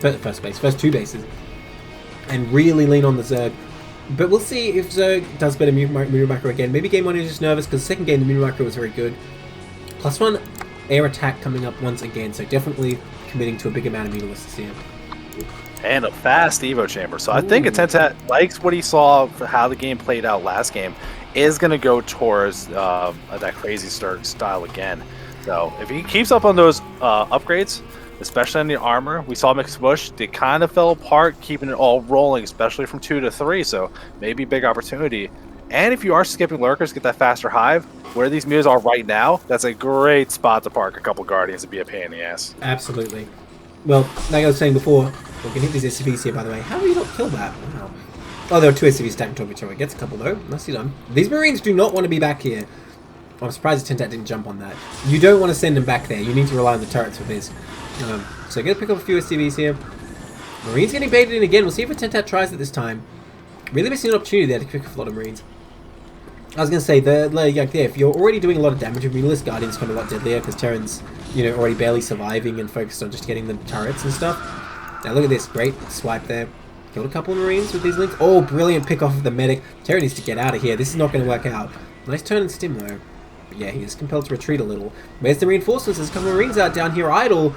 S1: First 2 bases. And really lean on the Zerg. But we'll see if Zerg does better Mirror Macro again. Maybe Game 1 is just nervous, because the second game the Mirror Macro was very good. +1 air attack coming up once again, so definitely committing to a big amount of Mutalisks here.
S2: And a fast Evo chamber. So I think Tentat likes what he saw for how the game played out last game, is going to go towards that crazy start style again. So if he keeps up on those upgrades, especially on the armor, we saw Mixed Bush, they kind of fell apart, keeping it all rolling, especially from 2 to 3. So maybe big opportunity. And if you are skipping lurkers, get that faster hive, where these mules are right now, that's a great spot to park a couple guardians and be a pain in the ass.
S1: Absolutely. Well, like I was saying before, we can hit these SCVs here, by the way. How do you not kill that? Wow. Oh, there are 2 SCVs stacked on top of each other. Gets a couple, though. Nicely done. These Marines do not want to be back here. I'm surprised Tentat didn't jump on that. You don't want to send them back there. You need to rely on the turrets with this. So I'm going to pick up a few SCVs here. Marines getting baited in again. We'll see if Tentat tries it this time. Really missing an opportunity there to pick up a lot of Marines. I was going to say, if you're already doing a lot of damage with Mutalisk, Guardian's kind of a lot deadlier, because Terran's, already barely surviving and focused on just getting the turrets and stuff. Now look at this, great swipe there. Killed a couple of Marines with these links. Oh, brilliant pick off of the medic. Terran needs to get out of here. This is not going to work out. Nice turn and stim though. But yeah, he is compelled to retreat a little. Where's the reinforcements? There's a couple of Marines out down here idle.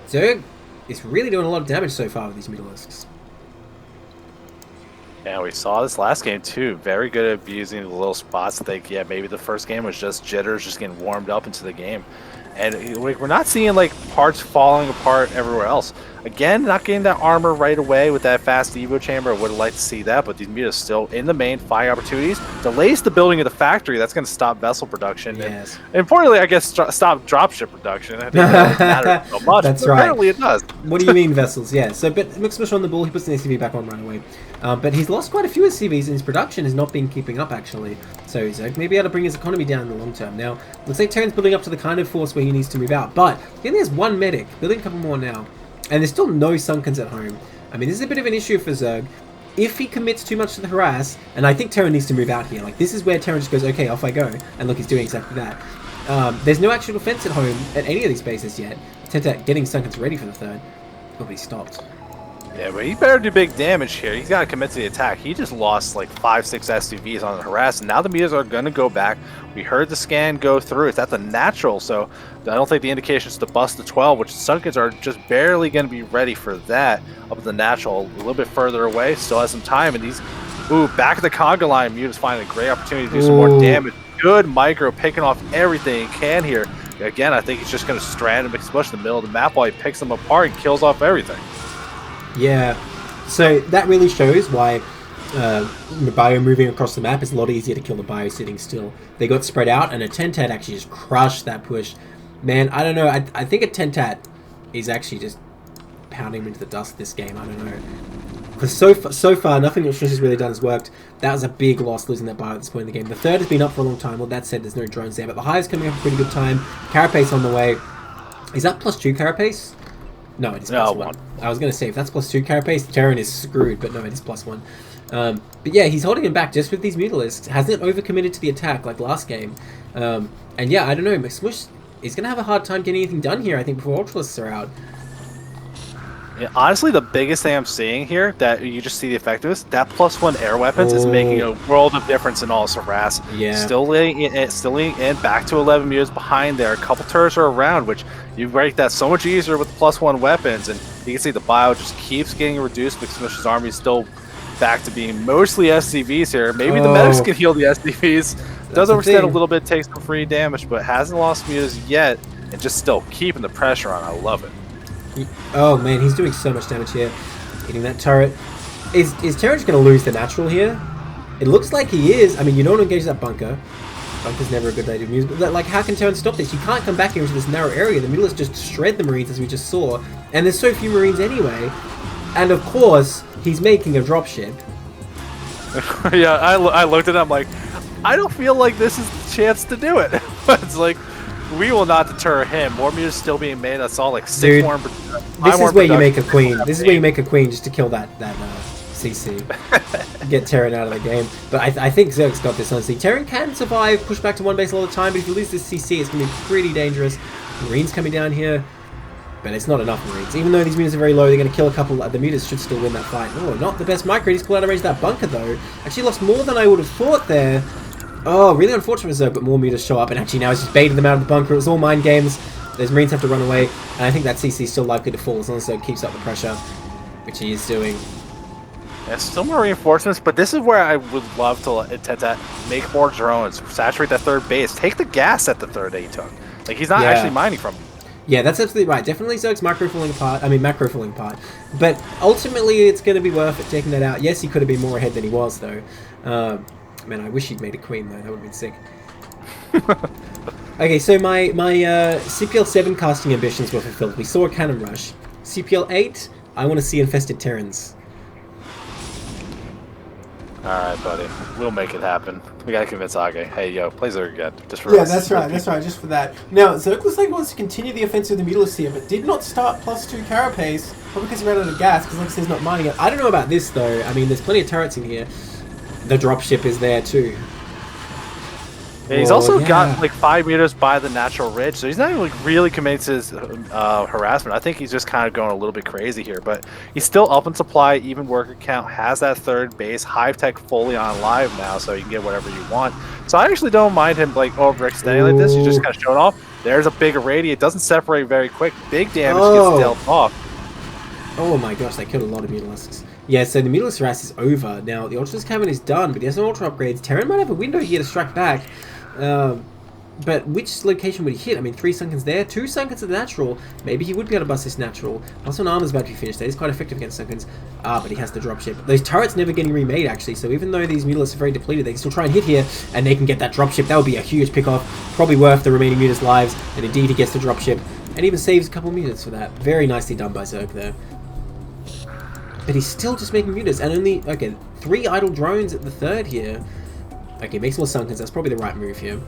S1: Zerg is really doing a lot of damage so far with these Mutalisks.
S2: Yeah, we saw this last game too. Very good at abusing the little spots. I think, yeah, maybe the first game was just jitters, just getting warmed up into the game. And we're not seeing like parts falling apart everywhere else. Again, not getting that armor right away with that fast Evo chamber. I would have liked to see that, but these mutas still in the main, finding opportunities. Delays the building of the factory. That's going to stop vessel production.
S1: Yes.
S2: And importantly, I guess stop dropship production. I think that matters so much.
S1: That's right.
S2: Apparently it does.
S1: What do you mean vessels? Yeah. So, but Mixed Bush on the ball. He puts an SCV back on right away. But he's lost quite a few SCVs, and his production has not been keeping up, actually. So he's maybe able to bring his economy down in the long term. Now, looks like Terran's building up to the kind of force where he needs to move out. But he only has 1 medic, building a couple more now. And there's still no Sunkens at home. I mean, this is a bit of an issue for Zerg. If he commits too much to the harass, and I think Terran needs to move out here. Like, this is where Terran just goes, okay, off I go. And look, he's doing exactly that. There's no actual defense at home at any of these bases yet. Tentat getting Sunkens ready for the 3rd. Nobody stopped.
S2: Yeah, but he better do big damage here. He's got to commit to the attack. He just lost like 5-6 SCVs on the harass, and now the mutas are going to go back. We heard the scan go through. It's at the natural, so I don't think the indication is to bust the 12, which Sunkens are just barely going to be ready for that. Up at the natural, a little bit further away, still has some time, and these, back at the conga line, mutas finding a great opportunity to do some more damage. Good micro, picking off everything he can here. Again, I think he's just going to strand and Mixed Bush in the middle of the map while he picks them apart and kills off everything.
S1: Yeah, so that really shows why bio moving across the map is a lot easier to kill the bio sitting still. They got spread out, and a Tentat actually just crushed that push. Man, I don't know. I think a Tentat is actually just pounding him into the dust this game. I don't know. Because so far, nothing that Strish has really done has worked. That was a big loss, losing that bio at this point in the game. The 3rd has been up for a long time. Well, that said, there's no drones there. But the hive's coming up a pretty good time. Carapace on the way. Is that +2 Carapace? No, it is +1. I was going to say, if that's +2 Carapace, Terran is screwed, but no, it is +1. But yeah, he's holding him back just with these Mutalisks. Hasn't overcommitted to the attack like last game. And yeah, I don't know, Smush is going to have a hard time getting anything done here, I think, before Ultralisks are out.
S2: Yeah, honestly, the biggest thing I'm seeing here, that you just see the effectiveness, that +1 air weapons is making a world of difference in all this harass.
S1: Yeah.
S2: Still laying in, back to 11 mutas behind there. A couple turrets are around, which you break that so much easier with the +1 weapons. And you can see the bio just keeps getting reduced because Smush's army is still back to being mostly SCVs here. Maybe the medics can heal the SCVs. Does overstand a little bit, takes some free damage, but hasn't lost mutas yet, and just still keeping the pressure on. I love it.
S1: Oh man, he's doing so much damage here. Hitting that turret. Is Terran going to lose the natural here? It looks like he is. I mean, you don't engage that bunker. Bunker's never a good idea to use. But like, how can Terran stop this? You can't come back here into this narrow area. The Mutalists just shred the Marines, as we just saw. And there's so few Marines anyway. And of course, he's making a dropship.
S2: Yeah, I looked at it, I'm like, I don't feel like this is the chance to do it. But it's like, we will not deter him. More meters still being made. I saw like 6 more.
S1: This is where you make a queen. This is where you make a queen just to kill that CC. Get Terran out of the game. But I think Zerg's got this, honestly. Terran can survive, push back to one base a lot of the time, but if you lose this CC, it's going to be pretty dangerous. Marines coming down here. But it's not enough Marines. Even though these meters are very low, they're going to kill a couple. The meters should still win that fight. Oh, not the best micro. He's pulled out of range that bunker, though. Actually lost more than I would have thought there. Oh, really unfortunate for Zerg, but more meters show up. And actually now he's just baiting them out of the bunker. It was all mind games. Those Marines have to run away. And I think that CC is still likely to fall as long as Zerg keeps up the pressure, which he is doing.
S2: Yeah, still more reinforcements, but this is where I would love to make more drones, saturate that third base, take the gas at the third that he took. Like, he's not actually mining from him.
S1: Yeah, that's absolutely right. Definitely Zerg's macro falling apart. But ultimately, it's going to be worth it taking that out. Yes, he could have been more ahead than he was, though. Man, I wish he'd made a queen, though. That would have been sick. Okay, so my CPL 7 casting ambitions were fulfilled. We saw a cannon rush. CPL 8, I want to see infested Terrans.
S2: Alright, buddy. We'll make it happen. We gotta convince Age. Hey, yo, play Zerg again. Just for
S1: that's right, just for that. Now, Zerg looks like he wants to continue the offensive of the Mutalists here, but did not start +2 carapace, probably because he ran out of gas, because like I said, he's not mining it. I don't know about this, though. I mean, there's plenty of turrets in here. The dropship is there, too.
S2: Yeah, he's also got like 5 meters by the natural ridge, so he's not even like really committing to his harassment. I think he's just kind of going a little bit crazy here, but he's still up in supply, even worker count, has that third base, Hive Tech fully on live now, so you can get whatever you want. So I actually don't mind him like overextending like this. He's just kind of showing off. There's a big irradiate, doesn't separate very quick. Big damage gets dealt off.
S1: Oh my gosh, they killed a lot of Mutalisks. Yeah, so the Mutalist harass is over. Now, the Ultra's Cavern is done, but he has no Ultra upgrades. Terran might have a window here to strike back. But which location would he hit? I mean, 3 Sunkens there, 2 Sunkens at the natural. Maybe he would be able to bust this natural. Also, an armor's about to be finished. That is quite effective against Sunkens. But he has the dropship. Those turrets never getting remade, actually. So even though these Mutalists are very depleted, they can still try and hit here, and they can get that dropship. That would be a huge pick-off. Probably worth the remaining Mutas' lives. And indeed, he gets the dropship. And even saves a couple Mutas for that. Very nicely done by Zerg there. But he's still just making Mutas. And only, okay, 3 idle drones at the third here. Okay, makes more Sunkens. That's probably the right move here.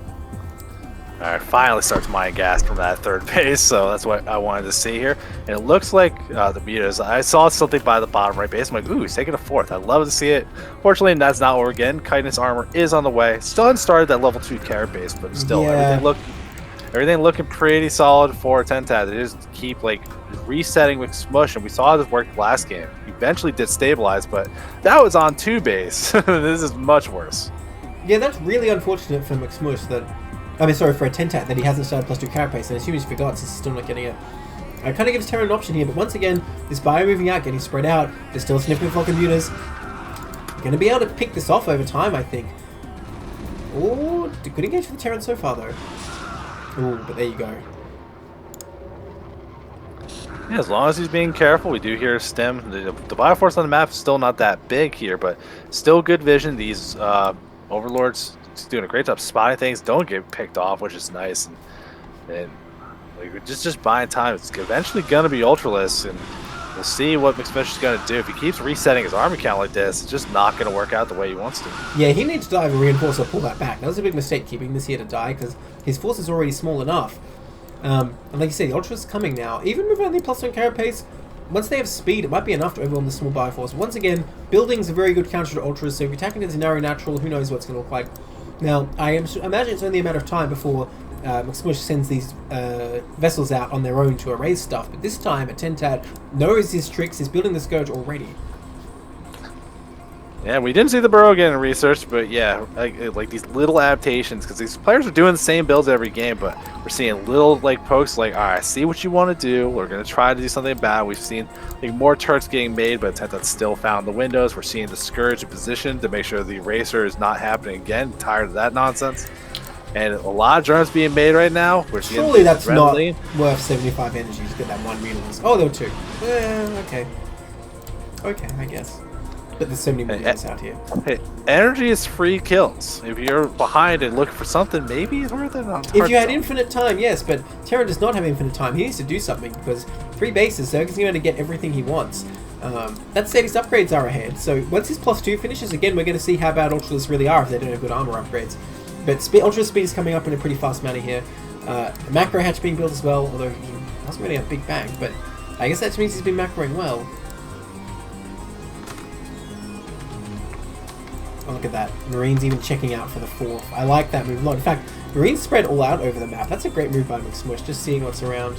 S2: Alright, finally starts mining gas from that third base, so that's what I wanted to see here. And it looks like the meters, I saw something by the bottom right base. I'm like, ooh, he's taking a 4th. I'd love to see it. Fortunately, that's not what we're getting. Chitinous armor is on the way. Still hadn't started that level 2 carrot base, but still, everything looking pretty solid for Tentad. They just keep like resetting with Smush, and we saw this work last game. Eventually did stabilize, but that was on 2 base. This is much worse.
S1: Yeah, that's really unfortunate for McSmush that... I mean, sorry, for a Tentat that he hasn't started +2 carapace, and I assume he's forgot since he's still not getting it. It kind of gives Terran an option here, but once again, this bio moving out, getting spread out, they're still sniffing Flock and Mutas. Going to be able to pick this off over time, I think. Oh, good engage for the Terran so far, though. Oh, but there you go.
S2: Yeah, as long as he's being careful, we do hear stem. The Bioforce on the map is still not that big here, but still good vision. These Overlords doing a great job spotting things, don't get picked off, which is nice. And like, just buying time. It's eventually going to be Ultralisk, and we'll see what McSmush is going to do. If he keeps resetting his army count like this, it's just not going to work out the way he wants to.
S1: Yeah, he needs to dive and reinforce or pull that back. That was a big mistake, keeping this here to die, because his force is already small enough. And like you say, the Ultra's coming now. Even with only +1 carapace, once they have speed, it might be enough to overwhelm the small Bioforce. Once again, building's a very good counter to Ultras, so if you're attacking into narrow natural, who knows what it's going to look like. Now, I imagine it's only a matter of time before McSmush sends these vessels out on their own to erase stuff, but this time, Tentad knows his tricks, he's building the Scourge already.
S2: Yeah, we didn't see the Burrow getting researched, but yeah, like these little adaptations, because these players are doing the same builds every game, but we're seeing little like pokes like, all right, see what you want to do, we're going to try to do something bad. We've seen like more turrets getting made, but Tentad's still found the windows. We're seeing the Scourge in position to make sure the Eraser is not happening again. Tired of that nonsense. and a lot of drones being made right now.
S1: Surely that's not worth 75 energy to get that one Mutalisk. Oh, there were 2. Okay. Okay, I guess. But there's so many Mutalisks out here.
S2: Hey, energy is free kills. If you're behind and looking for something, maybe it's worth it.
S1: If you had infinite time, yes, but Terran does not have infinite time. He needs to do something because 3 bases, Zerg is going to get everything he wants. That said, his upgrades are ahead. So once his +2 finishes, again, we're going to see how bad Ultralisks really are if they don't have good armor upgrades. But Ultra Speed is coming up in a pretty fast manner here. Macro Hatch being built as well, although he doesn't really have big bang, but I guess that means he's been macroing well. Oh, look at that. Marines even checking out for the 4th. I like that move a lot. In fact, Marines spread all out over the map. That's a great move by McSmush, just seeing what's around.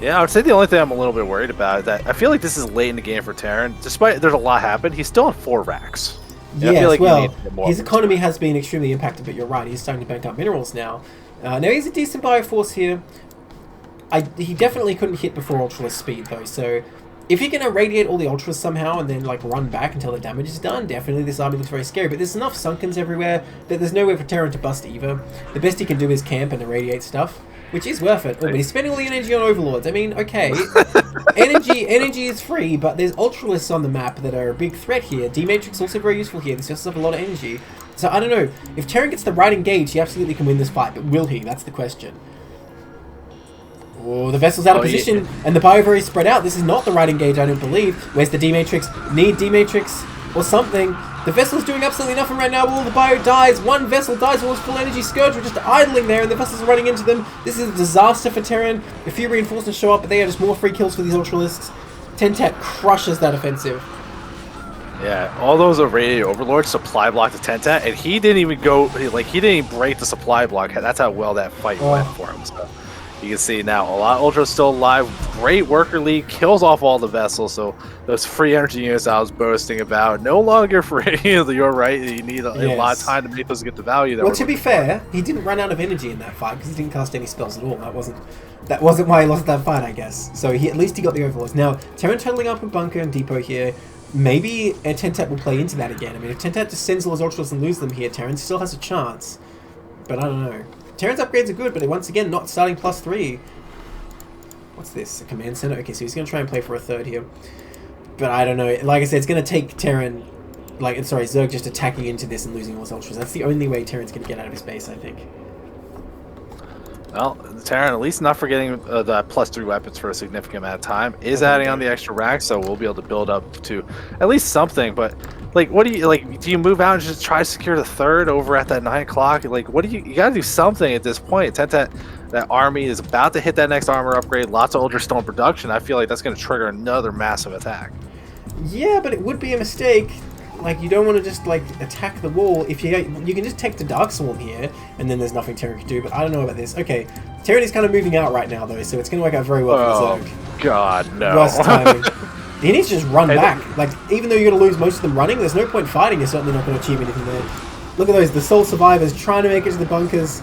S2: Yeah, I would say the only thing I'm a little bit worried about is that I feel like this is late in the game for Terran. Despite there's a lot happened, he's still on 4 racks.
S1: Yes, I feel like well, his economy has been extremely impacted, but you're right, he's starting to bank up minerals now. Now he's a decent bioforce here. He definitely couldn't hit before Ultralisk speed though, so if you're going to radiate all the Ultras somehow and then like run back until the damage is done, definitely this army looks very scary, but there's enough Sunkens everywhere that there's nowhere for Terran to bust either. The best he can do is camp and irradiate stuff, which is worth it. Oh, but he's spending all the energy on Overlords. I mean, okay, energy is free, but there's Ultralisks on the map that are a big threat here. D-Matrix also very useful here. This just has a lot of energy. So I don't know. If Terran gets the right engage, he absolutely can win this fight, but will he? That's the question. Oh, the vessel's out of position, and the bio very spread out. This is not the right engage, I don't believe. Where's the D-Matrix? Need D-Matrix or something. The vessel's doing absolutely nothing right now. All the bio dies. One vessel dies. All his full energy Scourge were just idling there, and the vessels are running into them. This is a disaster for Terran. A few reinforcements show up, but they are just more free kills for these Ultralisks. Tentat crushes that offensive.
S2: Yeah, all those irradiated Overlords supply blocked the Tentat, and he didn't even go, like, he didn't even break the supply block. That's how well that fight went for him. So you can see now a lot of Ultras still alive. Great worker league, kills off all the vessels. So those free energy units I was boasting about no longer free. You're right. You need a lot of time to make those get the value.
S1: Well, to be fair, he didn't run out of energy in that fight because he didn't cast any spells at all. That wasn't why he lost that fight, I guess. So at least he got the Overlords. Now Terran totaling up a bunker and depot here. Maybe a Tentat will play into that again. I mean, if Tentat just sends all his Ultras and loses them here, Terran still has a chance. But I don't know. Terran's upgrades are good, but once again, not starting +3. What's this? A command center? Okay, so he's going to try and play for a 3rd here. But I don't know. Like I said, it's going to take Terran, Zerg just attacking into this and losing all his Ultras. That's the only way Terran's going to get out of his base, I think.
S2: Well, Terran, at least not forgetting the +3 weapons for a significant amount of time, is adding on the extra rack, so we'll be able to build up to at least something. But like, what do you like? Do you move out and just try to secure the 3rd over at that 9 o'clock? Like, what do you got to do something at this point? That army is about to hit that next armor upgrade. Lots of Ultra still in production. I feel like that's going to trigger another massive attack. Yeah,
S1: but it would be a mistake. Like, you don't want to just, like, attack the wall. If you can just take the Dark Swarm here, and then there's nothing Terran can do, but I don't know about this. Okay, Terran is kind of moving out right now, though, so it's going to work out very well for Zerg.
S2: God, no.
S1: Worst timing. He needs to just run back. Like, even though you're going to lose most of them running, there's no point fighting. You're certainly not going to achieve anything there. Look at those, the sole survivors trying to make it to the bunkers.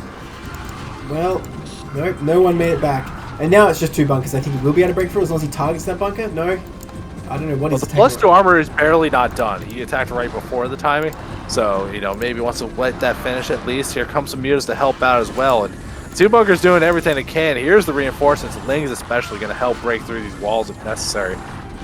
S1: Well, nope, no one made it back. And now it's just 2 bunkers. I think he will be able to break through as long as he targets that bunker. No. I don't know what he's
S2: the +2 armor is barely not done. He attacked right before the timing, so maybe wants to let that finish at least. Here comes some mutas to help out as well, and 2 bunkers doing everything they can. Here's the reinforcements. Ling's especially going to help break through these walls if necessary.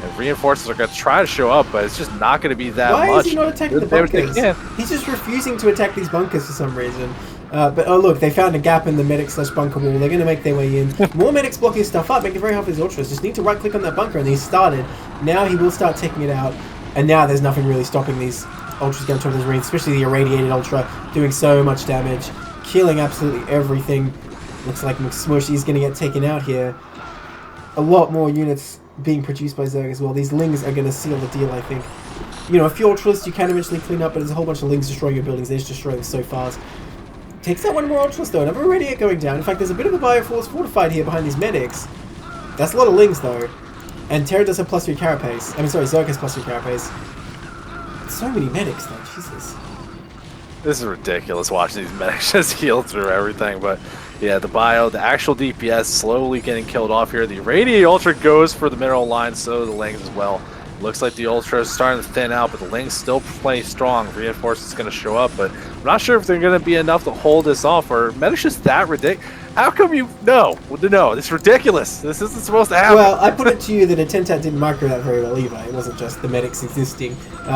S2: And reinforcements are going to try to show up, but it's just not going to be that much.
S1: Why is he not attacking the bunkers? He's just refusing to attack these bunkers for some reason. But oh look, they found a gap in the medic/bunker wall. They're going to make their way in. More medics blocking stuff up, making it very hard for his Ultras. Just need to right-click on that bunker, and he's started. Now he will start taking it out, and now there's nothing really stopping these Ultras going to those Marines, especially the irradiated Ultra, doing so much damage, killing absolutely everything. Looks like McSmush is going to get taken out here. A lot more units being produced by Zerg as well. These Lings are going to seal the deal, I think. A few Ultras you can eventually clean up, but there's a whole bunch of Lings destroying your buildings. They just destroy them so fast. Takes out one more Ultras though, another Radiate going down. In fact, there's a bit of a Bioforce fortified here behind these medics. That's a lot of Lings though. And Terra does have +3 carapace. I mean, sorry, Zerg has +3 carapace. So many medics though, Jesus.
S2: This is ridiculous watching these medics just heal through everything, but yeah, the actual DPS slowly getting killed off here. The Radiate Ultra goes for the mineral line, so the Lings as well. Looks like the Ultra is starting to thin out, but the Ling's still plenty strong. Reinforcement's going to show up, but I'm not sure if they're going to be enough to hold this off. Or Medic's just that ridiculous. How come you... No, it's ridiculous. This isn't supposed to happen.
S1: Well, I put it to you that a Tentat didn't micro that very well either. It wasn't just the medics existing.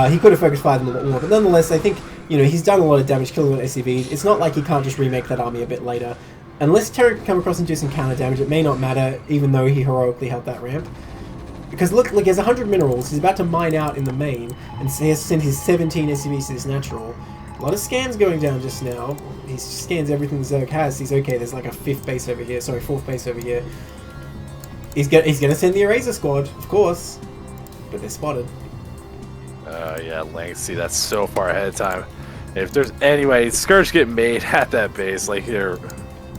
S1: He could have focused fire them a lot more, but nonetheless, I think, you know, he's done a lot of damage killing with SCVs. It's not like he can't just remake that army a bit later. Unless Terran can come across and do some counter damage, it may not matter, even though he heroically held that ramp. Because look, he has 100 minerals, he's about to mine out in the main, and he has sent his 17 SCVs to this natural. A lot of scans going down just now. He scans everything Zerg has. He's okay, there's like a 5th base over here, sorry, 4th base over here. He's gonna send the Eraser squad, of course, but they're spotted.
S2: Yeah, Lang, see, that's so far ahead of time. If there's any way, Scourge get made at that base, like here.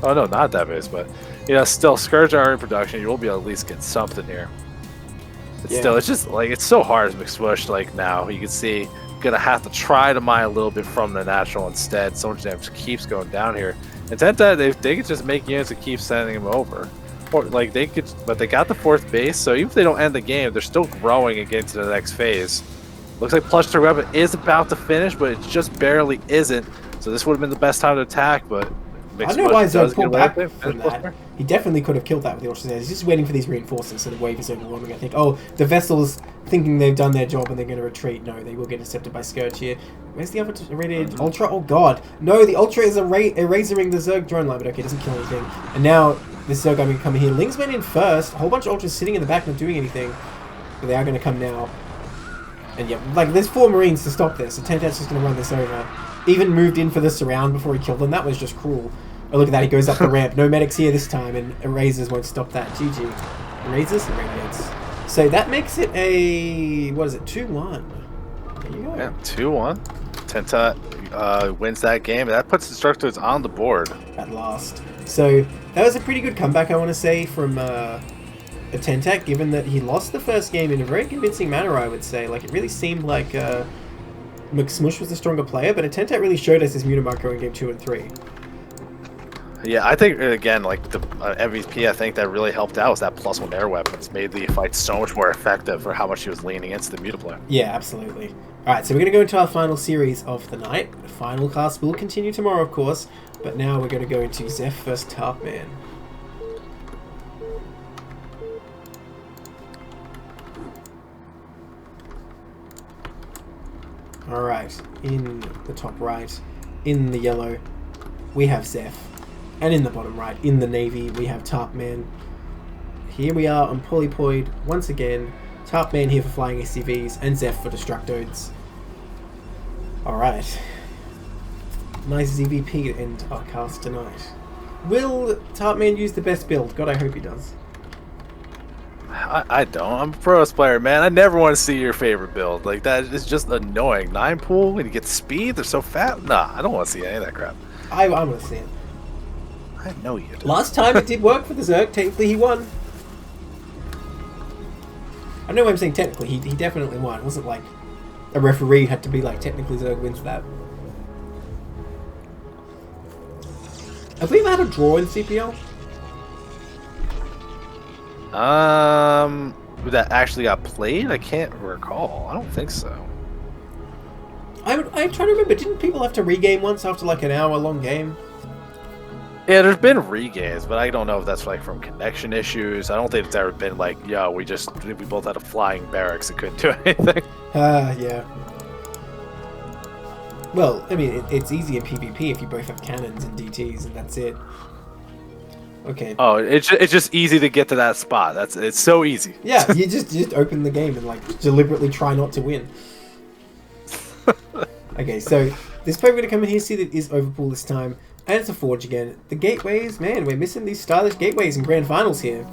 S2: Oh no, not that base, but you know, still Scourge are in production. You will be able to at least get something here. But still, it's just like it's so hard as McSwoosh. Like now, you can see gonna have to try to mine a little bit from the natural instead. So much damage keeps going down here. And Tenta, they could just make units and keep sending them over, or like they could, but they got the 4th base. So even if they don't end the game, they're still growing and getting to the next phase. Looks like Plush to Weapon is about to finish, but it just barely isn't. So this would have been the best time to attack, but
S1: I don't know why Zerg pulled back from that. He definitely could have killed that with the Ultra. He's just waiting for these reinforcements, so the wave is overwhelming. I think, oh, the vessels thinking they've done their job and they're going to retreat. No, they will get intercepted by Scourge here. Where's the other rated Ultra? Oh god, no, the Ultra is erasering the Zerg drone line, but okay, it doesn't kill anything. And now this Zerg army coming here. Lings went in first. A whole bunch of Ultras sitting in the back not doing anything, but they are going to come now. And yeah, like there's 4 Marines to stop this. So Tentat's just going to run this over. Even moved in for the surround before he killed them. That was just cruel. Oh, look at that. He goes up the ramp. No medics here this time, and Erasers won't stop that. GG. Erasers and Radiates. So that makes it a... What is it? 2-1. There you go.
S2: Yeah, 2-1. Tenta wins that game. That puts DestrucToads on the board.
S1: At last. So that was a pretty good comeback, I want to say, from a Tentat, given that he lost the first game in a very convincing manner, I would say. Like, it really seemed like McSmush was the stronger player, but a Tentat really showed us his Munimicro in game 2 and 3.
S2: Yeah, I think, again, like the MVP, I think that really helped out was that +1 air weapons. Made the fight so much more effective for how much he was leaning into the Mutaplayer.
S1: Yeah, absolutely. Alright, so we're going to go into our final series of the night. The final cast will continue tomorrow, of course, but now we're going to go into Zeph vs. Tarpman. Alright, in the top right, in the yellow, we have Zeph. And in the bottom right, in the navy, we have Tarpman. Here we are on Polypoid, once again. Tarpman here for flying SCVs, and Zeph for DestrucToads. Alright. Nice ZVP to end our cast tonight. Will Tarpman use the best build? God, I hope he does.
S2: I don't. I'm a pros player, man. I never want to see your favorite build. Like, that is just annoying. 9 pool, and you get speed, they're so fat. Nah, I don't want to see any of that crap.
S1: I want to see it.
S2: I know you do.
S1: Last time it did work for the Zerg. Technically, he won. I know what I'm saying technically. He definitely won. It wasn't like a referee had to be like, technically Zerg wins that. Have we ever had a draw in CPL?
S2: That actually got played? I can't recall. I don't think so.
S1: I'm trying to remember. Didn't people have to regame once after like an hour-long game?
S2: Yeah, there's been regames, but I don't know if that's like from connection issues. I don't think it's ever been like, yo, we both had a flying barracks and couldn't do anything.
S1: Yeah. Well, I mean, it's easy in PvP if you both have cannons and DTs, and that's it. Okay.
S2: Oh, it's just easy to get to that spot. It's so easy.
S1: Yeah, you just open the game and like deliberately try not to win. Okay, so this player we're gonna come in here, see that it is overpool this time, and it's a forge again. The gateways, man, we're missing these stylish gateways in grand finals here.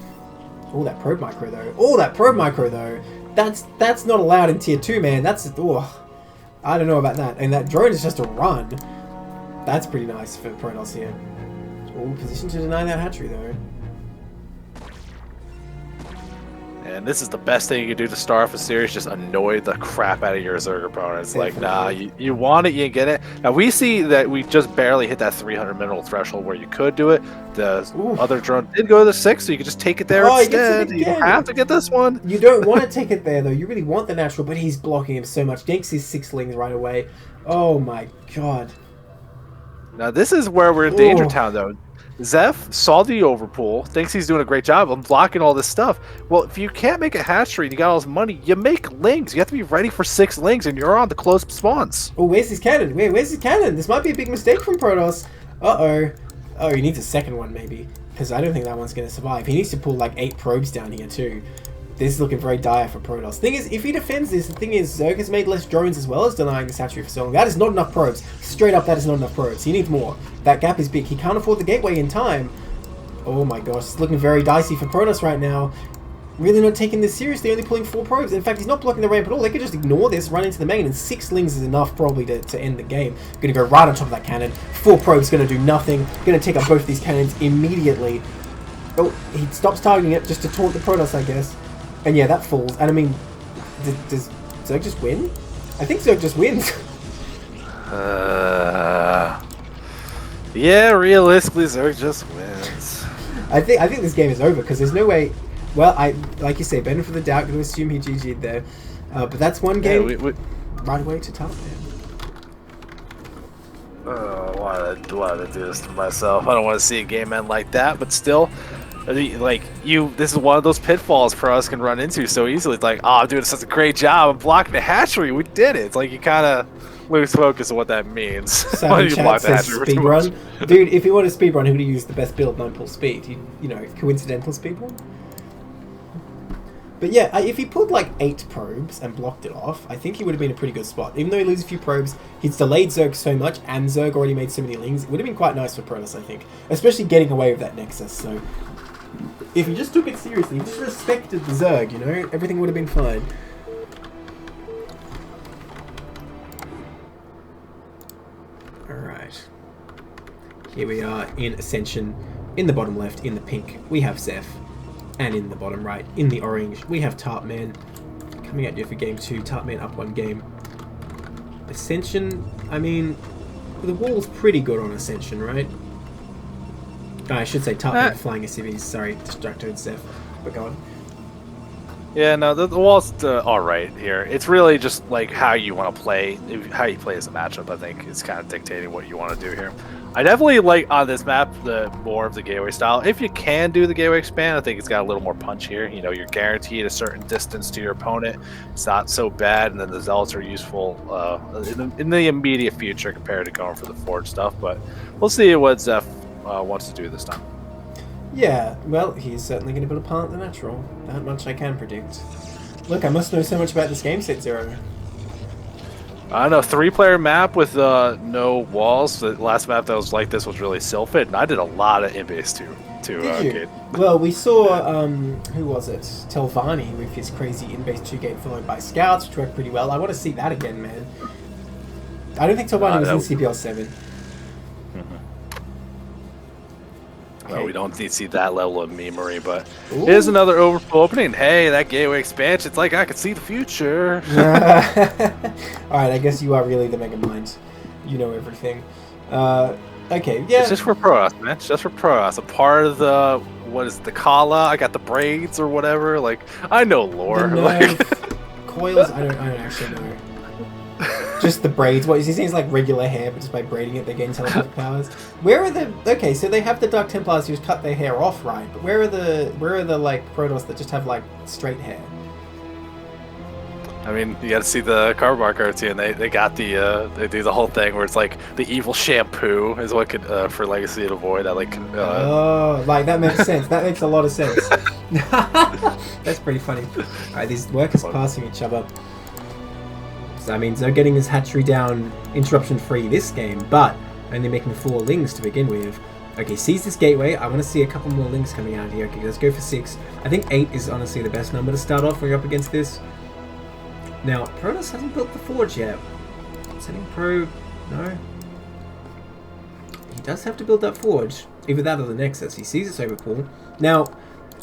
S1: Oh, that probe micro though. Oh, that probe micro though. That's not allowed in tier 2, man. That's I don't know about that. And that drone is just a run. That's pretty nice for Protoss here. Oh, position to deny that hatchery though.
S2: And this is the best thing you can do to start off a series, just annoy the crap out of your Zerg opponents. Like, nah, you want it, you get it. Now, we see that we just barely hit that 300 mineral threshold where you could do it. The other drone did go to the 6, so you could just take it there instead. You don't have to get this one.
S1: You don't want to take it there, though. You really want the natural, but he's blocking him so much. Dinks his 6 lings right away. Oh, my God.
S2: Now, this is where we're in Danger Town, though. Zeph saw the overpull, thinks he's doing a great job of blocking all this stuff. Well, if you can't make a hatchery and you got all this money, you make lings. You have to be ready for 6 lings, and you're on the close spawns.
S1: Oh, where's his cannon? Where's his cannon? This might be a big mistake from Protoss. Uh-oh. Oh, he needs a second one, maybe. Because I don't think that one's going to survive. He needs to pull, like, 8 probes down here, too. This is looking very dire for Protoss. Thing is, if he defends this, the thing is, Zerg has made less drones as well as denying this hatchery for so long. That is not enough probes. Straight up, that is not enough probes. He needs more. That gap is big. He can't afford the gateway in time. Oh my gosh, it's looking very dicey for Protoss right now. Really not taking this seriously, only pulling 4 probes. In fact, he's not blocking the ramp at all. They could just ignore this, run into the main, and 6 lings is enough probably to end the game. Gonna go right on top of that cannon. 4 probes gonna do nothing. Gonna take up both these cannons immediately. Oh, he stops targeting it just to taunt the Protoss, I guess. And yeah, that falls. And I mean, does Zerg just win? I think Zerg just wins.
S2: Yeah, realistically, Zerg just wins.
S1: I think this game is over because there's no way. Well, like you say, benefit for the doubt. Going to assume he GG'd there, but that's one game right away to top.
S2: Why did I do this to myself? I don't want to see a game end like that, but still. Like this is one of those pitfalls for us can run into so easily. It's like, oh, I'm doing such a great job. I'm blocking the hatchery. We did it. It's like you kind of lose focus of what that means.
S1: Simon Chat says speedrun. Dude, if you want a speedrun, who do you use the best build 9 pull speed? You know, coincidental speedrun. But yeah, if he pulled like 8 probes and blocked it off, I think he would have been a pretty good spot. Even though he loses a few probes, he's delayed Zerg so much, and Zerg already made so many lings. It would have been quite nice for Protoss, I think, especially getting away with that Nexus. So. If he just took it seriously, he just respected the Zerg, you know, everything would have been fine. Alright. Here we are in Ascension. In the bottom left, in the pink, we have Zeph. And in the bottom right, in the orange, we have Tartman. Coming at you for game 2, Tartman up 1 game. Ascension, I mean, the wall's pretty good on Ascension, right? I should say Tartman flying SCVs, sorry, DestrucToads Zeph, but go on.
S2: Yeah, no, the wall's alright here. It's really just like how you want to play, how you play as a matchup, I think, is kind of dictating what you want to do here. I definitely like on this map the more of the gateway style. If you can do the gateway expand, I think it's got a little more punch here. You know, you're guaranteed a certain distance to your opponent. It's not so bad, and then the zealots are useful in the immediate future compared to going for the forge stuff. But we'll see what Zeph wants to do this time.
S1: Yeah, well, he's certainly going to build a plant the natural. That much I can predict. Look, I must know so much about this game set, Zero.
S2: I don't know, 3-player map with no walls. The last map that was like this was really Sylphid, and I did a lot of in-base too.
S1: Did you? Well, we saw, who was it? Telvani with his crazy in-base 2-gate followed by scouts, which worked pretty well. I want to see that again, man. I don't think Telvani was in CPL 7.
S2: Well, we don't need to see that level of memery, but here's another overpull opening. Hey, that gateway expansion, it's like I can see the future.
S1: Alright, I guess you are really the mega mind. You know everything. Okay, yeah.
S2: It's just for Protoss, man. It's just for Protoss. A part of the, what is it, the Kala? I got the braids or whatever. Like, I know lore.
S1: Coils? I don't actually know. Just the braids. What is he saying? It's like regular hair, but just by braiding it, they gain telepathic powers. Where are the? Okay, so they have the Dark Templars who just cut their hair off, right? But where are the like Protoss that just have like straight hair?
S2: I mean, you got to see the Carbar cartoon. They got the they do the whole thing where it's like the evil shampoo is what could for Legacy to avoid. I like.
S1: Oh, like that makes sense. That makes a lot of sense. That's pretty funny. All right, these workers passing each other. So that means they're getting his hatchery down interruption-free this game, but only making 4 lings to begin with. Okay, seize this gateway. I want to see a couple more lings coming out here. Okay, let's go for 6. I think 8 is honestly the best number to start off when you're up against this. Now, Protoss hasn't built the forge yet. Sending Pro... No. He does have to build that forge. Either that or the Nexus. He sees its overpull. Now,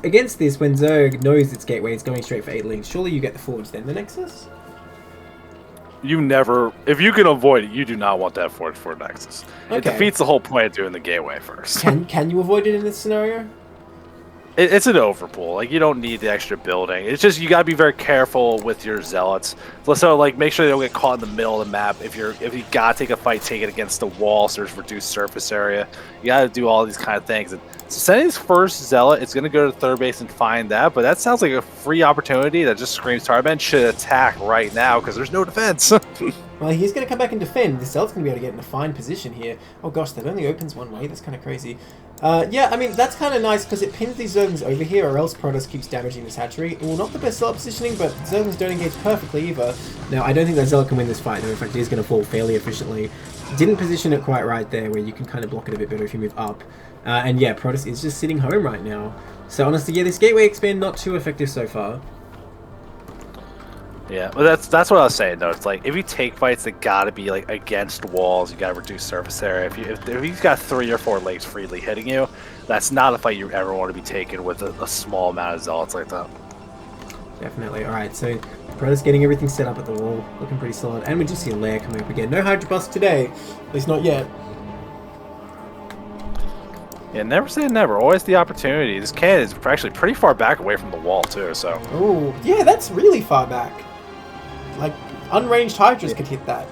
S1: against this, when Zerg knows its gateway is going straight for 8 links, surely you get the Forge, then the Nexus?
S2: You never, if you can avoid it, you do not want that Forge for Nexus. It
S1: Okay.
S2: defeats the whole point of doing the gateway first.
S1: Can you avoid it in this scenario?
S2: It's an overpull. Like, you don't need the extra building. It's just you gotta be very careful with your zealots. So like, make sure they don't get caught in the middle of the map. If you gotta take a fight, take it against the wall, so there's reduced surface area. You gotta do all these kind of things. And so sending his first zealot, it's gonna go to third base and find that. But that sounds like a free opportunity that just screams Tarban should attack right now because there's no defense.
S1: Well, he's going to come back and defend. The Zealot's going to be able to get in a fine position here. Oh gosh, that only opens one way. That's kind of crazy. Yeah, I mean, that's kind of nice because it pins these Zerglings over here, or else Protoss keeps damaging this hatchery. Well, not the best Zealot positioning, but Zerglings don't engage perfectly either. Now, I don't think that Zealot can win this fight, though. In fact, it is going to fall fairly efficiently. Didn't position it quite right there, where you can kind of block it a bit better if you move up. And yeah, Protoss is just sitting home right now. So honestly, yeah, this Gateway expand not too effective so far.
S2: Yeah, well, that's what I was saying though. It's like if you take fights, they gotta be like against walls. You gotta reduce surface area. If you've got 3 or 4 legs freely hitting you, that's not a fight you ever want to be taking with a small amount of zealots like that.
S1: Definitely. All right, so Protoss getting everything set up at the wall, looking pretty solid, and we just see a lair coming up again. No Hydra Bust today, at least not yet.
S2: Yeah, never say never. Always the opportunity. This cannon is actually pretty far back away from the wall too. So.
S1: Oh, yeah, that's really far back. Like, unranged Hydras could hit that.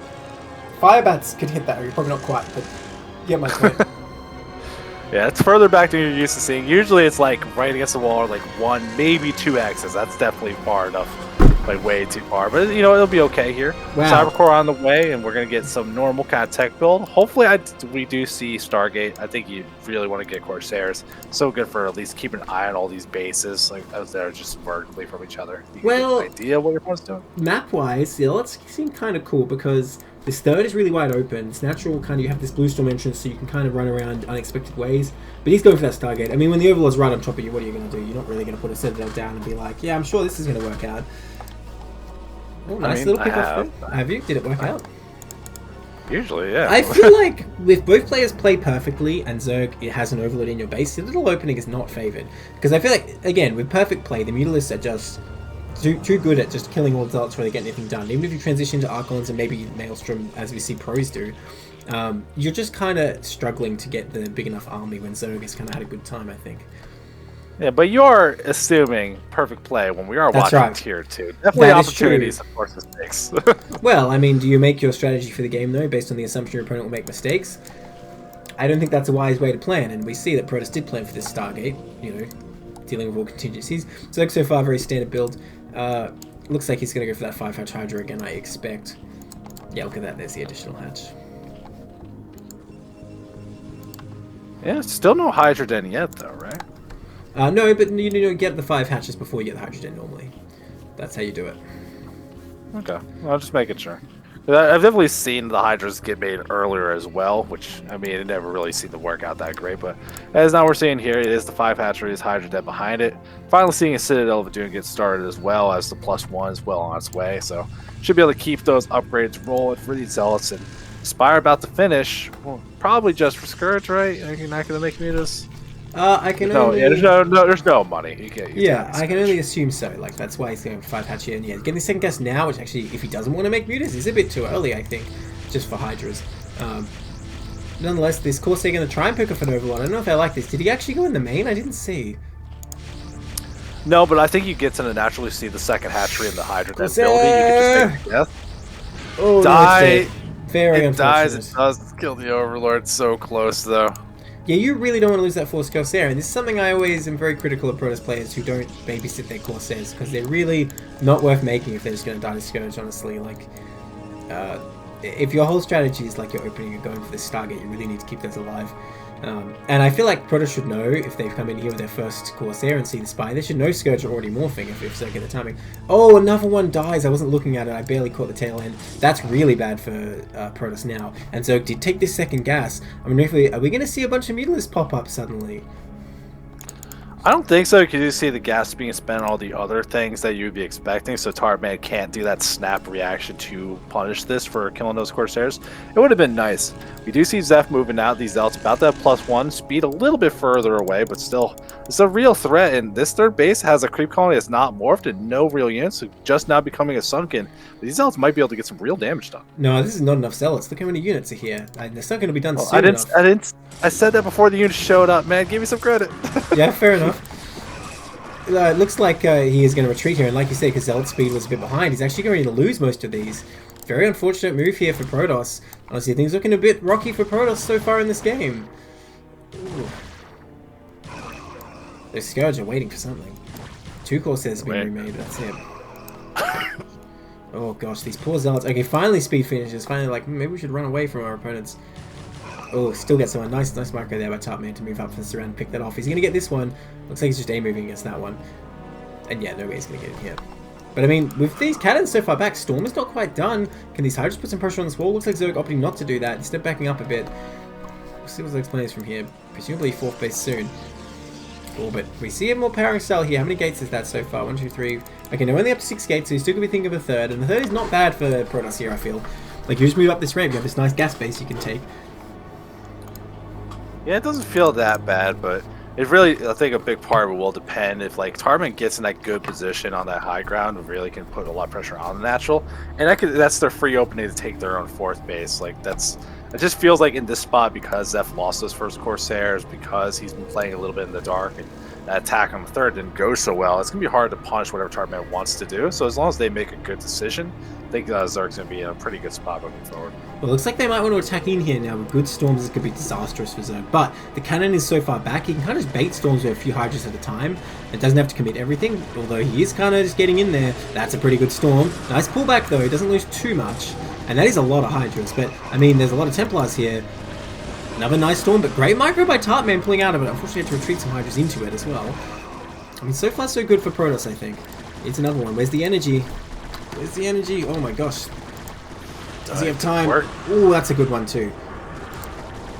S1: Firebats could hit that, or probably not quite, but you get my point.
S2: Yeah, it's further back than you're used to seeing. Usually it's like right against the wall, or like 1, maybe 2 X's. That's definitely far enough. Like way too far. But, you know, it'll be okay here.
S1: Wow.
S2: Cybercore on the way, and we're going to get some normal kind of tech build. Hopefully we do see Stargate. I think you really want to get Corsairs. So good for at least keeping an eye on all these bases, like as they're just vertically from each other. You
S1: Well,
S2: get an idea what your opponent's doing?
S1: Map-wise, the Zealots seem kind of cool because this third is really wide open. It's natural, kind of, you have this blue storm entrance, so you can kind of run around unexpected ways. But he's going for that Stargate. I mean, when the Overlord's right on top of you, what are you going to do? You're not really going to put a Citadel down and be like, yeah, I'm sure this is going to work out. Oh, nice little pick off there. Have you? Did it work out?
S2: Usually, yeah.
S1: I feel like if both players play perfectly and Zerg it has an Overlord in your base, the little opening is not favoured. Because I feel like, again, with perfect play, the Mutalisks are just too good at just killing all the Zealots before they get anything done. Even if you transition to Archons and maybe Maelstrom, as we see pros do, you're just kind of struggling to get the big enough army when Zerg has kind of had a good time, I think.
S2: Yeah, but you are assuming perfect play when we are
S1: That's
S2: watching
S1: right.
S2: tier 2. Definitely
S1: That is
S2: opportunities,
S1: true.
S2: of course, mistakes.
S1: Well, I mean, do you make your strategy for the game, though, based on the assumption your opponent will make mistakes? I don't think that's a wise way to plan, and we see that Protoss did plan for this Stargate, you know, dealing with all contingencies. Zerg so far, very standard build. Looks like he's going to go for that 5-hatch Hydra again, I expect. Yeah, look at that, there's the additional hatch.
S2: Yeah, still no Hydra Den yet, though, right?
S1: No, but you get the 5 hatches before you get the Hydrogen normally. That's how you do it.
S2: Okay, well, I'll just make it sure. I've definitely seen the Hydras get made earlier as well, which, I mean, it never really seemed to work out that great, but as now we're seeing here, it is the 5 hatcheries, Hydra Den behind it. Finally seeing a Citadel of Doom get started as well as the +1 is well on its way, so should be able to keep those upgrades rolling for these Zealots, and Spire about to finish, well, probably just for Scourge, right? You're not going to make me this?
S1: I can
S2: No,
S1: only...
S2: yeah, there's no money. You can't use
S1: Yeah,
S2: that.
S1: I can only assume so. Like, that's why he's going for 5 hatch here. And yeah, getting the second gas now, which actually, if he doesn't want to make mutas, is a bit too early, I think, just for Hydras. Nonetheless, this Corsair going to try and pick up an Overlord. I don't know if I like this. Did he actually go in the main? I didn't see.
S2: No, but I think you get to naturally see the second hatchery in the Hydra Den
S1: Corsair!
S2: building. You can just take death.
S1: Oh,
S2: Die.
S1: No, it's dead. Very
S2: It dies,
S1: unfortunate.
S2: it does kill the Overlord. So close, though.
S1: Yeah, you really don't want to lose that Force Corsair, and this is something I always am very critical of Protoss players who don't babysit their Corsairs, because they're really not worth making if they're just going to die to Scourge, honestly. Like, if your whole strategy is like you're opening and going for this Stargate, you really need to keep those alive. And I feel like Protoss should know, if they've come in here with their first Corsair and see the Spy, they should know Scourge are already morphing if they get the timing. Oh, another one dies. I wasn't looking at it. I barely caught the tail end. That's really bad for Protoss now. And so did take this second gas. I mean, are we going to see a bunch of Mutalisks pop up suddenly?
S2: I don't think so, because you see the gas being spent on all the other things that you would be expecting, so Tarman can't do that snap reaction to punish this for killing those Corsairs. It would have been nice. We do see Zeph moving out, these Zealots about that +1, speed a little bit further away, but still It's a real threat, and this third base has a creep colony that's not morphed and no real units, so just now becoming a sunken. These zealots might be able to get some real damage done.
S1: No, this is not enough zealots. Look how many units are here. It's not going to be done soon enough.
S2: I said that before the units showed up, man. Give me some credit.
S1: Yeah, fair enough. It looks like he is going to retreat here, and like you say, because Zealot speed was a bit behind, he's actually going to lose most of these. Very unfortunate move here for Protoss. Honestly, things looking a bit rocky for Protoss so far in this game. Ooh. The Scourge are waiting for something. 2 Corsairs have been remade, that's it. Oh gosh, these poor Zealots. Okay, finally speed finishes. Finally, like, maybe we should run away from our opponents. Oh, still get someone. Nice micro there by Top Man to move up for the surround and pick that off. He's going to get this one. Looks like he's just A-moving against that one. And yeah, no way he's going to get it here. But I mean, with these cannons so far back, Storm is not quite done. Can these Hydras put some pressure on this wall? Looks like Zerg opting not to do that. Instead backing up a bit. We'll see what Zerg's plan is from here. Presumably 4th base soon. Oh, but we see a more powering style here. How many gates is that so far? 1, 2, 3. Okay, no, only up to 6 gates, so you still could be thinking of a 3rd. And the 3rd is not bad for Protoss here, I feel. Like, you just move up this ramp, you have this nice gas base you can take.
S2: Yeah, it doesn't feel that bad, but it really, I think a big part of it will depend if like Tarman gets in that good position on that high ground, it really can put a lot of pressure on the natural, and that's their free opening to take their own 4th base. Like it just feels like in this spot, because Zeph lost those first Corsairs, because he's been playing a little bit in the dark, and that attack on the 3rd didn't go so well, it's gonna be hard to punish whatever Tarman wants to do. So as long as they make a good decision, I think Zerg's going to be in a pretty good spot moving forward.
S1: Well, it looks like they might want to attack in here now. With good storms, this could be disastrous for Zerg. But the cannon is so far back, he can kind of just bait storms with a few Hydras at a time. It doesn't have to commit everything, although he is kind of just getting in there. That's a pretty good storm. Nice pullback, though. He doesn't lose too much. And that is a lot of Hydras. But, I mean, there's a lot of Templars here. Another nice storm, but great micro by Tartman pulling out of it. Unfortunately, had to retreat some Hydras into it as well. I mean, so far so good for Protoss, I think. It's another one. Where's the energy? Where's the energy? Oh my gosh. Does he have time? Ooh, that's a good one too.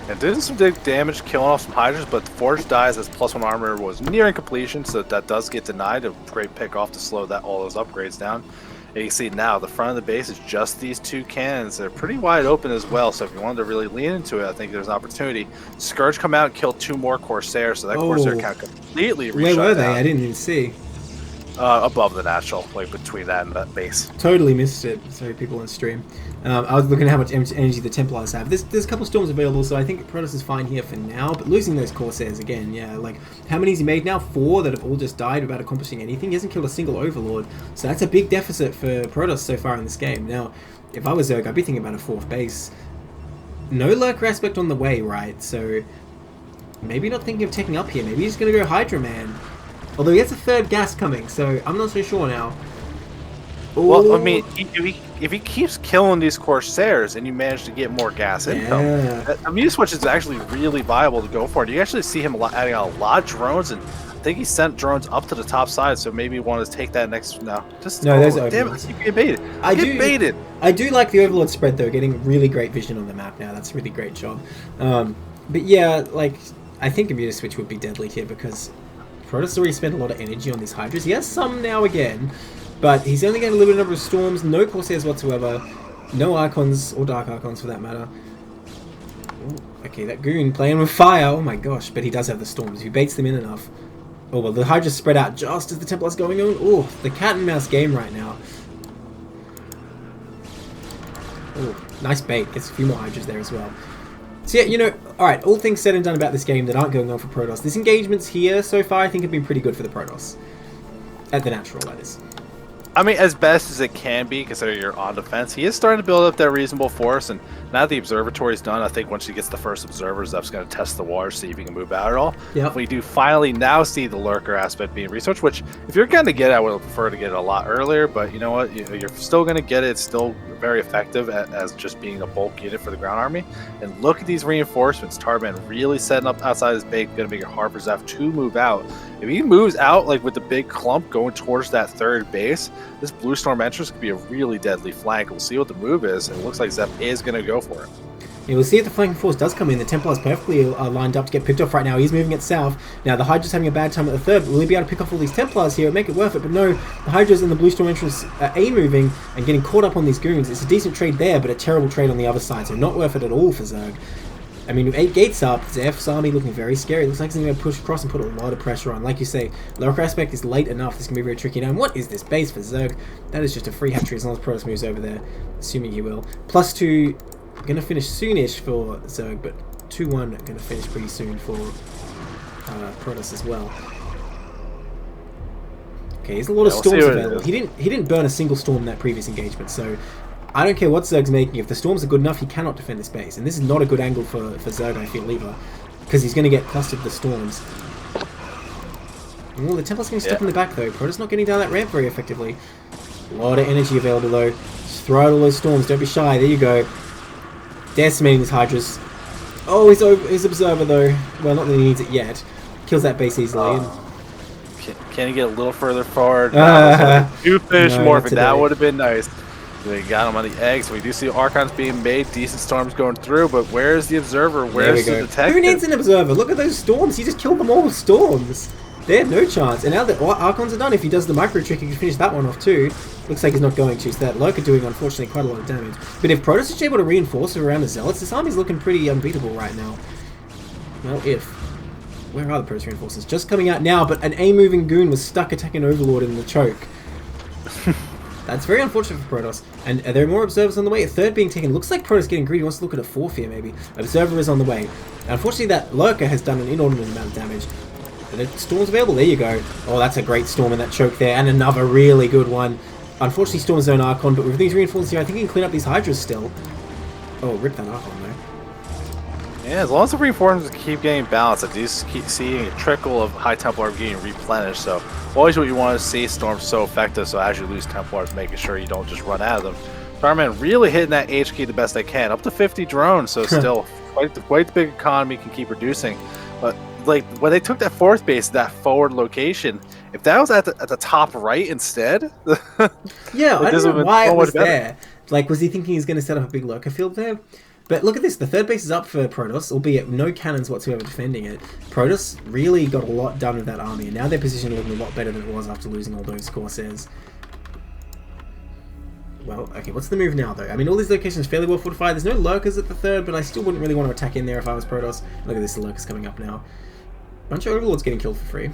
S2: And did some big damage killing off some Hydras, but the Forge dies as +1 armor was nearing completion, so that does get denied. A great pick off to slow all those upgrades down. And you can see now the front of the base is just these 2 cannons. They're pretty wide open as well, so if you wanted to really lean into it, I think there's an opportunity. Scourge come out and kill 2 more Corsairs, so that Corsair count completely reshut.
S1: Where were they? I didn't even see.
S2: Above the natural, like between that and that base.
S1: Totally missed it. Sorry, people on stream. I was looking at how much energy the Templars have. There's a couple storms available, so I think Protoss is fine here for now. But losing those Corsairs again, yeah. Like, how many has he made now? 4 that have all just died without accomplishing anything. He hasn't killed a single Overlord. So that's a big deficit for Protoss so far in this game. Now, if I was Zerg, I'd be thinking about a 4th base. No Lurker aspect on the way, right? So maybe not thinking of taking up here. Maybe he's going to go Hydra Man. Although he has a 3rd gas coming, so I'm not so sure now. Ooh.
S2: Well, I mean, if he keeps killing these Corsairs and you manage to get more gas income, I mean, Switch is actually really viable to go for it. You actually see him adding a lot of drones, and I think he sent drones up to the top side, so maybe he wanted to take that next. No,
S1: there's
S2: damn it, you get baited. Baited.
S1: I do like the Overlord spread though, getting really great vision on the map now. That's a really great job. But yeah, like I think Immunity Switch would be deadly here because Protoss already spent a lot of energy on these Hydras. He has some now again, but he's only getting a limited number of storms, no Corsairs whatsoever, no Archons, or Dark Archons for that matter. Ooh, okay, that Goon playing with fire, oh my gosh, but he does have the storms. If he baits them in enough. Oh, well, the Hydra's spread out just as the Templar's going on. Oh, the cat and mouse game right now. Oh, nice bait. Gets a few more Hydras there as well. So yeah, you know, alright, all things said and done about this game that aren't going on for Protoss. This engagements here so far I think have been pretty good for the Protoss. At the natural, that is.
S2: I mean, as best as it can be, considering you're on defense, he is starting to build up that reasonable force, and now that the observatory's done, I think once he gets the first observers, that's going to test the water, see if he can move out at all.
S1: Yep.
S2: We do finally now see the lurker aspect being researched, which, if you're going to get it, I would prefer to get it a lot earlier, but you know what, you're still going to get it. It's still very effective as just being a bulk unit for the ground army. And look at these reinforcements. Tarban really setting up outside his base, going to make it hard for Zeph to move out. If he moves out, like with the big clump going towards that 3rd base, this Blue Storm entrance could be a really deadly flank. We'll see what the move is, and it looks like Zeph is going to go for it.
S1: Yeah, we'll see if the flanking force does come in. The Templars perfectly lined up to get picked off right now. He's moving it south. Now the Hydra's having a bad time at the 3rd. Will he be able to pick off all these Templars here and make it worth it? But no, the Hydra's and the Blue Storm entrance are A-moving and getting caught up on these goons. It's a decent trade there, but a terrible trade on the other side, so not worth it at all for Zerg. I mean, with 8 gates up, Zef's army looking very scary. Looks like he's going to push across and put a lot of pressure on. Like you say, Lurker aspect is late enough. This can be very tricky. Now, what is this base for Zerg? That is just a free hatchery as long as Protoss moves over there, assuming he will. +2, going to finish soonish for Zerg, but 2-1 going to finish pretty soon for Protoss as well. Okay, there's a lot of storms available. He didn't burn a single storm in that previous engagement, so I don't care what Zerg's making. If the storms are good enough, he cannot defend this base. And this is not a good angle for Zerg, I feel, either. Because he's going to get clustered with the storms. Oh, the Templar's getting stuck in the back, though. Protoss not getting down that ramp very effectively. A lot of energy available, though. Just throw out all those storms. Don't be shy. There you go. Decimating his Hydras. Oh, his Observer, though. Well, not that he needs it yet. Kills that base easily.
S2: Can he get a little further forward? Two fish more, but that would have been nice. They got him on the egg, so we do see Archons being made, decent storms going through, but where's the Observer? Where's the Detective?
S1: Who needs an Observer? Look at those storms. He just killed them all with storms. They had no chance. And now that Archons are done, if he does the micro trick, he can finish that one off too. Looks like he's not going to, so that Lurker doing, unfortunately, quite a lot of damage. But if Protoss is able to reinforce around the Zealots, this army's looking pretty unbeatable right now. Well, where are the Protoss reinforcements? Just coming out now, but an A-moving goon was stuck attacking Overlord in the choke. That's very unfortunate for Protoss. And there are more Observers on the way. A third being taken. Looks like Protoss getting greedy. Wants to look at a fourth here, maybe. Observer is on the way. Unfortunately, that Lurker has done an inordinate amount of damage. And the Storm's available. There you go. Oh, that's a great Storm in that choke there. And another really good one. Unfortunately, Storm Zone Archon, but with these reinforcements here, I think he can clean up these Hydras still. Oh, rip that Archon, though.
S2: Yeah, as long as the reinforcements keep getting balanced, I do keep seeing a trickle of High Templars getting replenished. So always what you want to see, Storm's so effective, so as you lose Templars, making sure you don't just run out of them. Starman really hitting that HQ the best they can, up to 50 drones, so still quite the big economy can keep reducing. But like when they took that fourth base, that forward location, if that was at the top right instead,
S1: yeah, I don't know why it was there. Like, was he thinking he's going to set up a big Lurker field there? But look at this, the third base is up for Protoss, albeit no cannons whatsoever defending it. Protoss really got a lot done with that army, and now their position looking a lot better than it was after losing all those Corsairs. Well, okay, what's the move now, though? I mean, all these locations are fairly well fortified. There's no Lurkers at the third, but I still wouldn't really want to attack in there if I was Protoss. Look at this, the Lurkers coming up now. Bunch of Overlords getting killed for free.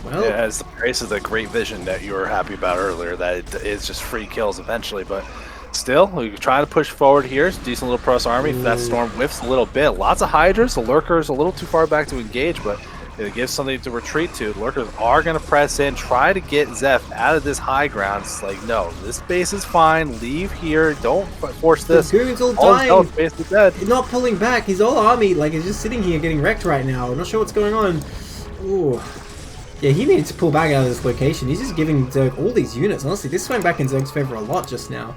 S1: Well,
S2: yeah, as the race is a great vision that you were happy about earlier, that it is just free kills eventually, but still, we try to push forward here. It's a decent little Protoss army. If that Storm whiffs a little bit, lots of Hydras. The Lurker is a little too far back to engage, but it gives something to retreat to. The Lurkers are going to press in, try to get Zeph out of this high ground. It's like, no, this base is fine. Leave here. Don't force this.
S1: The Goon's all dying.
S2: Base is dead.
S1: He's not pulling back. His whole army, like, is just sitting here getting wrecked right now. I'm not sure what's going on. Ooh. Yeah, he needs to pull back out of this location. He's just giving Zerg all these units. Honestly, this swung back in Zerg's favor a lot just now.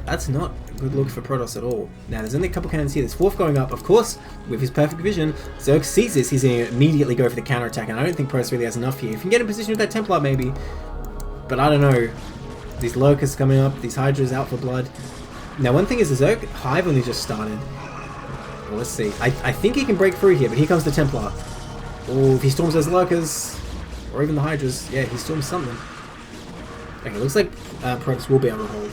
S1: That's not a good look for Protoss at all. Now, there's only a couple cannons here. There's fourth going up. Of course, with his perfect vision, Zerg sees this. He's going to immediately go for the counterattack, and I don't think Protoss really has enough here. If you can get in position with that Templar, maybe. But I don't know. These Lurkers coming up. These Hydras out for blood. Now, one thing is the Zerg Hive only just started. Well, let's see. I think he can break through here, but here comes the Templar. Oh, if he storms those Lurkers, or even the Hydras, yeah, he storms something. Okay, looks like Protoss will be able to hold.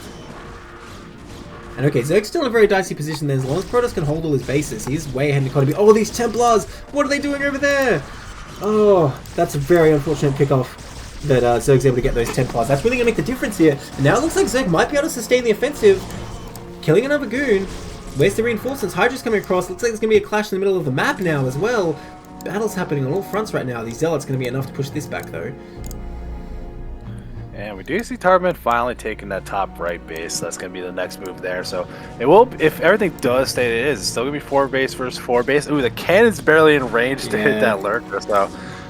S1: And okay, Zerg's still in a very dicey position then. As long as Protoss can hold all his bases, he's way ahead in the economy. Oh, these Templars! What are they doing over there? Oh, that's a very unfortunate pickoff that Zerg's able to get those Templars. That's really going to make the difference here. And now it looks like Zerg might be able to sustain the offensive. Killing another Goon. Where's the reinforcements? Hydra's coming across. Looks like there's going to be a clash in the middle of the map now as well. Battle's happening on all fronts right now. These Zealots going to be enough to push this back though.
S2: And we do see Tarman finally taking that top right base. That's going to be the next move there. So it will, if everything does stay as it is, it's still going to be 4 base versus 4 base. Ooh, the cannon's barely in range to hit that Lurker. So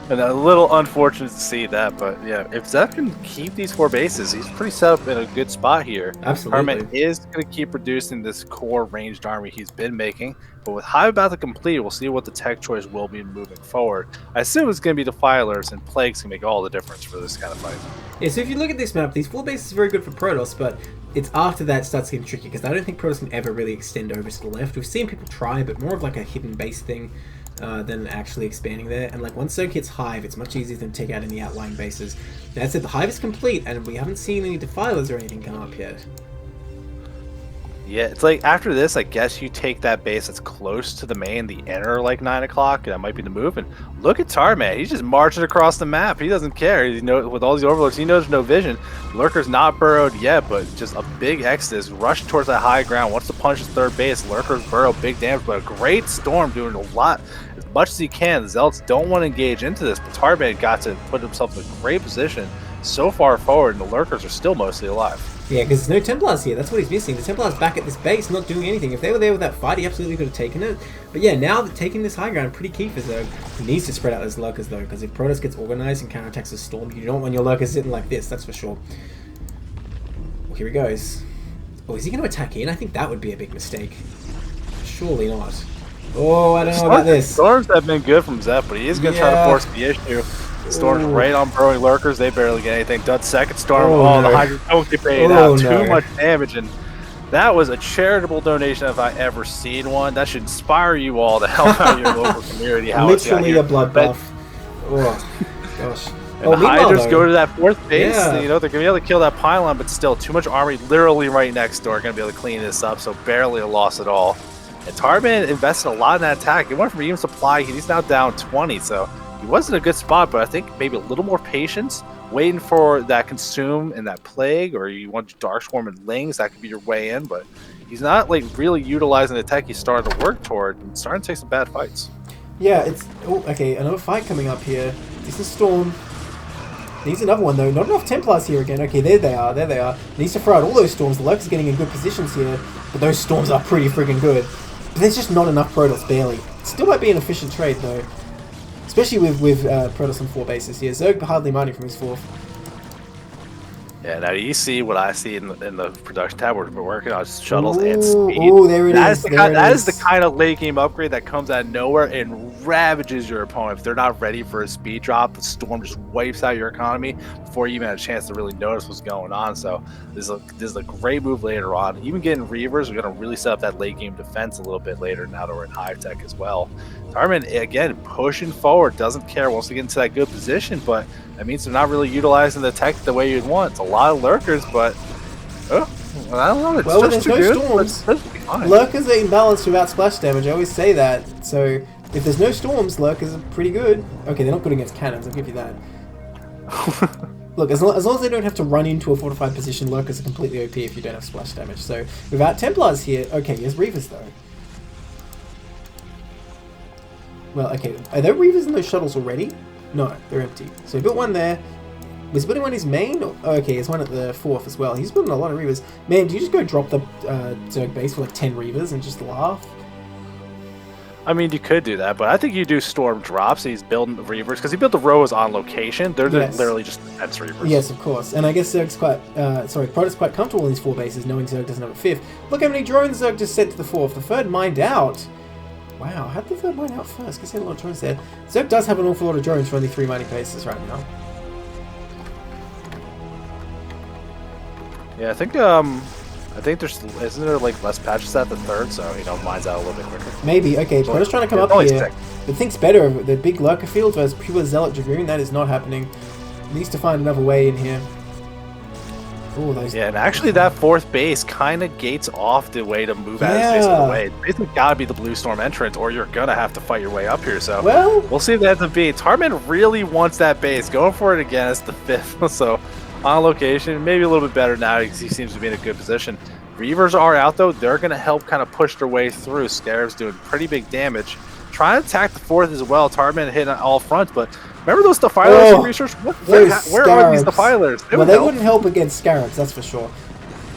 S2: and a little unfortunate to see that. But yeah, if Zeph can keep these 4 bases, he's pretty set up in a good spot here.
S1: Absolutely.
S2: Tarman is going to keep reducing this core ranged army he's been making. But with Hive about to complete, we'll see what the tech choice will be moving forward. I assume it's going to be Defilers, and Plagues can make all the difference for this kind of fight.
S1: Yeah, so if you look at this map, these 4 bases are very good for Protoss, but it's after that it starts getting tricky, because I don't think Protoss can ever really extend over to the left. We've seen people try, but more of like a hidden base thing than actually expanding there. And like once Zerg hits Hive, it's much easier than take out any outlying bases. That said, the Hive is complete, and we haven't seen any Defilers or anything come up yet.
S2: Yeah, it's like after this, I guess you take that base that's close to the main, the inner like 9 o'clock, and that might be the move. And look at Tarman, he's just marching across the map. He doesn't care. You know, with all these overlords, he knows no vision. Lurker's not burrowed yet, but just a big exodus, rush towards that high ground. Wants to punch his third base. Lurker's burrow, big damage, but a great Storm doing a lot, as much as he can. The Zealots don't want to engage into this, but Tarman got to put himself in a great position so far forward, and the Lurkers are still mostly alive.
S1: Yeah, because there's no Templars here. That's what he's missing. The Templars back at this base, not doing anything. If they were there with that fight, he absolutely could have taken it. But yeah, now that taking this high ground, pretty key for Zerg. He needs to spread out those Lurkers though, because if Protoss gets organized and counterattacks a Storm, you don't want your Lurkers sitting like this, that's for sure. Well, here he goes. Oh, is he going to attack in? I think that would be a big mistake. Surely not. Oh, I don't know about this.
S2: Storms have been good from Zeph, but he is going to try to force the issue. Storm's right on burrowing Lurkers. They barely get anything done. Second Storm. Oh, no. The Hydra don't get paid out. Too much damage. And that was a charitable donation if I ever seen one. That should inspire you all to help out your local community.
S1: Literally a blood buff. Oh, gosh.
S2: And the Hydras go to that fourth base. Yeah. You know, they're going to be able to kill that pylon, but still, too much army literally right next door. Going to be able to clean this up, so barely a loss at all. And Tarman invested a lot in that attack. He went from even supply. He's now down 20, so he was in a good spot, but I think maybe a little more patience, waiting for that consume and that plague, or you want Dark Swarm and Lings, that could be your way in, but he's not like really utilizing the tech he started to work toward and starting to take some bad fights.
S1: Yeah, it's... Oh, okay, another fight coming up here. This is Storm. Needs another one though. Not enough Templars here again. Okay, there they are. There they are. Needs to throw out all those Storms. The Lurkers getting in good positions here, but those Storms are pretty freaking good. But there's just not enough Protoss, barely. Still might be an efficient trade though. Especially with Protoss on 4 bases here. Zerg hardly mining from his 4th.
S2: Yeah, now you see what I see in the production tab. We're working on shuttles and speed.
S1: Oh, there it is.
S2: That is the kind of late game upgrade that comes out of nowhere and ravages your opponent. If they're not ready for a speed drop, the Storm just wipes out your economy before you even had a chance to really notice what's going on. So this is a great move later on. Even getting Reavers, we're going to really set up that late game defense a little bit later now that we're in high tech as well. Tarman, again, pushing forward, doesn't care, wants to get into that good position, but that means they're not really utilizing the tech the way you'd want. It's a lot of Lurkers, but I don't know. It's
S1: well,
S2: just
S1: there's
S2: too
S1: no
S2: good.
S1: Storms. Lurkers are imbalanced without splash damage. I always say that. So if there's no Storms, Lurkers are pretty good. Okay, they're not good against cannons. I'll give you that. Look, as long as they don't have to run into a fortified position, Lurkers are completely OP if you don't have splash damage. So without Templars here, okay, there's Reavers though. Well, okay, are there Reavers in those shuttles already? No, they're empty. So he built one there. Was he building one in his main? Oh, okay, there's one at the 4th as well. He's building a lot of Reavers. Man, do you just go drop the Zerg base for like 10 Reavers and just laugh?
S2: I mean, you could do that, but I think you do Storm drops. He's building the Reavers, because he built the rows on location. They're literally just defense Reavers.
S1: Yes, of course. And I guess Zerg's Protoss quite comfortable in these 4 bases, knowing Zerg doesn't have a 5th. Look how many drones Zerg just sent to the 4th. The 3rd mined out. Wow, how did the 3rd mine out first? Because he had a lot of drones there. Zerg does have an awful lot of drones for only 3 mining bases right now.
S2: Yeah, I think isn't there like less patches at the 3rd, so mine's out a little bit quicker.
S1: Maybe. Okay, Protoss trying to come up here. But think's better. The big Lurker field versus pure Zealot Dragoon. That is not happening. Needs to find another way in here. Ooh,
S2: yeah, and actually that 4th base kind of gates off the way to move out of space of the way. It's basically got to be the Blue Storm entrance, or you're going to have to fight your way up here. So we'll see if that ends up being. Tarman really wants that base. Going for it again as the 5th. So on location, maybe a little bit better now because he seems to be in a good position. Reavers are out, though. They're going to help kind of push their way through. Scarab's doing pretty big damage. Trying to attack the 4th as well. Tarman hitting on all fronts, but remember those Defilers you researched? Where are these Defilers?
S1: Well, they wouldn't help against Scarabs, that's for sure.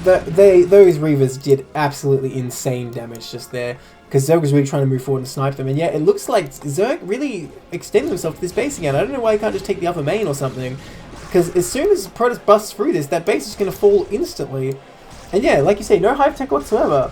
S1: Those Reavers did absolutely insane damage just there, because Zerg was really trying to move forward and snipe them, and yeah, it looks like Zerg really extended himself to this base again. I don't know why he can't just take the other main or something, because as soon as Protoss busts through this, that base is going to fall instantly. And yeah, like you say, no hive tech whatsoever.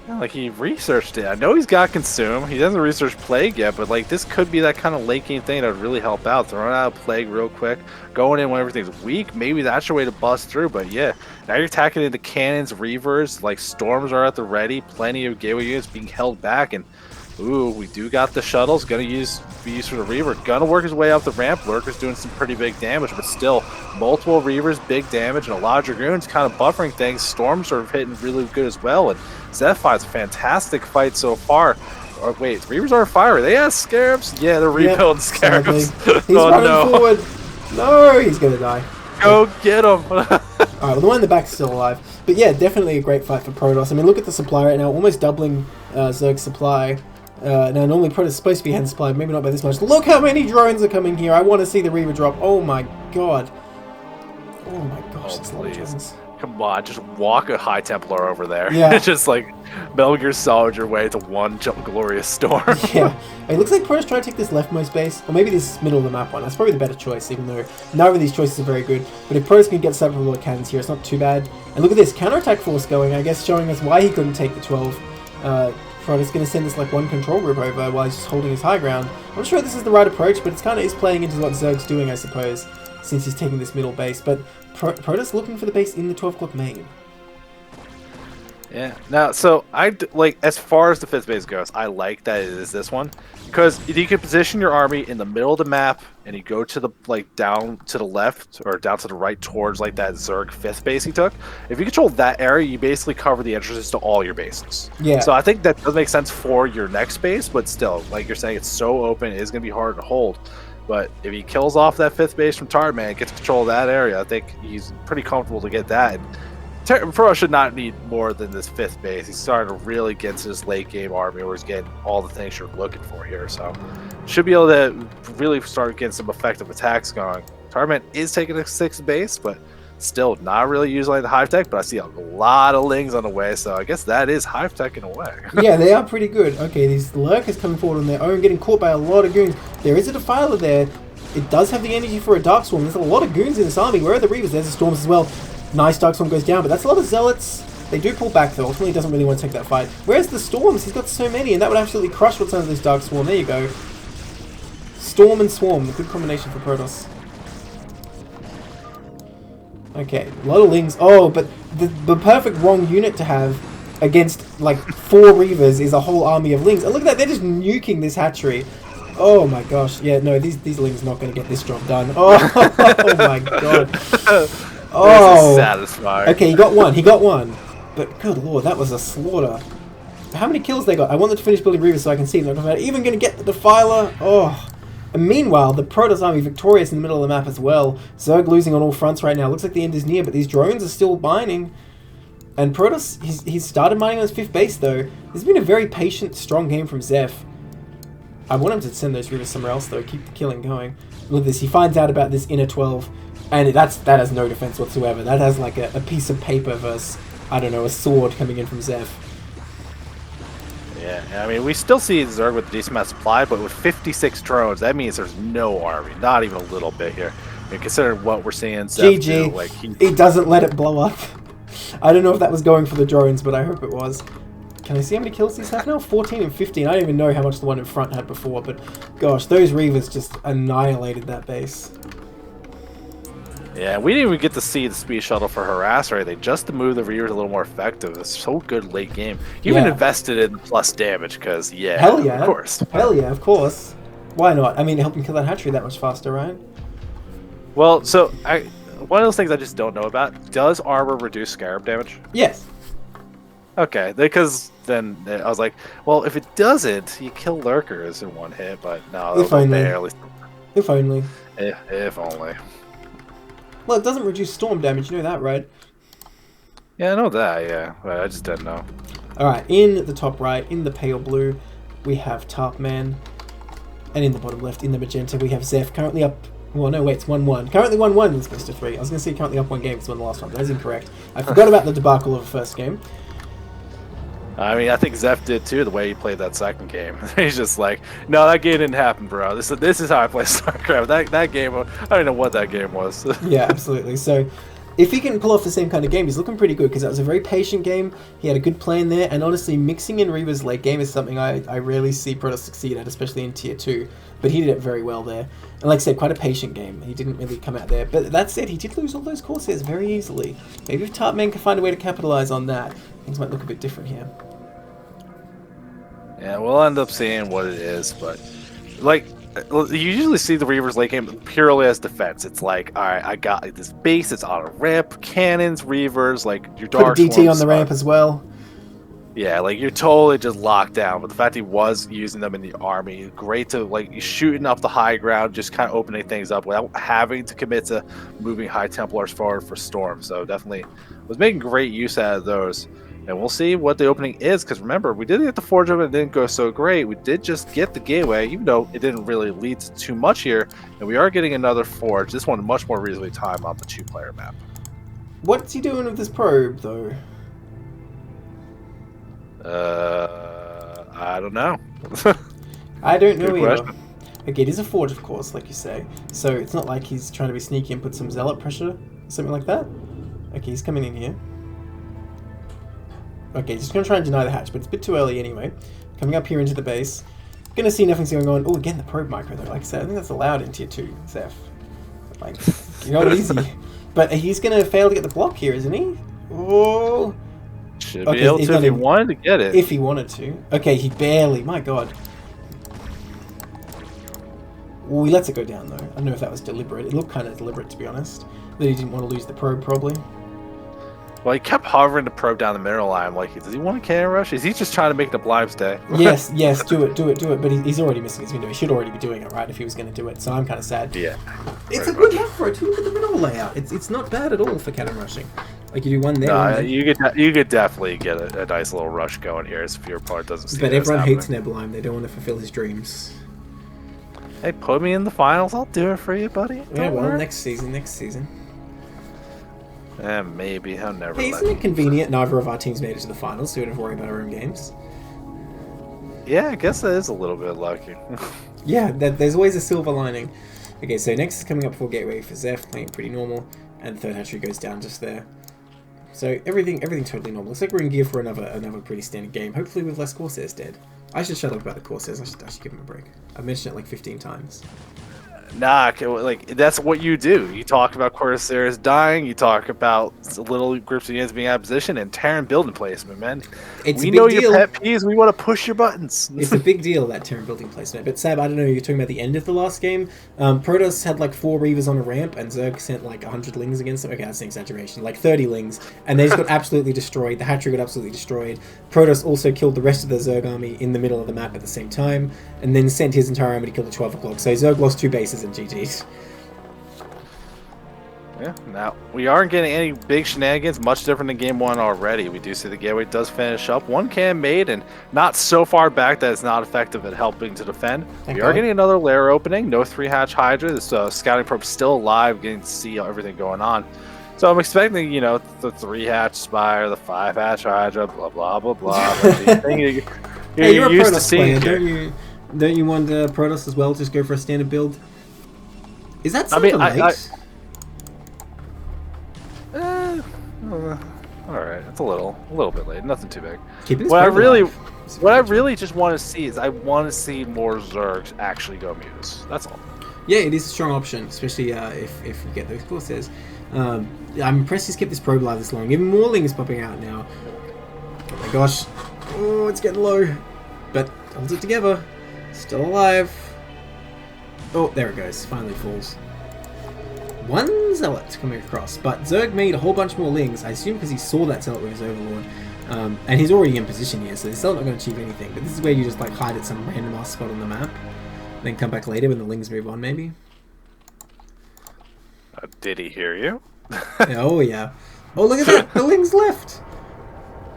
S2: Yeah, like he researched it. I know he's got Consume. He doesn't research Plague yet, but like this could be that kind of late game thing that would really help out. Throwing out a Plague real quick, going in when everything's weak. Maybe that's your way to bust through. But yeah, now you're attacking into cannons, Reavers. Like Storms are at the ready. Plenty of gateway units being held back, and Ooh, we do got the shuttles. Gonna be used for the Reaver. Gonna work his way up the ramp. Lurker's doing some pretty big damage, but still, multiple Reavers, big damage, and a lot of Dragoons kind of buffering things. Storms are hitting really good as well, and Zephy's a fantastic fight so far. Oh, wait, Reavers are fire. They have Scarabs? Yeah, they're rebuilding Scarabs.
S1: He's running forward. No, he's gonna die.
S2: Go get him.
S1: Alright, well, the one in the back's still alive. But yeah, definitely a great fight for Protoss. I mean, look at the supply right now, almost doubling Zerg's supply. Now, normally Protoss is supposed to be hand supply, maybe not by this much. Look how many drones are coming here. I want to see the Reaver drop. Oh my god. Oh my gosh, that's a lot of drones.
S2: Come on, just walk a High Templar over there.
S1: Yeah.
S2: Just like Metal Gear Solid your way to one glorious storm.
S1: Yeah. It looks like Protoss trying to take this leftmost base, or maybe this middle of the map one. That's probably the better choice, even though neither of these choices are very good. But if Protoss can get several little cannons here, it's not too bad. And look at this, counterattack force going, I guess showing us why he couldn't take the 12. Protoss going to send this like one control group over while he's just holding his high ground. I'm not sure this is the right approach, but it's kind of is playing into what Zerg's doing, I suppose, since he's taking this middle base. But Protoss looking for the base in the 12 o'clock main.
S2: Yeah. Now, so like as far as the 5th base goes, I like that it is this one because you can position your army in the middle of the map and you go to the down to the left or down to the right towards like that Zerg 5th base he took. If you control that area, you basically cover the entrances to all your bases. Yeah. So I think that does make sense for your next base, but still, like you're saying, it's so open, it is going to be hard to hold. But if he kills off that 5th base from Tartman, gets control of that area, I think he's pretty comfortable to get that. And Pro should not need more than this 5th base. He's starting to really get into this late game army where he's getting all the things you're looking for here. So should be able to really start getting some effective attacks going. Tartman is taking a 6th base, but still not really using the Hive Tech. But I see a lot of Lings on the way, so I guess that is Hive Tech in a way.
S1: Yeah, they are pretty good. Okay, these Lurkers coming forward on their own, getting caught by a lot of goons. There is a Defiler there. It does have the energy for a Dark Swarm. There's a lot of goons in this army. Where are the Reavers? There's the Storms as well. Nice, Dark Swarm goes down, but that's a lot of Zealots. They do pull back, though. Ultimately, he doesn't really want to take that fight. Where's the Storms? He's got so many, and that would absolutely crush what's under this Dark Swarm. There you go. Storm and Swarm. A good combination for Protoss. Okay, a lot of Lings. Oh, but the perfect wrong unit to have against, like, 4 Reavers is a whole army of Lings. And look at that, they're just nuking this hatchery. Oh my gosh. Yeah, no, these Lings are not going to get this job done. Oh, oh my god. Oh,
S2: satisfying.
S1: Okay, he got one. But good lord, that was a slaughter. How many kills they got? I wanted to finish building Reavers so I can see them. I'm even going to get the Defiler. Oh. And meanwhile, the Protoss army victorious in the middle of the map as well. Zerg losing on all fronts right now. Looks like the end is near, but these drones are still mining. And Protoss, he's started mining on his 5th base though. This has been a very patient, strong game from Zeph. I want him to send those Reavers somewhere else though, keep the killing going. Look at this, he finds out about this inner 12. And that has no defense whatsoever. That has like a piece of paper versus, I don't know, a sword coming in from Zeph.
S2: Yeah, I mean, we still see Zerg with a decent amount of supply, but with 56 drones, that means there's no army, not even a little bit here. I mean, considering what we're seeing, Zeph
S1: GG,
S2: do, like,
S1: he doesn't let it blow up. I don't know if that was going for the drones, but I hope it was. Can I see how many kills these have now? 14 and 15. I don't even know how much the one in front had before, but gosh, those Reavers just annihilated that base.
S2: Yeah, we didn't even get to see the speed shuttle for harass or anything, just to move the Reavers a little more effective. It's so good late game. You even invested in plus damage, because, yeah,
S1: hell yeah,
S2: of course.
S1: Hell yeah, of course. Why not? I mean, helping kill that hatchery that much faster, right?
S2: Well, so, one of those things I just don't know about, does armor reduce Scarab damage?
S1: Yes.
S2: Okay, because then I was like, well, if it doesn't, you kill Lurkers in one hit, but no,
S1: if only.
S2: barely.
S1: If only.
S2: If only.
S1: Well, it doesn't reduce storm damage, you know that, right?
S2: Yeah, I know that, yeah, but I just didn't know.
S1: Alright, in the top right, in the pale blue, we have Tarpman. And in the bottom left, in the magenta, we have Zeph, currently up... Well, no, wait, it's 1-1. Currently 1-1 in this best of 3. I was going to say currently up 1 game, it's won the last one, but that's incorrect. I forgot about the debacle of the first game.
S2: I mean, I think Zeph did too, the way he played that second game. He's just like, no, that game didn't happen, bro. This is how I play StarCraft. That game, I don't know what that game was.
S1: Yeah, absolutely. So, if he can pull off the same kind of game, he's looking pretty good, because that was a very patient game. He had a good plan there, and honestly, mixing in Reaver's late game is something I rarely see Protoss succeed at, especially in Tier 2. But he did it very well there. And like I said, quite a patient game. He didn't really come out there. But that said, he did lose all those Corsairs very easily. Maybe if Tartman could find a way to capitalize on that, things might look a bit different here.
S2: Yeah, we'll end up seeing what it is, but like you usually see the Reavers late game purely as defense. It's like, all right, I got like, this base that's on a rip, cannons, Reavers, like your
S1: Put a
S2: dark
S1: DT
S2: Swarm
S1: on the ramp as well.
S2: Yeah, like you're totally just locked down. But the fact he was using them in the army, great to like shooting up the high ground, just kind of opening things up without having to commit to moving High Templars forward for Storm. So definitely was making great use out of those. And we'll see what the opening is, because remember, we did get the Forge of it, didn't go so great. We did just get the Gateway, even though it didn't really lead to too much here. And we are getting another Forge, this one much more reasonably timed on the 2-player map.
S1: What's he doing with this probe, though?
S2: I don't know.
S1: I don't know
S2: Good
S1: either.
S2: question.
S1: Okay, it is a Forge, of course, like you say. So it's not like he's trying to be sneaky and put some Zealot pressure, something like that. Okay, he's coming in here. Okay, he's just going to try and deny the hatch, but it's a bit too early anyway. Coming up here into the base. Gonna see nothing's going on. Oh, again, the probe micro, though. Like I said, I think that's allowed in Tier 2, Zeph. Like, you know, easy. But he's going to fail to get the block here, isn't he? Oh.
S2: Should be able to if he wanted to get it.
S1: If he wanted to. Okay, he barely. My God. Well, he lets it go down, though. I don't know if that was deliberate. It looked kind of deliberate, to be honest. That he didn't want to lose the probe, probably.
S2: Well, he kept hovering the probe down the middle line. Like, does he want a cannon rush? Is he just trying to make the Blind stay?
S1: Yes, do it. But he's already missing his window. He should already be doing it, right, if he was going to do it. So I'm kind of sad.
S2: Yeah.
S1: It's a good map for it. Look at the middle layout. It's not bad at all for cannon rushing. Like, you do one there.
S2: No, you could definitely get a nice little rush going here if your part doesn't see.
S1: But everyone hates Nebulheim. They don't want to fulfill his dreams.
S2: Hey, put me in the finals. I'll do it for you, buddy.
S1: Yeah, well, next season.
S2: Maybe. I'll never.
S1: Hey, isn't it convenient neither of our teams made it to the finals, so we don't have to worry about our own games?
S2: Yeah, I guess that is a little bit lucky.
S1: Yeah, there's always a silver lining. Okay, so next is coming up for Gateway for Zeph, playing pretty normal, and third hatchery goes down just there. So everything totally normal. Looks like we're in gear for another pretty standard game, hopefully with less Corsairs dead. I should shut up about the Corsairs, I should give them a break. I've mentioned it like 15 times.
S2: Nah, like that's what you do. You talk about Corsairs dying. You talk about little groups of units being out of position and Terran building placement, man. We know your pet peeves. We want to push your buttons.
S1: It's a big deal, that Terran building placement. But Sab, I don't know. You're talking about the end of the last game. Protoss had like 4 Reavers on a ramp, and Zerg sent like 100 Lings against them. Okay, that's an exaggeration. Like 30 Lings, and they just got absolutely destroyed. The hatchery got absolutely destroyed. Protoss also killed the rest of the Zerg army in the middle of the map at the same time, and then sent his entire army to kill the 12 o'clock. So Zerg lost 2 bases and GG's.
S2: Yeah, now we aren't getting any big shenanigans, much different than game 1 already. We do see the Gateway does finish up. 1 can made and not so far back that it's not effective at helping to defend. We are getting another lair opening, no 3-hatch Hydra. This scouting probe still alive, getting to see everything going on. So I'm expecting, you know, the 3-hatch Spire, the 5-hatch Hydra, blah, blah, blah, blah.
S1: Hey, you're a
S2: used to
S1: Protoss player.
S2: seeing
S1: Don't you want Protoss as well? Just go for a standard build? Is that something late?
S2: Alright, it's a little bit late. Nothing too big. What I really just want to see is I want to see more Zergs actually go Muse. That's all. Yeah,
S1: it is a strong option, especially if you get those Corsairs. I'm impressed he's kept this probe alive this long. Even more Lings popping out now. Oh my gosh. Oh, it's getting low. But holds it together. Still alive. Oh, there it goes. Finally falls. 1 Zealot coming across, but Zerg made a whole bunch more Lings, I assume because he saw that Zealot with his Overlord, and he's already in position here, so the Zealot not going to achieve anything, but this is where you just like hide at some random ass spot on the map, then come back later when the Lings move on, maybe?
S2: Did he hear you?
S1: Oh yeah. Oh, look at that! The Lings left!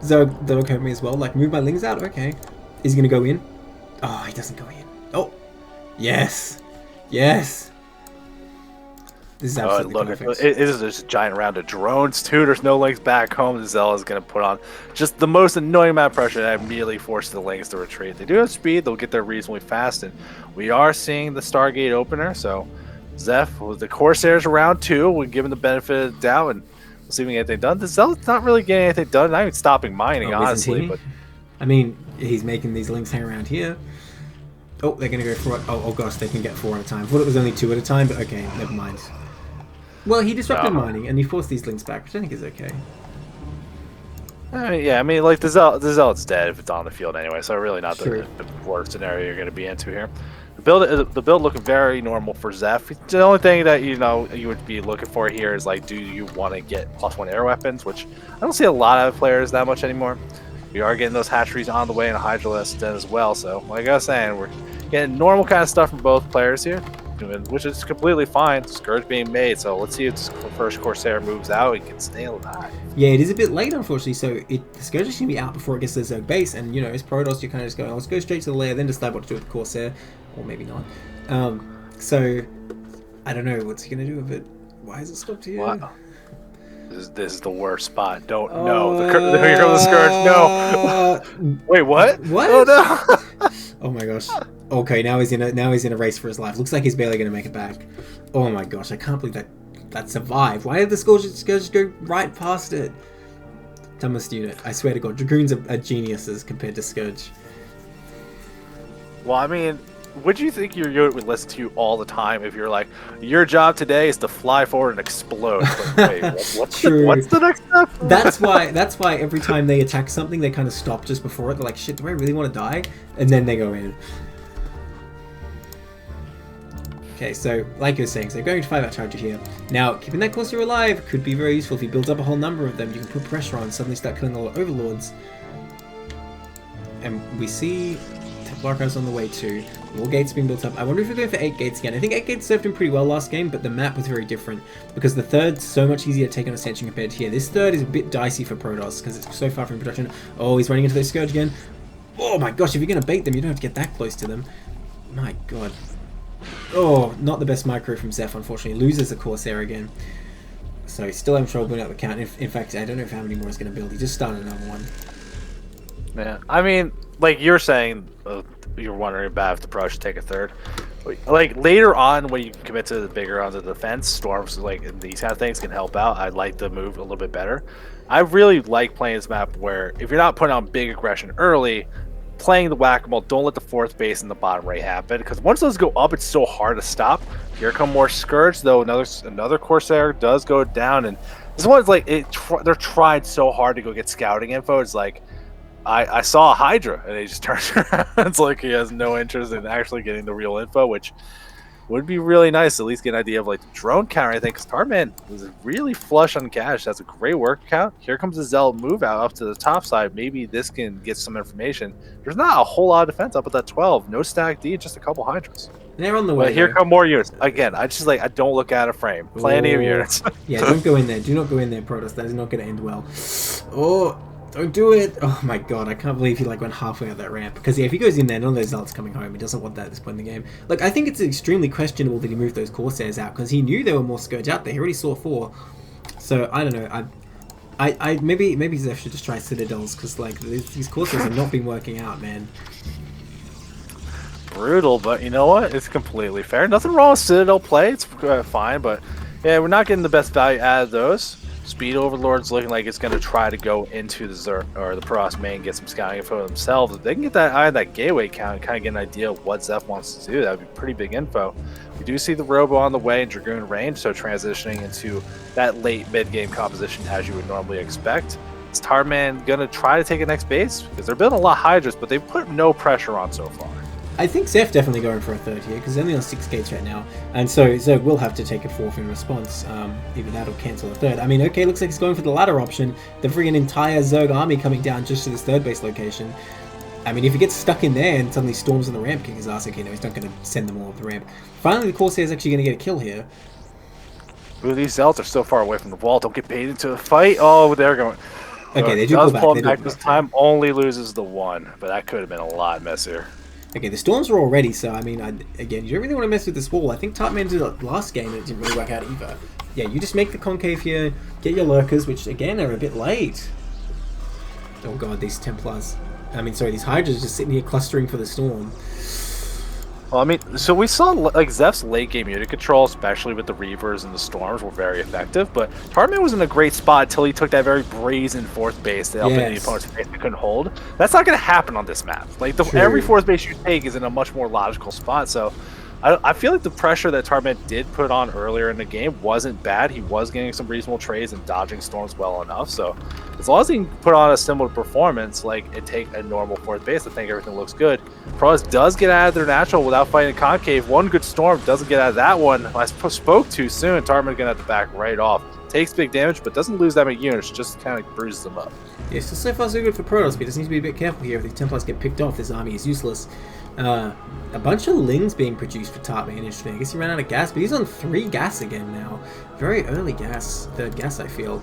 S1: Zerg heard me as well, like, move my Lings out? Okay. Is he going to go in? Oh, he doesn't go in. Oh! Yes! Yes! This is absolutely perfect.
S2: It is just a giant round of drones, too. There's no Lings back home. The Zella is going to put on just the most annoying amount of pressure that immediately forces the Lings to retreat. They do have speed. They'll get there reasonably fast. And we are seeing the Stargate opener. So, Zeph, with the Corsairs around, too, we'll give him the benefit of the doubt. And we'll see if we get anything done. The Zealot's not really getting anything done. Not even stopping mining, honestly. But
S1: I mean, he's making these Lings hang around here. Oh, they're going to go for it. Oh, gosh, they can get 4 at a time. I thought it was only 2 at a time, but okay, never mind. Well, he disrupted mining, and he forced these Lings back, which I think is okay.
S2: Yeah, I mean, like the Zealot's dead if it's on the field anyway, so really not
S1: Sure.
S2: the worst scenario you're going to be into here. The build looking very normal for Zeph. The only thing that you would be looking for here is like, do you want to get +1 air weapons, which I don't see a lot of players that much anymore. We are getting those hatcheries on the way and a Hydra list as well. So like I was saying, we're getting normal kind of stuff from both players here, which is completely fine. Scourge being made, so let's see if this first Corsair moves out and can stay alive.
S1: Yeah, it is a bit late, unfortunately, so the Scourge is going to be out before it gets to the Zerg base, and, you know, as Protoss, you're kind of just going, let's go straight to the lair, then decide what to do with the Corsair, or maybe not. So, I don't know, what's he going to do with it? Why is it stopped here?
S2: Wow. This is the worst spot. Don't know. Here comes the Scourge. No. Wait, what?
S1: What?
S2: Oh, no.
S1: Oh, my gosh. Okay, now he's in a race for his life. Looks like he's barely going to make it back. Oh, my gosh, I can't believe that survived. Why did the Scourge just go right past it? Dumbest unit. I swear to God, Dragoons are geniuses compared to Scourge.
S2: Well, I mean, would you think your unit would listen to you all the time if you're like, your job today is to fly forward and explode? Like, wait, what's the next step?
S1: That's why every time they attack something, they kind of stop just before it. They're like, shit, do I really want to die? And then they go in. Okay, so like I was saying, so going to 5-hour charger here. Now, keeping that Corsair alive could be very useful if he builds up a whole number of them. You can put pressure on, suddenly start killing all the overlords. And we see Templar Archives on the way too. More gates being built up. I wonder if we're going for 8 gates again. I think 8 gates served him pretty well last game, but the map was very different because the third's so much easier to take on Ascension compared to here. This third is a bit dicey for Protoss because it's so far from production. Oh, he's running into those Scourge again. Oh my gosh, if you're going to bait them, you don't have to get that close to them. My god. Oh, not the best micro from Zeph, unfortunately. Loses the Corsair again. So he's still having trouble building up the count. In fact, I don't know how many more he's going to build. He just started another one.
S2: Yeah, I mean, like you're saying, you're wondering about if the Pro should take a third. Like later on, when you commit to the bigger on the defense, storms like and these kind of things can help out. I'd like the move a little bit better. I really like playing this map where if you're not putting on big aggression early, playing the whack-a-mole, don't let the 4th base in the bottom right happen, because once those go up, it's so hard to stop. Here come more Scourge, though another Corsair does go down, and this one's like they're trying so hard to go get scouting info. It's like I saw a Hydra, and he just turns around. It's like he has no interest in actually getting the real info, which would be really nice to at least get an idea of like the drone count. I think because Tarman was really flush on cash. That's a great work count. Here comes the Zealot move out up to the top side. Maybe this can get some information. There's not a whole lot of defense up at that 12. No stack D, just a couple Hydras.
S1: They're on the way.
S2: But here come more units. Again, I don't look at a frame. Plenty of units.
S1: Yeah, don't go in there. Do not go in there, Protoss. That is not going to end well. Oh, don't do it. Oh my god, I can't believe he like went halfway up that ramp. Because yeah, if he goes in there, none of those Zealots coming home. He doesn't want that at this point in the game. Like, I think it's extremely questionable that he moved those Corsairs out because he knew there were more Scourge out there. He already saw 4. So I don't know. Maybe Zeph should just try Citadels because like these Corsairs have not been working out, man.
S2: Brutal, but you know what? It's completely fair. Nothing wrong with Citadel play. It's fine, but yeah, we're not getting the best value out of those. Speed Overlord's looking like it's going to try to go into the Zerg or the Protoss main, get some scouting info themselves. If they can get that gateway count and kind of get an idea of what Zeph wants to do, that would be pretty big info. We do see the Robo on the way in Dragoon range, so transitioning into that late mid-game composition as you would normally expect. Is Tarman going to try to take a next base? Because they're building a lot of Hydras, but they've put no pressure on so far.
S1: I think Zeph definitely going for a third here because they're only on 6 gates right now, and so Zerg will have to take a 4th in response. Either that or cancel a 3rd. I mean, okay, looks like he's going for the latter option. The friggin' entire Zerg army coming down just to this 3rd base location. I mean, if he gets stuck in there and suddenly storms on the ramp, kick his ass. Okay, no, he's not going to send them all up the ramp. Finally, the Corsair is actually going to get a kill here.
S2: Ooh, these Zealots are so far away from the wall. Don't get baited into a fight. Oh, they're going.
S1: Okay, they do pull back.
S2: This time. Only loses the 1, but that could have been a lot messier.
S1: Okay, the storms were all ready, so I mean, again, you don't really want to mess with this wall. I think Tartman did it last game and it didn't really work out either. Yeah, you just make the concave here, get your lurkers, which again are a bit late. Oh god, these Templars. I mean, sorry, these Hydras just sitting here clustering for the storm.
S2: Well, I mean, so we saw like Zeph's late game unit control, especially with the Reavers and the Storms, were very effective. But Tartman was in a great spot until he took that very brazen 4th base that up in the opponent's face they couldn't hold. That's not going to happen on this map. Like every 4th base you take is in a much more logical spot. So I feel like the pressure that Tarman did put on earlier in the game wasn't bad. He was getting some reasonable trades and dodging storms well enough. So as long as he can put on a similar performance, like and take a normal fourth base, I think everything looks good. Protoss does get out of their natural without fighting concave. One good storm doesn't get out of that one. I spoke too soon. Tarman gonna have to back right off. Takes big damage, but doesn't lose that many units. Just kind of bruises them up.
S1: Yeah, so far so good for Protoss, but he just needs to be a bit careful here. If these Templars get picked off, this army is useless. A bunch of Lings being produced for Tartman, interesting. I guess he ran out of gas, but he's on 3 gas again now. Very early gas, third gas I feel.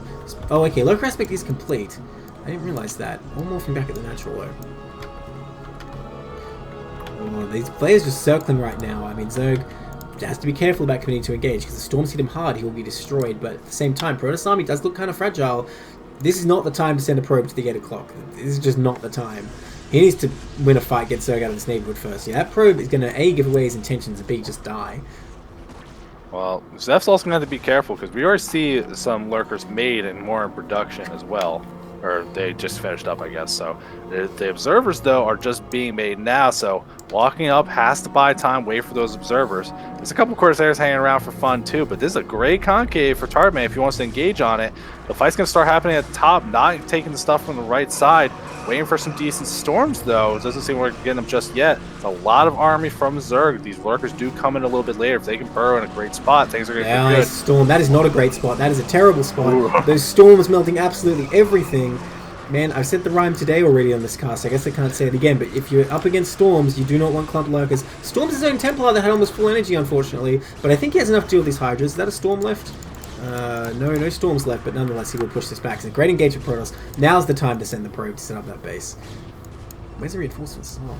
S1: Oh, okay, Lurker Aspect is complete. I didn't realize that. One more from back at the natural low. Oh, these players just circling right now. I mean, Zerg has to be careful about committing to engage, because the storms hit him hard, he will be destroyed, but at the same time, Protoss army does look kind of fragile. This is not the time to send a probe to the 8 o'clock. This is just not the time. He needs to win a fight, get Zerg out of this neighborhood first. Yeah, that probe is going to A, give away his intentions, and B, just die.
S2: Well, Zeph's also going to have to be careful, because we already see some lurkers made and more in production as well. Or they just finished up, I guess. So the observers, though, are just being made now. So walking up has to buy time, wait for those observers. There's a couple Corsairs hanging around for fun, too. But this is a great concave for Tartman if he wants to engage on it. The fight's going to start happening at the top, not taking the stuff from the right side. Waiting for some decent storms, though. It doesn't seem we're getting them just yet. It's a lot of army from Zerg. These lurkers do come in a little bit later. If they can burrow in a great spot, things are going to get good.
S1: Storm. That is not a great spot. That is a terrible spot. Those storms melting absolutely everything. Man, I've said the rhyme today already on this cast. I guess I can't say it again, but if you're up against storms, you do not want clump lurkers. Storm's his own Templar that had almost full energy, unfortunately, but I think he has enough to deal with these Hydras. Is that a storm left? No storms left, but nonetheless he will push this back. So great engagement for Protoss. Now's the time to send the probe to set up that base. Where's the reinforcements? Oh.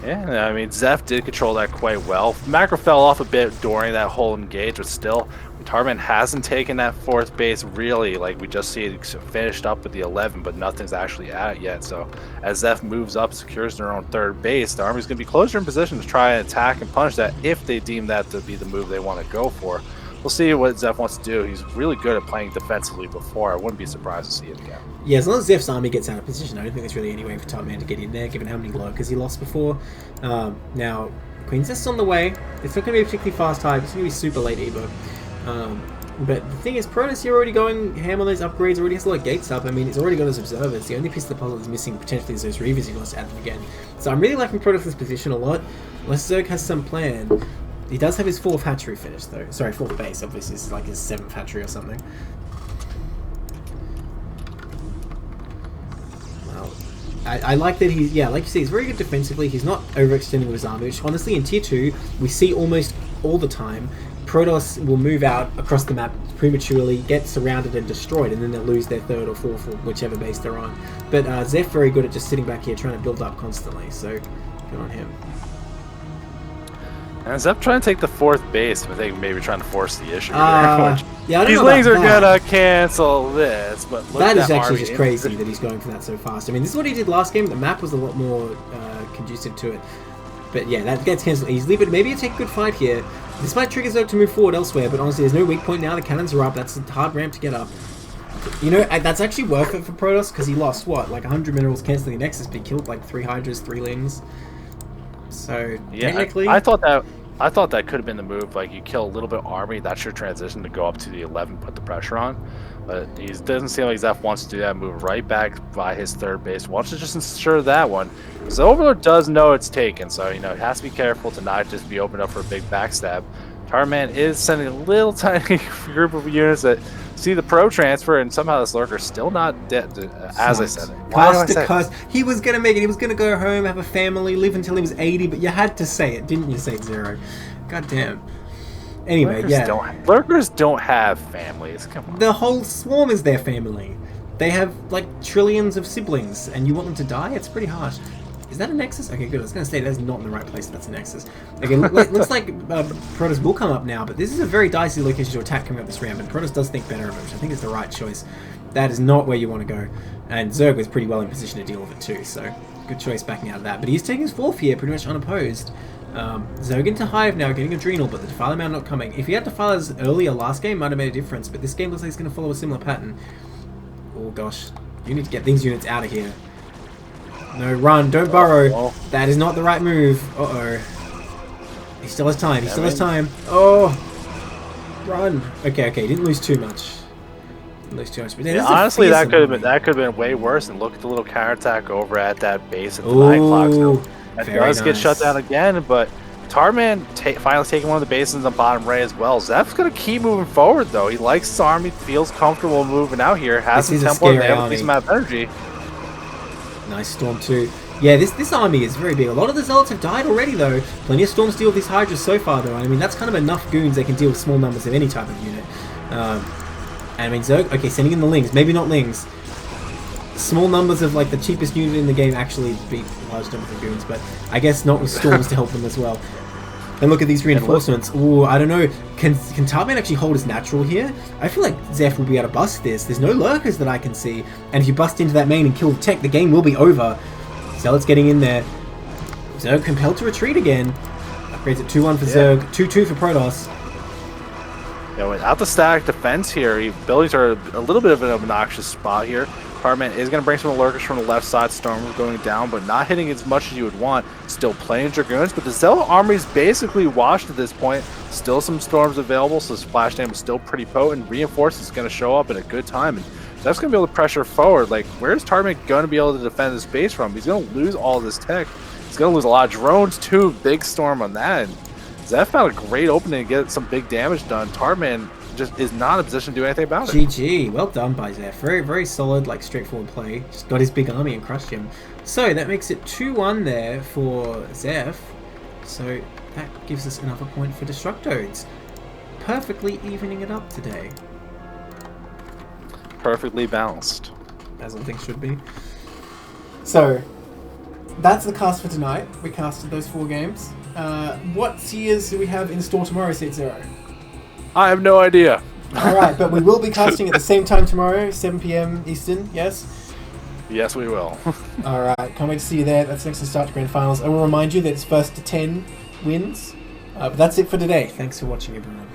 S2: Yeah, I mean, Zeph did control that quite well. Macro fell off a bit during that whole engage, but still, Tarman hasn't taken that fourth base really. Like, we just see it finished up with the 11, but nothing's actually at it yet. So as Zeph moves up, secures their own third base, the army's going to be closer in position to try and attack and punish that if they deem that to be the move they want to go for. We'll see what Zeph wants to do. He's really good at playing defensively before. I wouldn't be surprised to see it again.
S1: Yeah, as long as Zeph's army gets out of position, I don't think there's really any way for Tartman to get in there, given how many lurkers he lost before. Now, Queen's Nest's on the way. It's not going to be a particularly fast hive. It's going to be super late Evo. But the thing is, Protoss here already going ham on those upgrades, already has a lot of gates up. I mean, it's already got his observers. The only piece of the puzzle that's missing potentially is those Reavers he wants to add them again. So I'm really liking Protoss' position a lot. Unless Zerg has some plan. He does have his 4th hatchery finished, though. Sorry, 4th base. Obviously, this is like his 7th hatchery or something. Well, I like that he's... Yeah, like you say, he's very good defensively. He's not overextending with his army, which honestly, in Tier 2, we see almost all the time. Protoss will move out across the map prematurely, get surrounded and destroyed, and then they'll lose their 3rd or 4th or whichever base they're on. But Zeph very good at just sitting back here trying to build up constantly, so good on him.
S2: And Zeph trying to take the 4th base, I think maybe trying to force the issue.
S1: Yeah,
S2: these Lings are gonna cancel this, but look
S1: that
S2: at
S1: is actually just crazy that he's going for that so fast. I mean, this is what he did last game. The map was a lot more conducive to it. But yeah, that gets cancelled easily. But maybe you take a good fight here. This might trigger Zerg to move forward elsewhere, but honestly, there's no weak point now. The cannons are up. That's a hard ramp to get up. You know, that's actually worth it for Protoss, because he lost, what, like 100 minerals cancelling the Nexus, but he killed like 3 Hydras, 3 Lings. So,
S2: yeah,
S1: technically...
S2: I thought that could have been the move. Like, you kill a little bit of army, that's your transition to go up to the 11, put the pressure on. But he doesn't seem like Zeph wants to do that, move right back by his 3rd base. Wants to just ensure that one. Because the Overlord does know it's taken, so, you know, he has to be careful to not just be opened up for a big backstab. Tarman is sending a little tiny group of units that see the pro transfer, and somehow this lurker's still not dead, as I said.
S1: Cost. He was going to make it. He was going to go home, have a family, live until he was 80, but you had to say it, didn't you, say 0? God damn. Anyway,
S2: lurkers don't have families. Come on.
S1: The whole swarm is their family. They have, like, trillions of siblings, and you want them to die? It's pretty harsh. Is that a Nexus? Okay, good. I was going to say that's not in the right place if that's a Nexus. Okay, looks like Protoss will come up now, but this is a very dicey location to attack coming up this ramp, and Protoss does think better of it, which I think is the right choice. That is not where you want to go. And Zerg was pretty well in position to deal with it too, so good choice backing out of that. But he's taking his 4th here, pretty much unopposed. Zerg into Hive now, getting Adrenal, but the Defiler Mound not coming. If he had Defilers earlier last game, might have made a difference, but this game looks like he's going to follow a similar pattern. Oh gosh, you need to get these units out of here. No, run, don't burrow. That is not the right move. Uh-oh. He still has time. He still has time. Oh, run. Okay, he didn't lose too much. But
S2: honestly, that could have been way worse. And look at the little counterattack over at that base at the 9 o'clock zone. That does get shut down again, but Tarman finally taking one of the bases in the bottom right as well. Zeph's going to keep moving forward, though. He likes his army, feels comfortable moving out here, has some tempo, and a decent amount of energy.
S1: Nice Storm too. Yeah, this army is very big. A lot of the Zealots have died already, though. Plenty of Storms to deal with these Hydras so far, though. I mean, that's kind of enough goons they can deal with small numbers of any type of unit. And I mean, Zerg, okay, sending in the Lings. Maybe not Lings. Small numbers of, like, the cheapest unit in the game actually beat large numbers of goons, but I guess not with Storms to help them as well. And look at these reinforcements. Ooh, I don't know. Can Tarman actually hold his natural here? I feel like Zeph will be able to bust this. There's no lurkers that I can see. And if you bust into that main and kill the tech, the game will be over. Zealot's getting in there. Zerg compelled to retreat again. Upgrades at 2-1 for Zerg, 2-2 for Protoss.
S2: Yeah, without the static defense here, buildings are a little bit of an obnoxious spot here. Tarman is going to bring some lurkers from the left side. Storm going down, but not hitting as much as you would want. Still playing Dragoons, but the Zealot army is basically washed at this point. Still some Storms available, so Splash Dam is still pretty potent. Reinforce is going to show up at a good time, and that's going to be able to pressure forward. Like, where's Tarman going to be able to defend this base from? He's going to lose all this tech. He's going to lose a lot of drones too. Big Storm on that. And Zeph found a great opening to get some big damage done. Tarman just is not in a position to do anything about it.
S1: GG. Well done by Zeph. Very, very solid, like, straightforward play. Just got his big army and crushed him. So that makes it 2-1 there for Zeph. So that gives us another point for DestrucToads. Perfectly evening it up today.
S2: Perfectly balanced.
S1: As all things should be. So that's the cast for tonight. We casted those 4 games. What tiers do we have in store tomorrow, Seat Zero?
S2: I have no idea.
S1: Alright, but we will be casting at the same time tomorrow, 7 PM Eastern, yes?
S2: Yes, we will.
S1: Alright, can't wait to see you there. That's next to start to Grand Finals. I will remind you that it's first to 10 wins. But that's it for today. Thanks for watching, everyone.